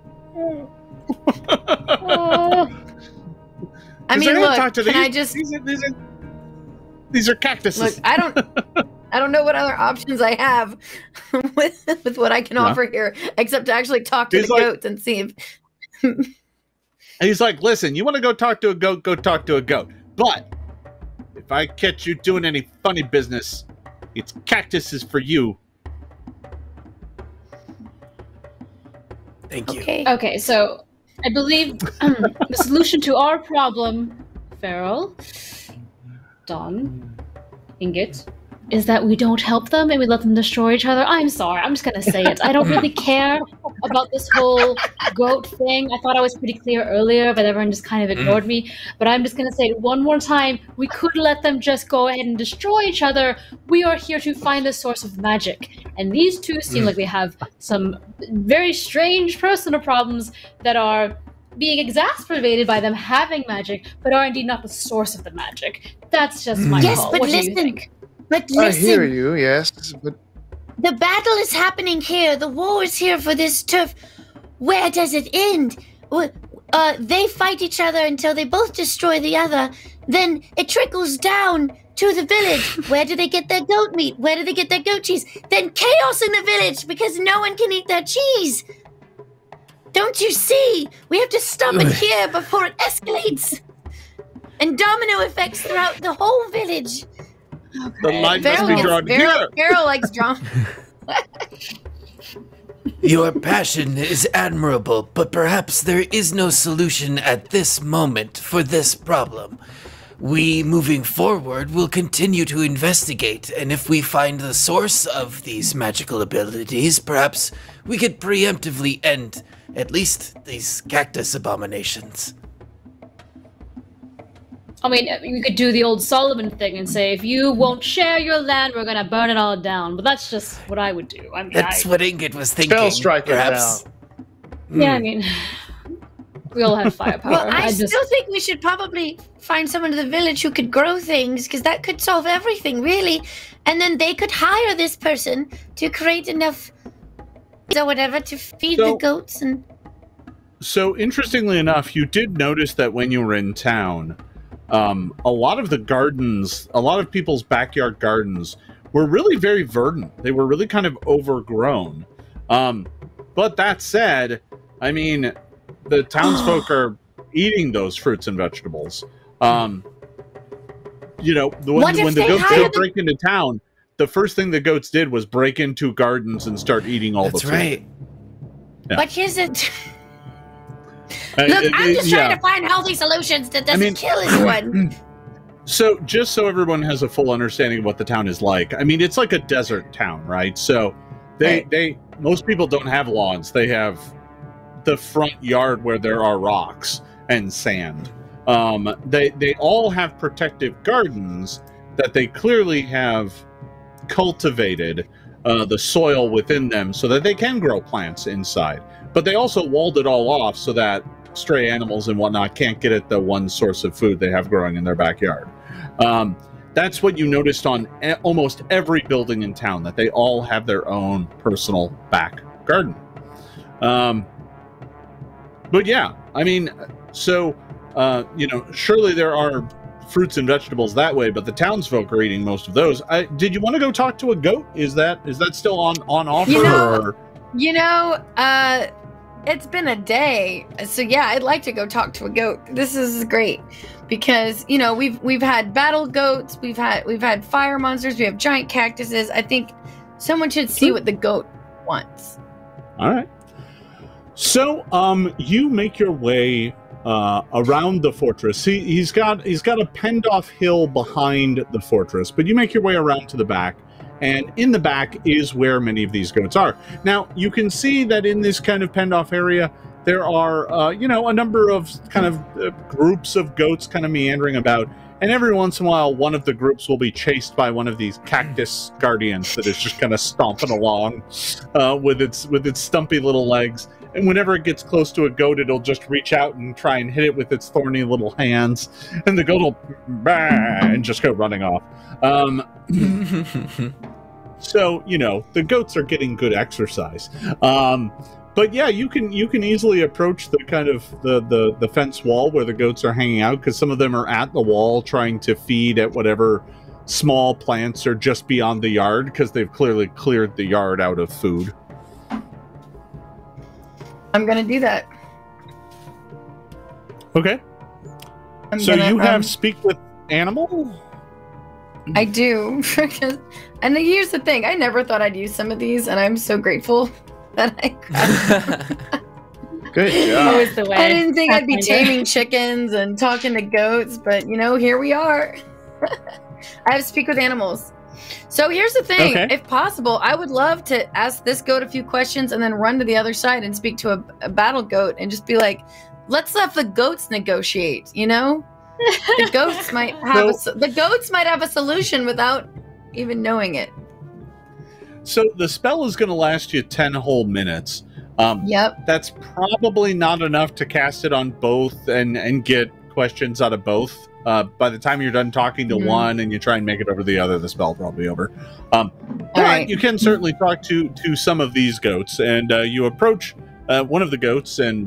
I mean, look, can I just... These are cactuses. Look, I don't know what other options I have with what I can offer here, except to actually talk to the goats and see if... He's like, listen, you want to go talk to a goat, go talk to a goat. But if I catch you doing any funny business, it's cactuses for you. Thank you. Okay, so I believe the solution to our problem, Fairel, Don, Ingot, is that we don't help them and we let them destroy each other. I'm sorry, I'm just gonna say it. I don't really care about this whole goat thing. I thought I was pretty clear earlier, but everyone just kind of ignored me. But I'm just gonna say it one more time. We could let them just go ahead and destroy each other. We are here to find the source of magic. And these two seem like they have some very strange personal problems that are being exacerbated by them having magic, but are indeed not the source of the magic. That's just my call. But what listen, do you think? But listen, I hear you, yes, but... The battle is happening here. The war is here for this turf. Where does it end? They fight each other until they both destroy the other. Then it trickles down to the village. Where do they get their goat meat? Where do they get their goat cheese? Then chaos in the village because no one can eat their cheese. Don't you see? We have to stop it here before it escalates. And domino effects throughout the whole village. The line must be drawn here. Fairel likes drama. Your passion is admirable, but perhaps there is no solution at this moment for this problem. We, moving forward, will continue to investigate, and if we find the source of these magical abilities, perhaps we could preemptively end at least these cactus abominations. I mean, we could do the old Solomon thing and say, if you won't share your land, we're gonna burn it all down. But that's just what I would do. I mean, that's what Ingot was thinking. Spell strike perhaps. Yeah, I mean, we all have firepower. Well, I still think we should probably find someone in the village who could grow things, because that could solve everything, really. And then they could hire this person to create enough or whatever to feed the goats. And so, interestingly enough, you did notice that when you were in town, a lot of the gardens, a lot of people's backyard gardens were really very verdant. They were really kind of overgrown. But that said, I mean, the townsfolk are eating those fruits and vegetables. You know, when the goats did break into town, the first thing the goats did was break into gardens and start eating all the food. That's right. Yeah. But here's it. Look, I'm just trying to find healthy solutions that doesn't kill anyone. So, just so everyone has a full understanding of what the town is like, I mean, it's like a desert town, right? So, most people don't have lawns. They have the front yard where there are rocks and sand. They all have protective gardens that they clearly have cultivated the soil within them so that they can grow plants inside. But they also walled it all off so that stray animals and whatnot can't get at the one source of food they have growing in their backyard. That's what you noticed on almost every building in town, that they all have their own personal back garden. But yeah, I mean, so, you know, surely there are fruits and vegetables that way, but the townsfolk are eating most of those. Did you want to go talk to a goat? Is that still on offer? You know, it's been a day, so yeah, I'd like to go talk to a goat. This is great. because you know we've had battle goats, we've had fire monsters, we have giant cactuses. I think someone should see what the goat wants. All right. So you make your way around the fortress. He's got a penned off hill behind the fortress, but you make your way around to the back. And in the back is where many of these goats are. Now, you can see that in this kind of penned off area, there are, a number of kind of groups of goats kind of meandering about. And every once in a while, one of the groups will be chased by one of these cactus guardians that is just kind of stomping along with its stumpy little legs. And whenever it gets close to a goat, it'll just reach out and try and hit it with its thorny little hands. And the goat will bah, and just go running off. So, the goats are getting good exercise. But yeah, you can easily approach the kind of the fence wall where the goats are hanging out, because some of them are at the wall trying to feed at whatever small plants are just beyond the yard, because they've clearly cleared the yard out of food. I'm gonna do that. Okay. So you have speak with animal? I do. And here's the thing, I never thought I'd use some of these, and I'm so grateful that I Good job. Always the way. I didn't think I'd be taming chickens and talking to goats, but here we are. I have to speak with animals. So here's the thing, if possible, I would love to ask this goat a few questions and then run to the other side and speak to a battle goat and just be like, let's let the goats negotiate, The goats might have a solution without even knowing it. So the spell is going to last you 10 whole minutes. Yep. That's probably not enough to cast it on both and get questions out of both. By the time you're done talking to one and you try and make it over the other, the spell's probably over. But you can certainly talk to some of these goats, and you approach one of the goats and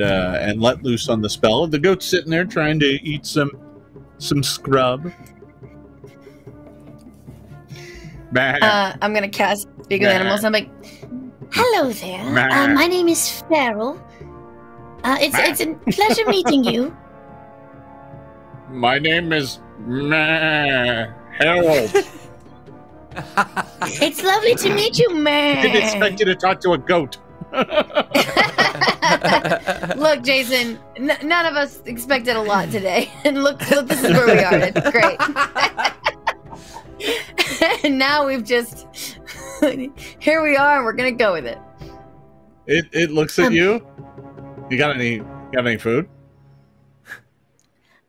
let loose on the spell. The goat's sitting there trying to eat some scrub. I'm gonna cast Speak with Animals. I'm like, hello there. My name is Fairel. It's a pleasure meeting you. My name is Harold. It's lovely to meet you, man. I didn't expect you to talk to a goat. Look, Jason, none of us expected a lot today. And look, this is where we are. It's great. And now we've just... here we are, and we're going to go with it. It looks at you. You got any food?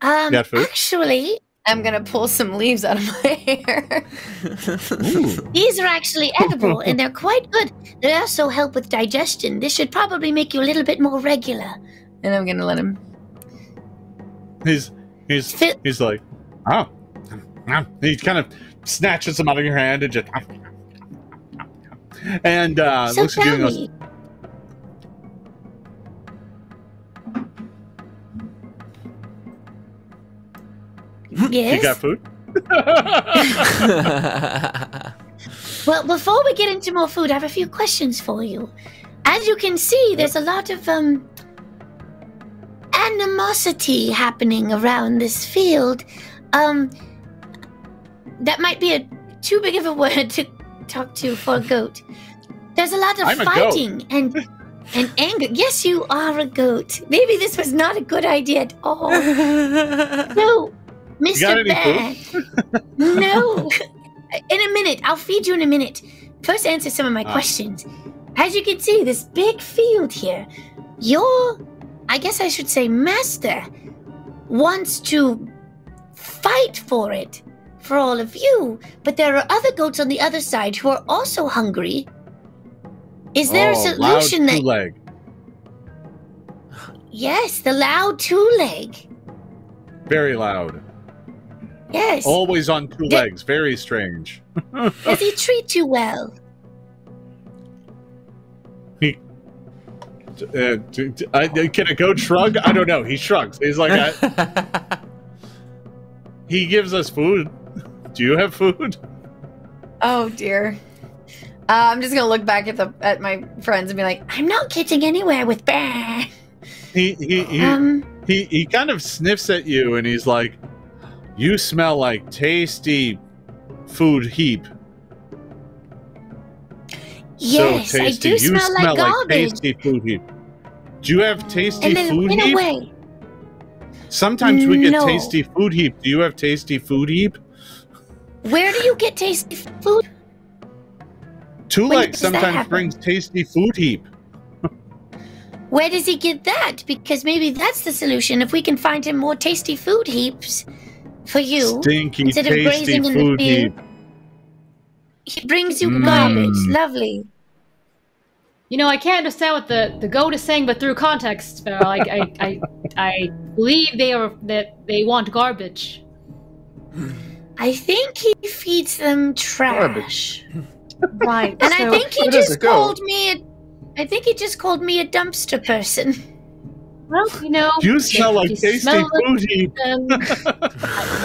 You got food? Actually... I'm going to pull some leaves out of my hair. These are actually edible, and they're quite good. They also help with digestion. This should probably make you a little bit more regular. And I'm going to let him... He's like, oh. He kind of snatches them out of your hand and just... And so looks at you and goes... me. Yes? You got food? Well, before we get into more food, I have a few questions for you. As you can see, there's a lot of animosity happening around this field. That might be too big of a word to talk to for a goat. There's a lot of fighting and anger. Yes, you are a goat. Maybe this was not a good idea at all. No. Mr. Bear. No. In a minute. I'll feed you in a minute. First, answer some of my questions. As you can see, this big field here, I guess I should say master, wants to fight for it, for all of you. But there are other goats on the other side who are also hungry. Is there a solution loud two-leg. Yes, the loud two-leg. Very loud. Yes. Always on two legs. Very strange. Does he treat you well? Can a goat shrug? I don't know. He shrugs. He's like, he gives us food. Do you have food? Oh dear. I'm just gonna look back at my friends and be like, I'm not getting anywhere with Bear. He kind of sniffs at you and he's like, You smell like tasty food heap. Yes, so tasty. I do smell like garbage. Tasty food heap. Do you have tasty and then food it went heap? away. Sometimes we get No. tasty food heap. Do you have tasty food heap? Where do you get tasty food? Tulak does that sometimes happen? brings tasty food heap. Where does he get that? Because maybe that's the solution. If we can find him more tasty food heaps for you, Stinky, instead of tasty grazing in the food field, heap. he brings you garbage. Lovely. You know, I can't understand what the goat is saying, but through context, Fairel, I believe they want garbage. I think he feeds them trash. Right. And I so- think he Where does just it go? called me a dumpster person. Well, you know, You smell like you tasty smell food heap.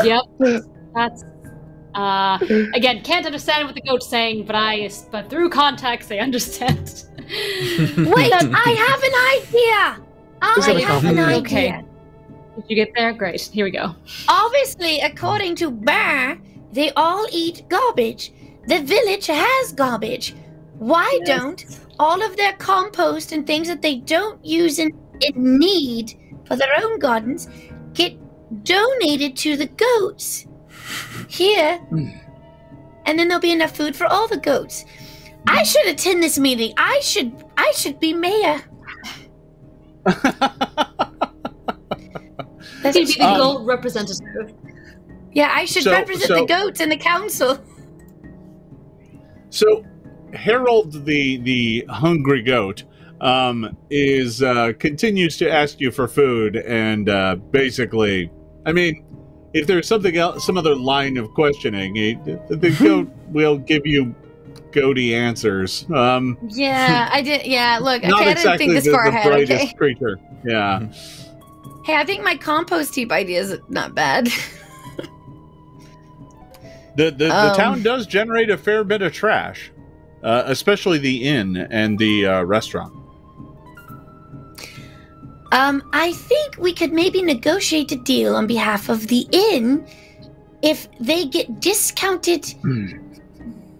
Yep, that's again, can't understand what the goat's saying, but through context, I understand. Wait, I have an idea. Is that a I have an compliment? Okay. idea. Did you get there? Great. Here we go. Obviously, according to Bear, they all eat garbage. The village has garbage. Why don't all of their compost and things that they don't use in need for their own gardens get donated to the goats here? And then there'll be enough food for all the goats. I should attend this meeting. I should be mayor. That's He'd be the goat representative. Yeah, I should represent the goats in the council. So, Harold, the hungry goat, continues to ask you for food, and basically, I mean, if there's something else, some other line of questioning, the goat will give you goaty answers. Yeah, I did. Yeah, look, Not okay, I didn't exactly think this the far ahead. brightest Okay. creature. Yeah. Hey, I think my compost heap idea is not bad. The town does generate a fair bit of trash, especially the inn and the restaurant. I think we could maybe negotiate a deal on behalf of the inn if they get discounted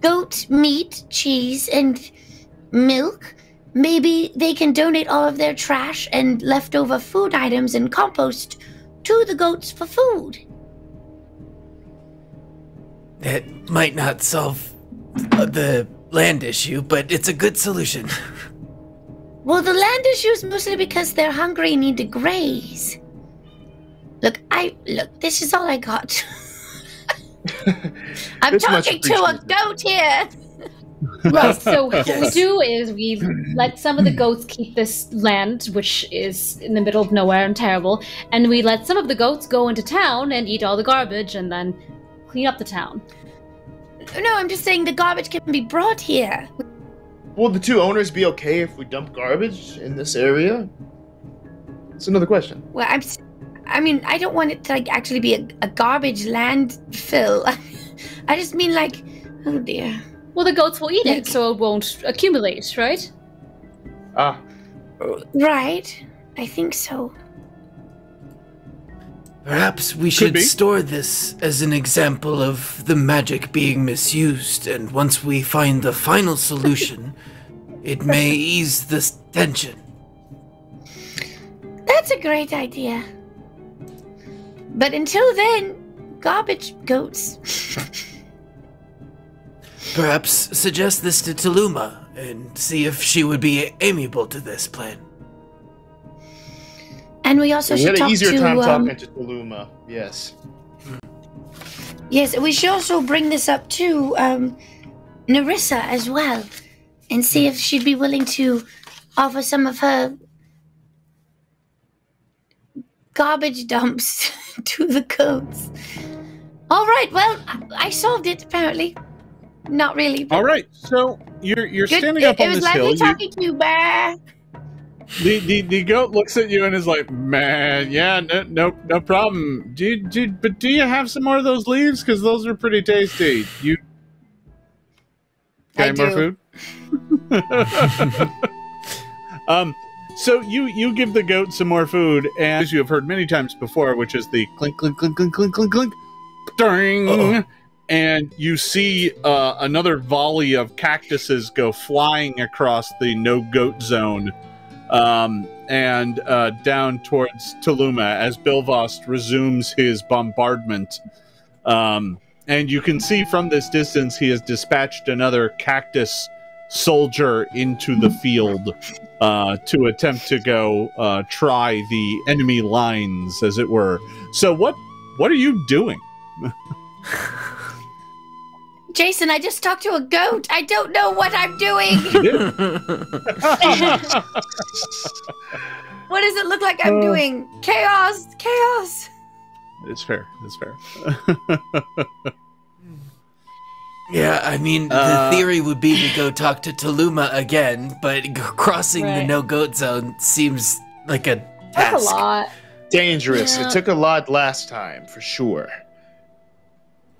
goat meat, cheese, and milk. Maybe they can donate all of their trash and leftover food items and compost to the goats for food. That might not solve the land issue, but it's a good solution. Well, the land issue is mostly because they're hungry and need to graze. Look, this is all I got. I'm It's much talking to a appreciated. goat here. Right, so what we Yes. do is we let some of the goats keep this land, which is in the middle of nowhere and terrible, and we let some of the goats go into town and eat all the garbage and then clean up the town. No, I'm just saying the garbage can be brought here. Will the two owners be okay if we dump garbage in this area? It's another question. Well, I mean, I don't want it to actually be a garbage landfill. I just mean oh dear. Well, the goats will eat it, so it won't accumulate, right? Ah, Right, I think so. Perhaps we should store this as an example of the magic being misused, and once we find the final solution, it may ease this tension. That's a great idea. But until then, garbage goats. Perhaps suggest this to Taluma and see if she would be amiable to this plan. And we also we should had an talk easier to time talking to Taluma. Yes. Yes, we should also bring this up to Narissa as well, and see if she'd be willing to offer some of her garbage dumps to the goats. All right, well, I solved it apparently. Not really. But All right, so you're good. standing up It on was this hill. lovely talking to you, Bear. The goat looks at you and is like, "Man, yeah, no problem. Do you have some more of those leaves? Because those are pretty tasty. You I more do. food? So you give the goat some more food, and as you have heard many times before, which is the clink clink clink clink clink clink clink Ding! And you see another volley of cactuses go flying across the no-goat zone and down towards Tuluma as Bilvost resumes his bombardment. And you can see from this distance he has dispatched another cactus soldier into the field to attempt to go try the enemy lines, as it were. So what are you doing? Jason, I just talked to a goat. I don't know what I'm doing. What does it look like I'm doing? Chaos! Chaos! It's fair. It's fair. Yeah, I mean, the theory would be to go talk to Tuluma again, but crossing the no-goat zone seems like a task. That's a lot. Dangerous. Yeah. It took a lot last time, for sure.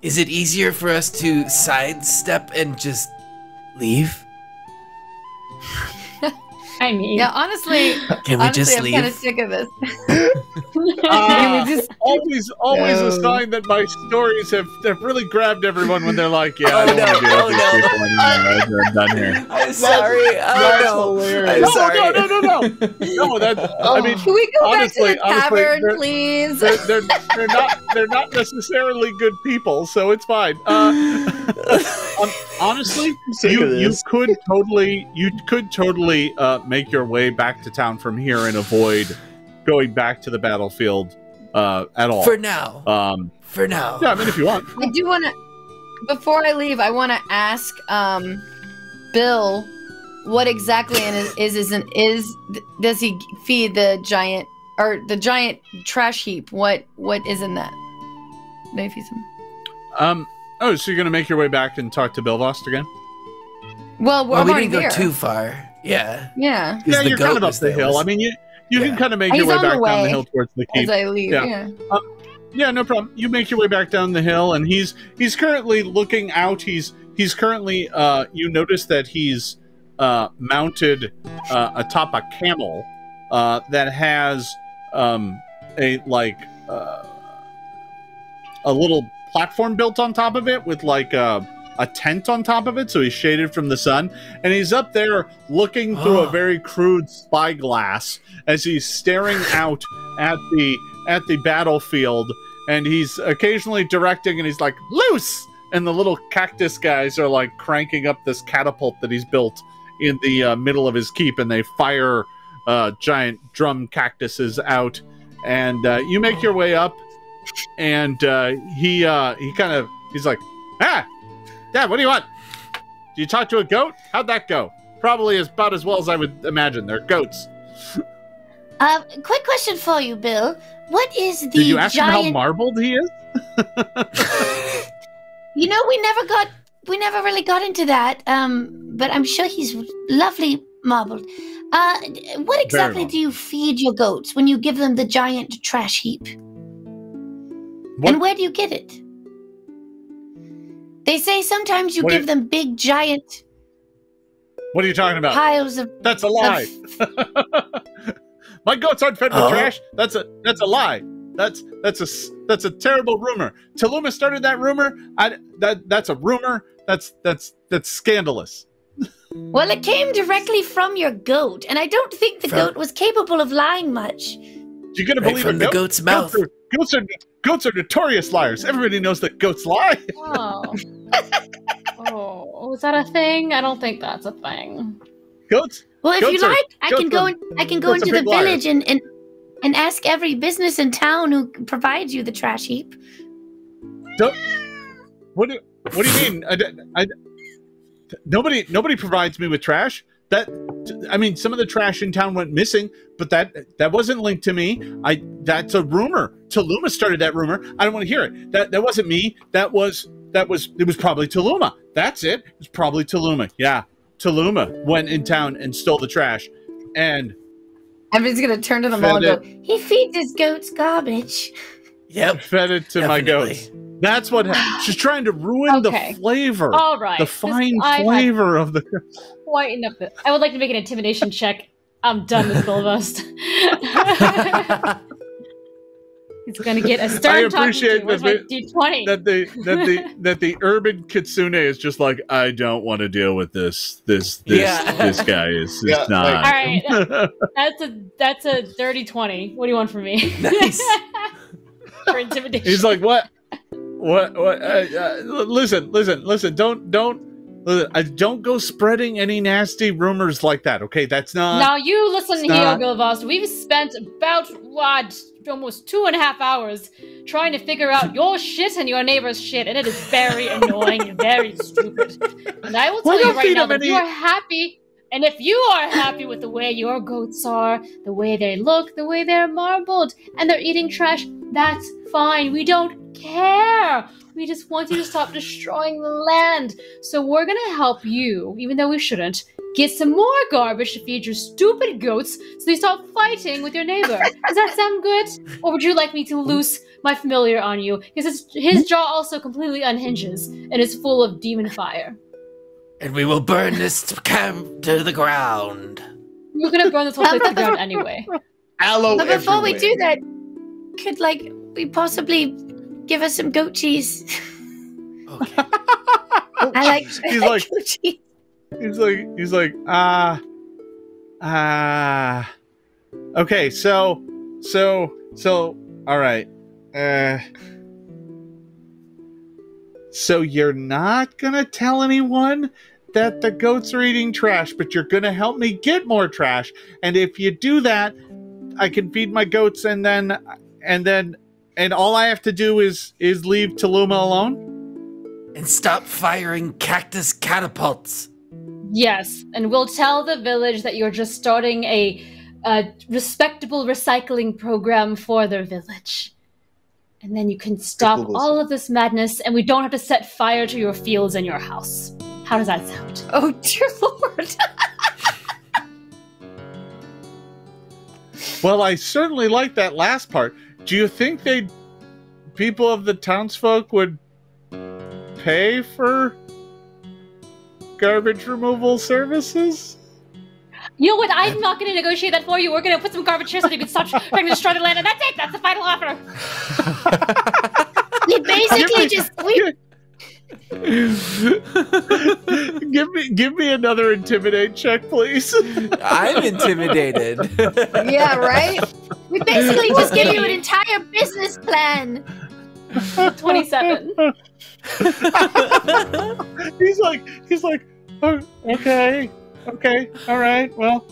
Is it easier for us to sidestep and just leave? I mean, Yeah, honestly, Can we just I'm leave? kind of sick of this. Always a sign that my stories have really grabbed everyone when they're like, yeah, I don't want to deal with these people anymore. I'm done here. I'm sorry. That's hilarious. I'm sorry. No, I mean, Can we go honestly, back to the tavern, they're- please? they're not necessarily good people, so it's fine. Honestly, you could totally make your way back to town from here and avoid going back to the battlefield at all. For now. For now. Yeah, I mean, if you want. I do want to, before I leave, I want to ask Bill what exactly does he feed the giant trash heap? What is in that? Maybe feed some. Oh, so you're gonna make your way back and talk to Bilvost again? Well, we I'm didn't already go there. too far. Yeah. Yeah. Yeah, you're kind of up the hill. I mean, you can kind of make your way back down the hill towards the keep. As I leave, yeah. Yeah, no problem. You make your way back down the hill, and he's currently looking out. He's currently you notice that he's mounted atop a camel that has a little platform built on top of it with like a tent on top of it, so he's shaded from the sun, and he's up there looking through a very crude spyglass as he's staring out at the battlefield, and he's occasionally directing, and he's like, loose, and the little cactus guys are like cranking up this catapult that he's built in the middle of his keep, and they fire giant drum cactuses out, and you make your way up, and he's like, Dad, what do you want? Do you talk to a goat? How'd that go? Probably about as well as I would imagine. They're goats. Quick question for you, Bill. What is the Did you ask him giant... how marbled he is? You know, we never really got into that. But I'm sure he's lovely marbled. What exactly do you feed your goats when you give them the giant trash heap? What? And where do you get it? They say sometimes you give them big, giant... What are you talking about? Piles of... That's a lie. My goats aren't fed with trash. That's a lie. That's a terrible rumor. Tuluma started that rumor. That's a rumor. That's scandalous. Well, it came directly from your goat, and I don't think the goat was capable of lying much. You're gonna believe from a the goat? goat's mouth. Goats are notorious liars. Everybody knows that goats lie. Oh, is that a thing? I don't think that's a thing. Goats? Well, if you like, I can go goats into are the big liars. village and ask every business in town who provides you the trash heap. What do you mean? Nobody provides me with trash. Some of the trash in town went missing, but that wasn't linked to me. That's a rumor. Tuluma started that rumor. I don't want to hear it. That wasn't me. It was probably Tuluma. That's it. It was probably Tuluma. Yeah. Tuluma went in town and stole the trash. And I'm just gonna turn to the mall and go, he feeds his goats garbage. Yep. Fed it to my goats. That's what happened. She's trying to ruin the flavor. All right. The fine flavor of the... Quite enough. I would like to make an intimidation check. I'm done with Bilvost. He's gonna get a stern. I appreciate that D20. that the urban kitsune is just like, I don't want to deal with this guy is not. All right, that's a dirty 20. What do you want from me? Nice. For intimidation. He's like, what? Listen. Don't go spreading any nasty rumors like that. Okay, that's not. Now you listen here, Gilvast. We've spent about almost 2.5 hours trying to figure out your shit and your neighbor's shit, and it is very annoying and very stupid. And I will tell you right now that if you are happy, and if you are happy with the way your goats are, the way they look, the way they're marbled, and they're eating trash, that's fine. We don't care. We just want you to stop destroying the land. So we're gonna help you, even though we shouldn't, get some more garbage to feed your stupid goats so they stop fighting with your neighbor. Does that sound good? Or would you like me to loose my familiar on you? Because his jaw also completely unhinges and is full of demon fire. And we will burn this camp to the ground. We're gonna burn this whole place to the ground anyway. But before we do that, could we possibly give us some goat cheese? Okay. I like goat cheese. He's like, okay, so, all right. So you're not gonna tell anyone that the goats are eating trash, but you're gonna help me get more trash. And if you do that, I can feed my goats, and all I have to do is leave Taluma alone? And stop firing cactus catapults. Yes, and we'll tell the village that you're just starting a respectable recycling program for their village. And then you can stop all of this madness, and we don't have to set fire to your fields and your house. How does that sound? Oh, dear Lord. Well, I certainly like that last part. Do you think people of the townsfolk would pay for garbage removal services? You know what? I'm not going to negotiate that for you. We're going to put some garbage here so you can stop trying to destroy the land, and that's it. That's the final offer. You basically give me another intimidate check, please. I'm intimidated. Yeah, right? We basically just give you an entire business plan. 27. He's like, oh, okay, all right, well,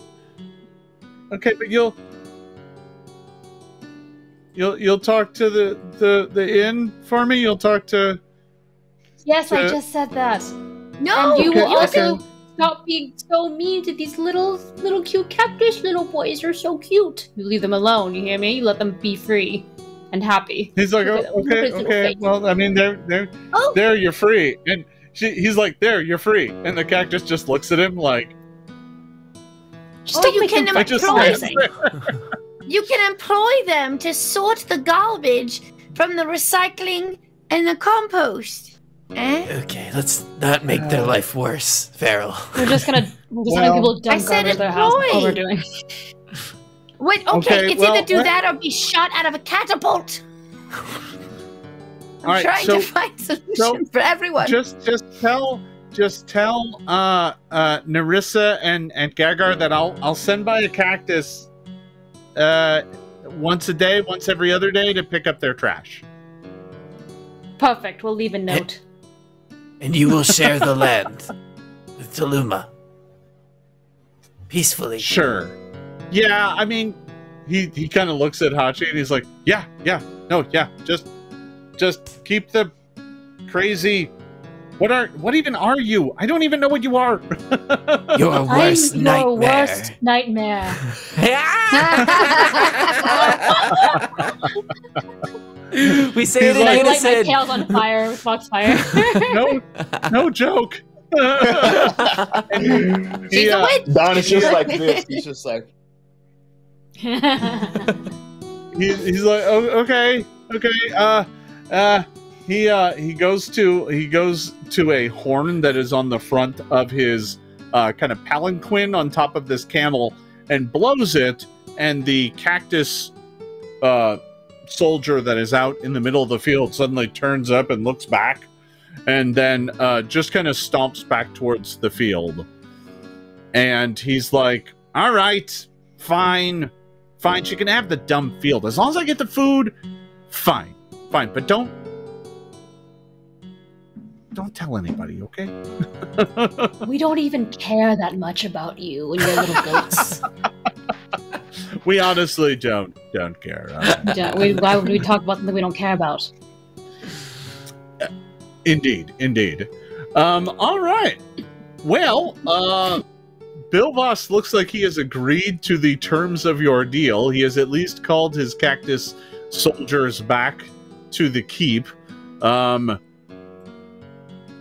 okay, but you'll talk to the inn for me. You'll talk to. Yes, I just said that. No, and you will also stop being so mean to these little cute cactus little boys. They're so cute. You leave them alone. You hear me? You let them be free and happy. He's like, okay. Well, I mean, there, you're free. And he's like, there, you're free. And the cactus just looks at him like. You can employ them to sort the garbage from the recycling and the compost. Okay, let's not make their life worse, Fairel. We're just gonna people dump garbage their house. That's all we're doing. Wait, okay, it's either do that or be shot out of a catapult. I'm trying to find a solution for everyone. Just tell Nerissa and Gagar that I'll send by a cactus once a day, once every other day to pick up their trash. Perfect. We'll leave a note. And you will share the land with Taluma. Peacefully. Sure. Yeah, I mean, he kind of looks at Hachi and he's like, yeah, just keep the crazy. What even are you? I don't even know what you are. Your worst nightmare. Your worst nightmare. We say it in like my unison. tail's on fire with foxfire. No joke. She's a witch. Don is just like this. He's just like. He's like, oh, okay. He goes to a horn that is on the front of his kind of palanquin on top of this camel and blows it, and the cactus soldier that is out in the middle of the field suddenly turns up and looks back, and then just kind of stomps back towards the field. And he's like, all right, fine, she can have the dumb field. As long as I get the food, fine, but don't tell anybody, okay? We don't even care that much about you and your little goats. We honestly don't care. Why would we talk about something we don't care about? Indeed. All right. Well, Bilvos looks like he has agreed to the terms of your deal. He has at least called his cactus soldiers back to the keep.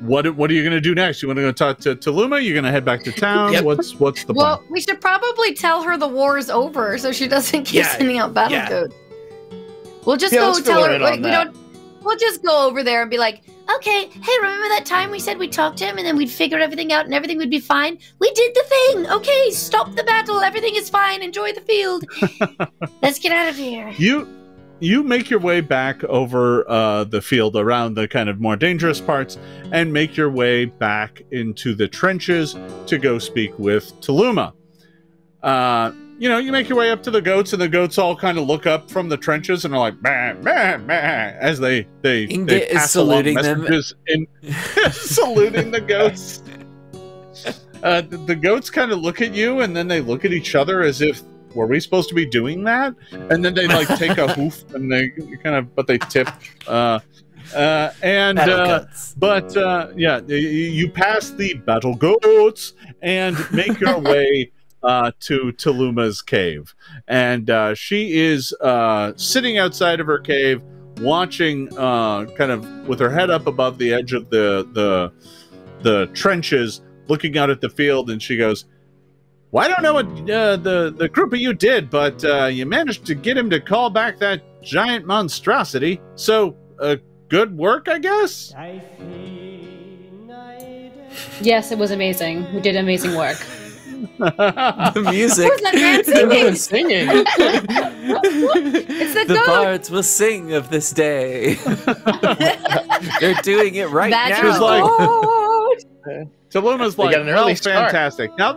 What are you going to do next? You want to go talk to Taluma? You're going to head back to town? Yep. What's the plan? Well, we should probably tell her the war is over so she doesn't keep sending out battle code. We'll just go tell her. Like, we'll just go over there and be like, okay, hey, remember that time we said we'd talk to him and then we'd figure everything out and everything would be fine? We did the thing. Okay, stop the battle. Everything is fine. Enjoy the field. Let's get out of here. You make your way back over the field around the kind of more dangerous parts and make your way back into the trenches to go speak with Taluma. You make your way up to the goats, and the goats all kind of look up from the trenches and are like, bah, bah, bah, as they pass along messages and saluting the goats. The goats kind of look at you, and then they look at each other as if, were we supposed to be doing that? And then they like take a hoof and they kind of, but they tip. You pass the battle goats and make your way to Taluma's cave. And she is sitting outside of her cave, watching, kind of with her head up above the edge of the trenches, looking out at the field, and she goes, well, I don't know what the group of you did, but you managed to get him to call back that giant monstrosity. So, good work, I guess? Yes, it was amazing. We did amazing work. The music. Who's that man singing? Singing. It's the bards will sing of this day. They're doing it right now. Taluma's like, well, fantastic. Now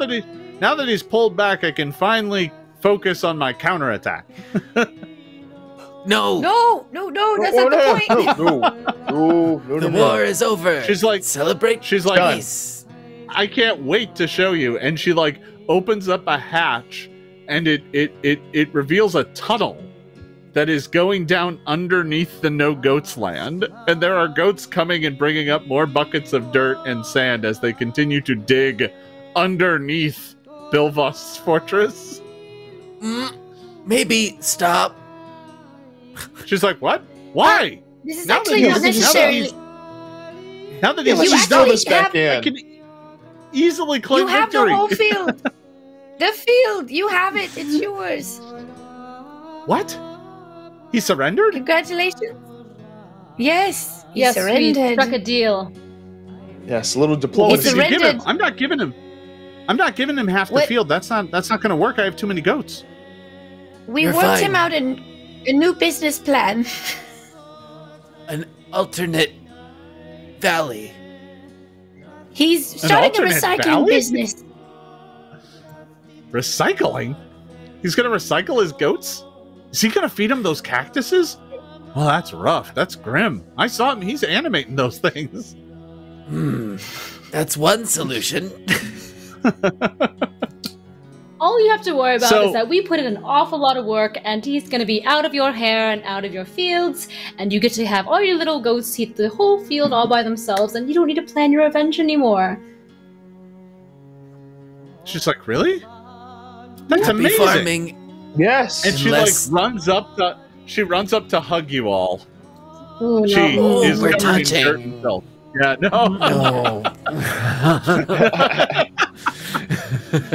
that he's pulled back, I can finally focus on my counterattack. No, that's not the point. No, the war is over. She's like, celebrate. She's like, peace. I can't wait to show you. And she like opens up a hatch, and it reveals a tunnel that is going down underneath the no goats land, and there are goats coming and bringing up more buckets of dirt and sand as they continue to dig underneath Bilvos' fortress. Maybe stop. She's like, what? Why? This is actually not necessary. Now that he's done this back in, I can easily claim victory. You have the whole field. The field, you have it. It's yours. What? He surrendered? Congratulations. Yes, he yes, surrendered. We struck a deal. Yes, a little diplomacy. I'm not giving him half the field. That's not going to work. I have too many goats. We worked him out a new business plan. An alternate valley. He's starting a recycling business. Recycling? He's going to recycle his goats? Is he going to feed him those cactuses? Well, that's rough. That's grim. I saw him. He's animating those things. That's one solution. All you have to worry about is that we put in an awful lot of work, and he's going to be out of your hair and out of your fields, and you get to have all your little goats eat the whole field all by themselves, and you don't need to plan your revenge anymore. She's like, really? That's amazing. Farming. Yes. And she like runs up to hug you all. Ooh, no. She is we're covered in dirt touching. herself. Yeah, no.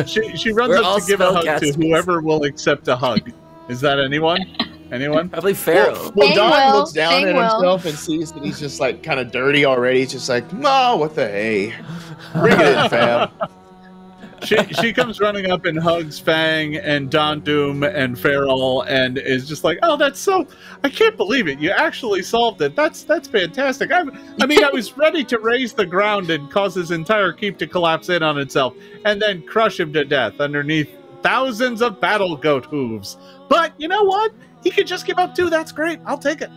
She runs We're up to give a hug to spellcasters. whoever will accept a hug. Is that anyone? Anyone? Probably Fairel. Well, Don looks down at himself and sees that he's just like kind of dirty already. He's just like, no, what the hey? Bring it in, fam. she comes running up and hugs Fang and Don Doom and Fairel and is just like, oh, that's so, I can't believe it. You actually solved it. That's fantastic. I mean, I was ready to raise the ground and cause his entire keep to collapse in on itself and then crush him to death underneath thousands of battle goat hooves. But you know what? He could just give up too. That's great. I'll take it.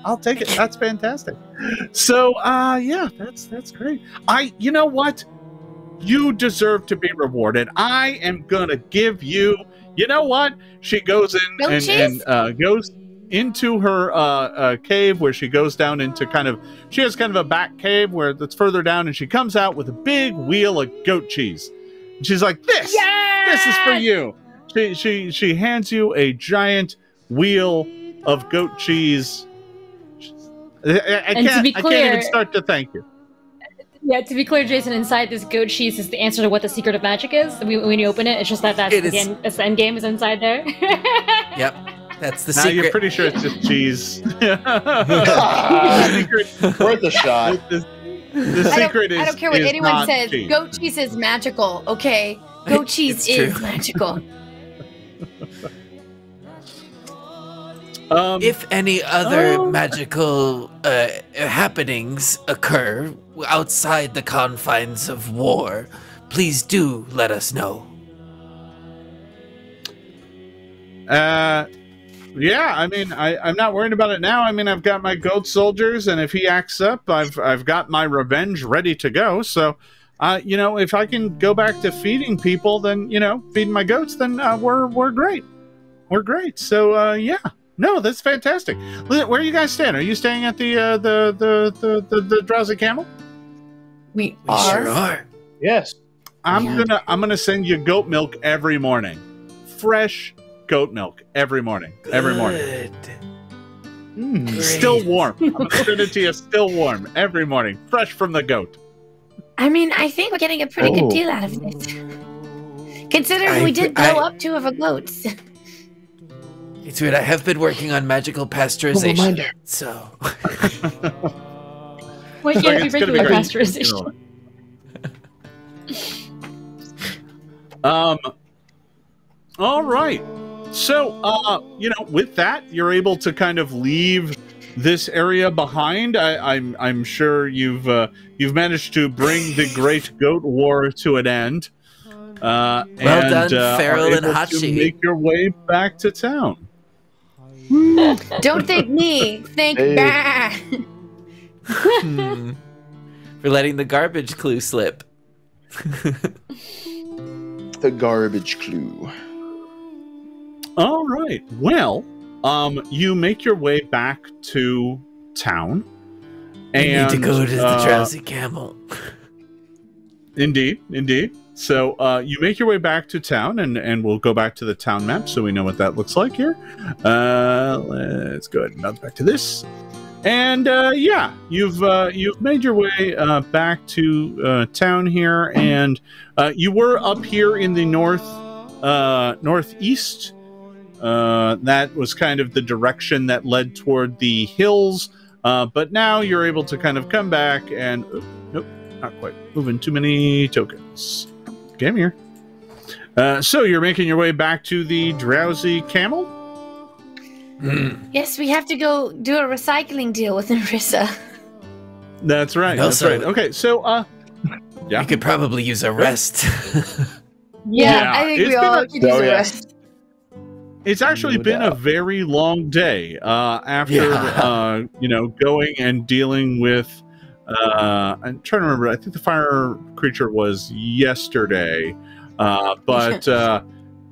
That's fantastic. So, yeah, that's great. You know what? You deserve to be rewarded. I am gonna give you. You know what? She goes in and goes into her cave where she goes down into she has kind of a back cave where that's further down, and she comes out with a big wheel of goat cheese. And she's like, "This is for you." She hands you a giant wheel of goat cheese. I can't even start to thank you. Yeah, to be clear, Jason, inside this goat cheese is the answer to what the secret of magic is. When you open it, it's just the end game is inside there. Yep, that's the secret. You're pretty sure it's just cheese. Secret, worth a shot. The secret I don't care what anyone says. Cheese. Goat cheese is magical. Okay, goat cheese is magical. If any other magical happenings occur outside the confines of war, please do let us know. Yeah, I mean, I'm not worried about it now. I mean, I've got my goat soldiers, and if he acts up, I've got my revenge ready to go. So, you know, if I can go back to feeding people, then, you know, feeding my goats, then we're great. We're great. So, yeah. No, that's fantastic. Where are you guys staying? Are you staying at the Drowsy Camel? We sure are. Yes. I'm gonna send you goat milk every morning. Fresh goat milk every morning. Every morning. Still warm. I'm gonna send it to you still warm every morning. Fresh from the goat. I mean, I think we're getting a pretty good deal out of this. Considering we did blow up 2 of our goats. It's weird. I have been working on magical pasteurization, so. What can't be regular pasteurization? All right. So, you know, with that, you're able to kind of leave this area behind. I'm sure you've managed to bring the Great Goat War to an end. Well done, Fairel and Hachi. Make your way back to town. Don't thank me. Thank Bah. For letting the garbage clue slip. The garbage clue. All right. Well, you make your way back to town. And need to go to the Drowsy Camel. Indeed. So you make your way back to town, and we'll go back to the town map so we know what that looks like here. Let's go ahead and bounce back to this. And yeah, you've made your way back to town here, and you were up here in the northeast. That was kind of the direction that led toward the hills. But now you're able to kind of come back and nope, not quite. Moving too many tokens. Come here. So you're making your way back to the Drowsy Camel? Yes, we have to go do a recycling deal with Narissa. That's right. That's right. Okay, so yeah. You could probably use a rest. Yeah, I think we all could use a rest. It's actually been a very long day after you know, going and dealing with I'm trying to remember. I think the fire creature was yesterday, but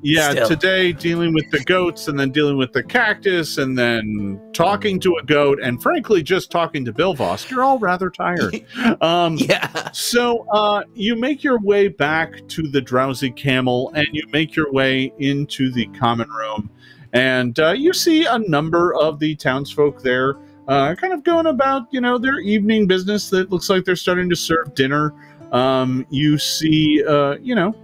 yeah, Still. Today dealing with the goats, and then dealing with the cactus, and then talking to a goat, and frankly, just talking to Bilvost. You're all rather tired. Yeah. So you make your way back to the Drowsy Camel, and you make your way into the common room, and you see a number of the townsfolk there. Kind of going about, you know, their evening business. That looks like they're starting to serve dinner. You see, you know,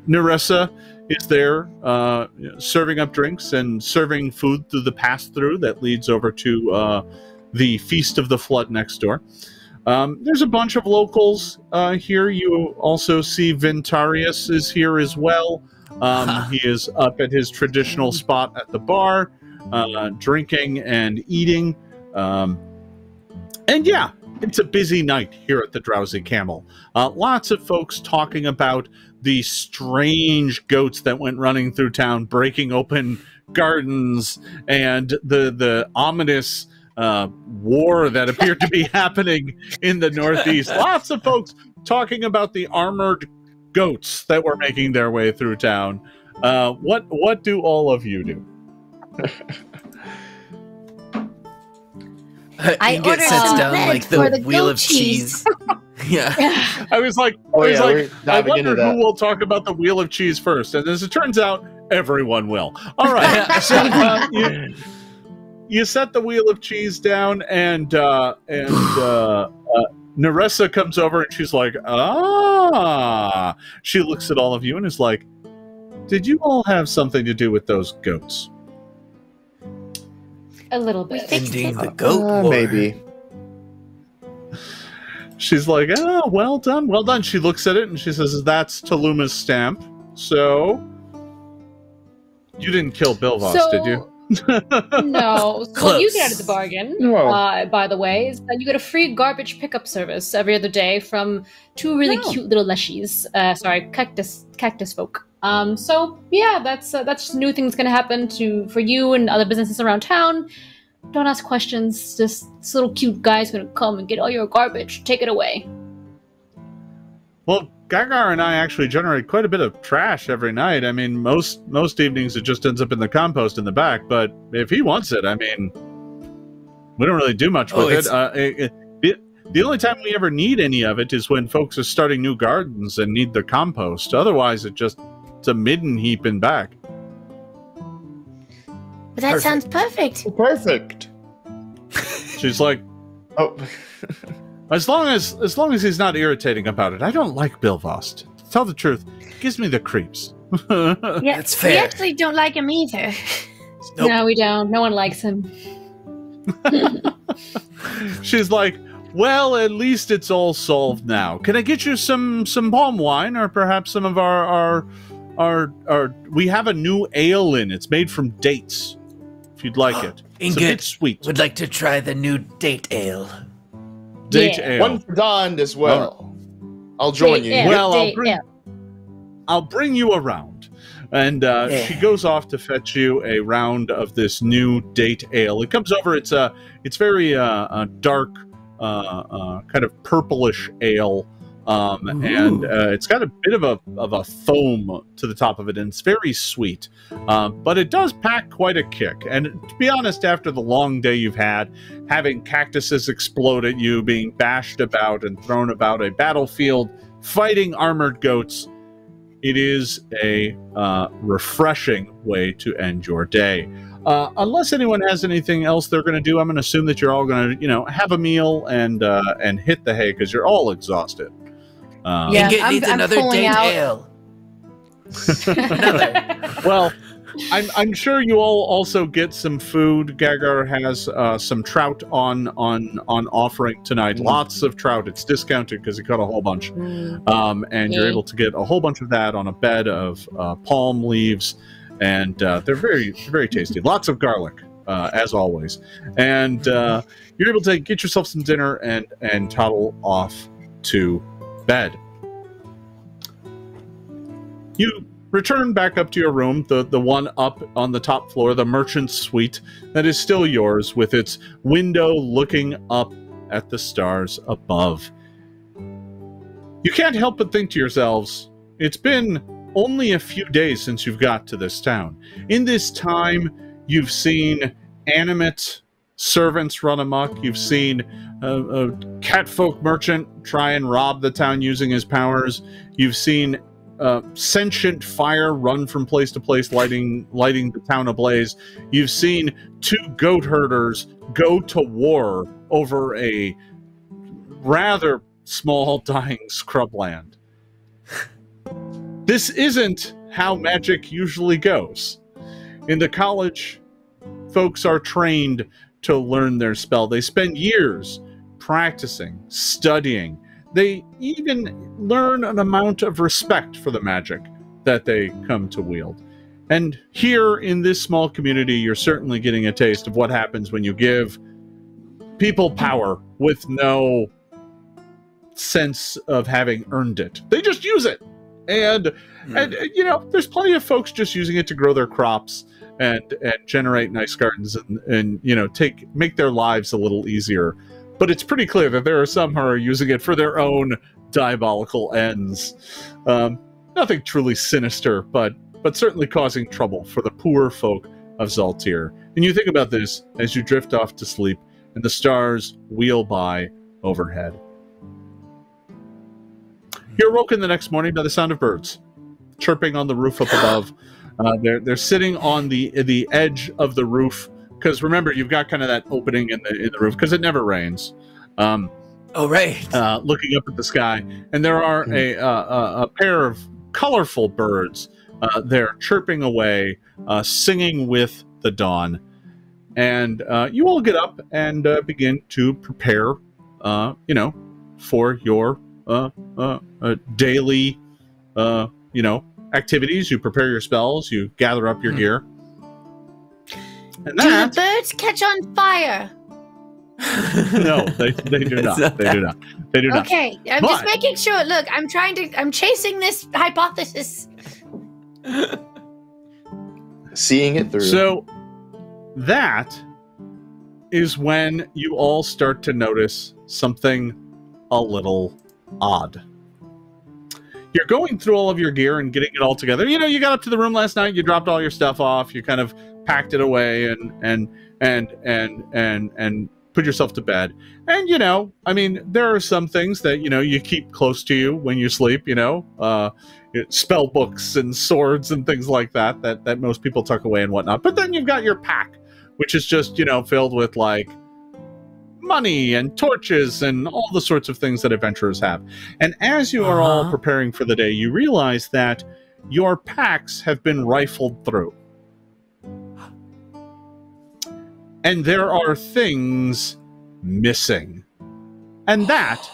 Narissa is there serving up drinks and serving food through the pass-through that leads over to the Feast of the Flood next door. There's a bunch of locals here. You also see Ventarius is here as well. He is up at his traditional spot at the bar, drinking and eating. And yeah, it's a busy night here at the Drowsy Camel. Lots of folks talking about the strange goats that went running through town, breaking open gardens, and the ominous war that appeared to be happening in the Northeast. Lots of folks talking about the armored goats that were making their way through town. What do all of you do? Ingot sets down like the wheel of cheese. Yeah. I was like, I wonder who will talk about the wheel of cheese first. And as it turns out, everyone will. All right. So you set the wheel of cheese down, and Nerissa comes over and she's like, ah. She looks at all of you and is like, did you all have something to do with those goats? A little bit. Ending the goat war. Maybe. She's like, oh, well done, well done. She looks at it and she says, that's Taluma's stamp. So, you didn't kill Bilvos, did you? No. So what you get out of the bargain, by the way, is that you get a free garbage pickup service every other day from two really cute little leshies. Cactus folk. So yeah, that's just a new thing that's going to happen for you and other businesses around town. Don't ask questions. Just this little cute guy's going to come and get all your garbage. Take it away. Well, Gagar and I actually generate quite a bit of trash every night. I mean, most evenings it just ends up in the compost in the back. But if he wants it, I mean, we don't really do much with it. The only time we ever need any of it is when folks are starting new gardens and need the compost. Otherwise, it's a midden heap in back. But that sounds perfect. Perfect. She's like, oh, as long as he's not irritating about it. I don't like Bilvos. To tell the truth, it gives me the creeps. Yeah, that's fair. We actually don't like him either. Nope. No, we don't. No one likes him. She's like, well, at least it's all solved now. Can I get you some palm wine, or perhaps some of our we have a new ale in. It's made from dates. If you'd like it. It's a bit sweet. Would like to try the new date ale. Date ale. One for Don as well. I'll join you. Well, I'll bring you around. And she goes off to fetch you a round of this new date ale. It comes over. It's very dark, kind of purplish ale. And it's got a bit of a foam to the top of it, and it's very sweet. But it does pack quite a kick. And to be honest, after the long day you've had, having cactuses explode at you, being bashed about and thrown about a battlefield, fighting armored goats, it is a refreshing way to end your day. Unless anyone has anything else they're going to do, I'm going to assume that you're all going to, have a meal and hit the hay because you're all exhausted. Ingot needs another date ale. Well, I'm sure you all also get some food. Gagar has some trout on offering tonight. Lots of trout. It's discounted because he caught a whole bunch. And you're able to get a whole bunch of that on a bed of palm leaves, and they're very, very tasty. Lots of garlic, as always. And you're able to get yourself some dinner and toddle off to bed. You return back up to your room, the one up on the top floor, the merchant's suite that is still yours, with its window looking up at the stars above. You can't help but think to yourselves, it's been only a few days since you've got to this town. In this time, you've seen animate servants run amok. You've seen a catfolk merchant try and rob the town using his powers. You've seen sentient fire run from place to place, lighting the town ablaze. You've seen two goat herders go to war over a rather small dying scrubland. This isn't how magic usually goes. In the college, folks are trained to learn their spell. They spend years practicing, studying. They even learn an amount of respect for the magic that they come to wield. And here in this small community, you're certainly getting a taste of what happens when you give people power with no sense of having earned it. They just use it. And you know, there's plenty of folks just using it to grow their crops and generate nice gardens and you know, make their lives a little easier. But it's pretty clear that there are some who are using it for their own diabolical ends. Nothing truly sinister, but certainly causing trouble for the poor folk of Zaltir. And you think about this as you drift off to sleep and the stars wheel by overhead. You're woken the next morning by the sound of birds chirping on the roof up above. They're sitting on the edge of the roof, because remember, you've got kind of that opening in the roof because it never rains. Oh, right. Looking up at the sky, and there are a pair of colorful birds. They're chirping away, singing with the dawn, and you all get up and begin to prepare, you know, for your daily, you know, activities. You prepare your spells. You gather up your gear. And do the birds catch on fire? No, they do not. They do not. They do not. Okay, I'm just making sure. Look, I'm chasing this hypothesis. Seeing it through. So that is when you all start to notice something a little odd. You're going through all of your gear and getting it all together. You know, you got up to the room last night, you dropped all your stuff off, you kind of packed it away and put yourself to bed. And, you know, I mean, there are some things that, you know, you keep close to you when you sleep, you know, spell books and swords and things like that most people tuck away and whatnot. But then you've got your pack, which is just, you know, filled with like money and torches and all the sorts of things that adventurers have. And as you are all preparing for the day, you realize that your packs have been rifled through. And there are things missing. And that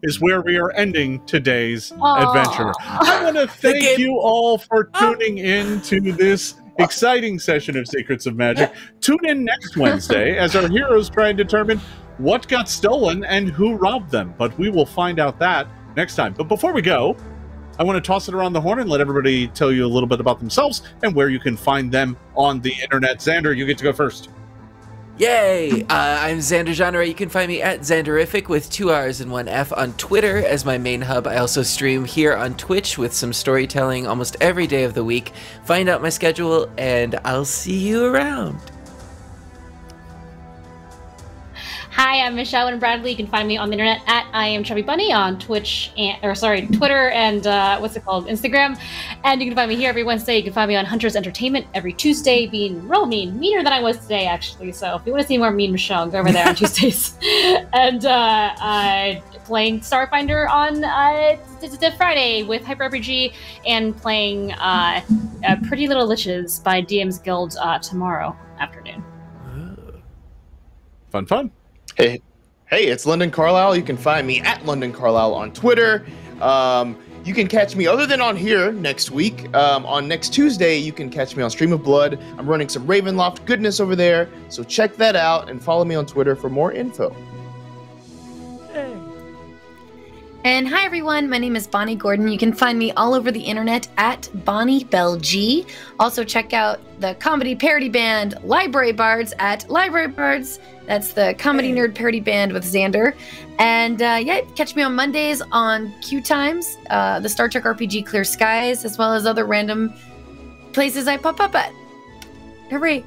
is where we are ending today's adventure. I want to thank you all for tuning in to this exciting session of Secrets of Magic. Tune in next Wednesday as our heroes try and determine what got stolen and who robbed them. But we will find out that next time. But before we go, I want to toss it around the horn and let everybody tell you a little bit about themselves and where you can find them on the internet. Xander, you get to go first. Yay! I'm Xander Jeanneret. You can find me at Xanderific with 2 R's and 1 F on Twitter as my main hub. I also stream here on Twitch with some storytelling almost every day of the week. Find out my schedule and I'll see you around. Hi, I'm Michelle and Bradley. You can find me on the internet at I am Chubby Bunny on Twitch Twitter and Instagram. And you can find me here every Wednesday. You can find me on Hunter's Entertainment every Tuesday, being real meaner than I was today, actually. So if you want to see more mean Michelle, go over there on Tuesdays. And playing Starfinder on Friday with Hyper RPG, and playing Pretty Little Liches by DM's Guild tomorrow afternoon. Fun. Hey, it's London Carlisle. You can find me at London Carlisle on Twitter. You can catch me, other than on here, next week. On next Tuesday, you can catch me on Stream of Blood. I'm running some Ravenloft goodness over there, so check that out and follow me on Twitter for more info. And hi everyone, my name is Bonnie Gordon. You can find me all over the internet at Bonnie Bell G. Also check out the comedy parody band Library Bards at Library Bards. That's the comedy nerd parody band with Xander. And yeah, catch me on Mondays on Q Times, the Star Trek RPG Clear Skies, as well as other random places I pop up at. Hooray!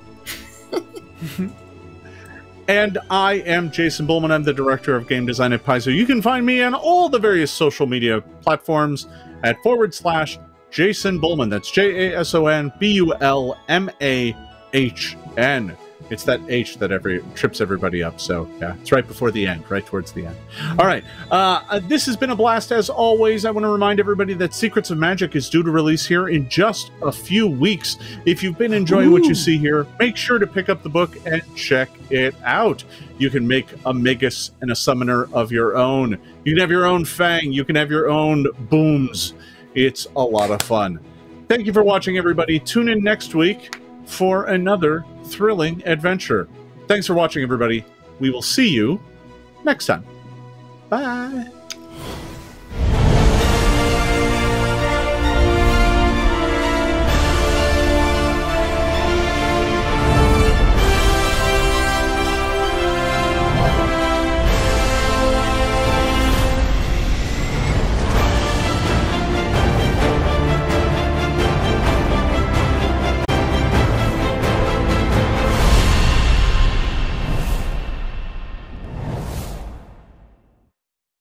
And I am Jason Bullman. I'm the director of game design at Paizo. You can find me on all the various social media platforms at /Jason Bullman. That's JasonBullmahn. It's that H that trips everybody up. So yeah, it's right before the end, right towards the end. All right. This has been a blast as always. I want to remind everybody that Secrets of Magic is due to release here in just a few weeks. If you've been enjoying what you see here, make sure to pick up the book and check it out. You can make a Magus and a summoner of your own. You can have your own Fang. You can have your own booms. It's a lot of fun. Thank you for watching, everybody. Tune in next week for another thrilling adventure. Thanks for watching, everybody. We will see you next time. Bye.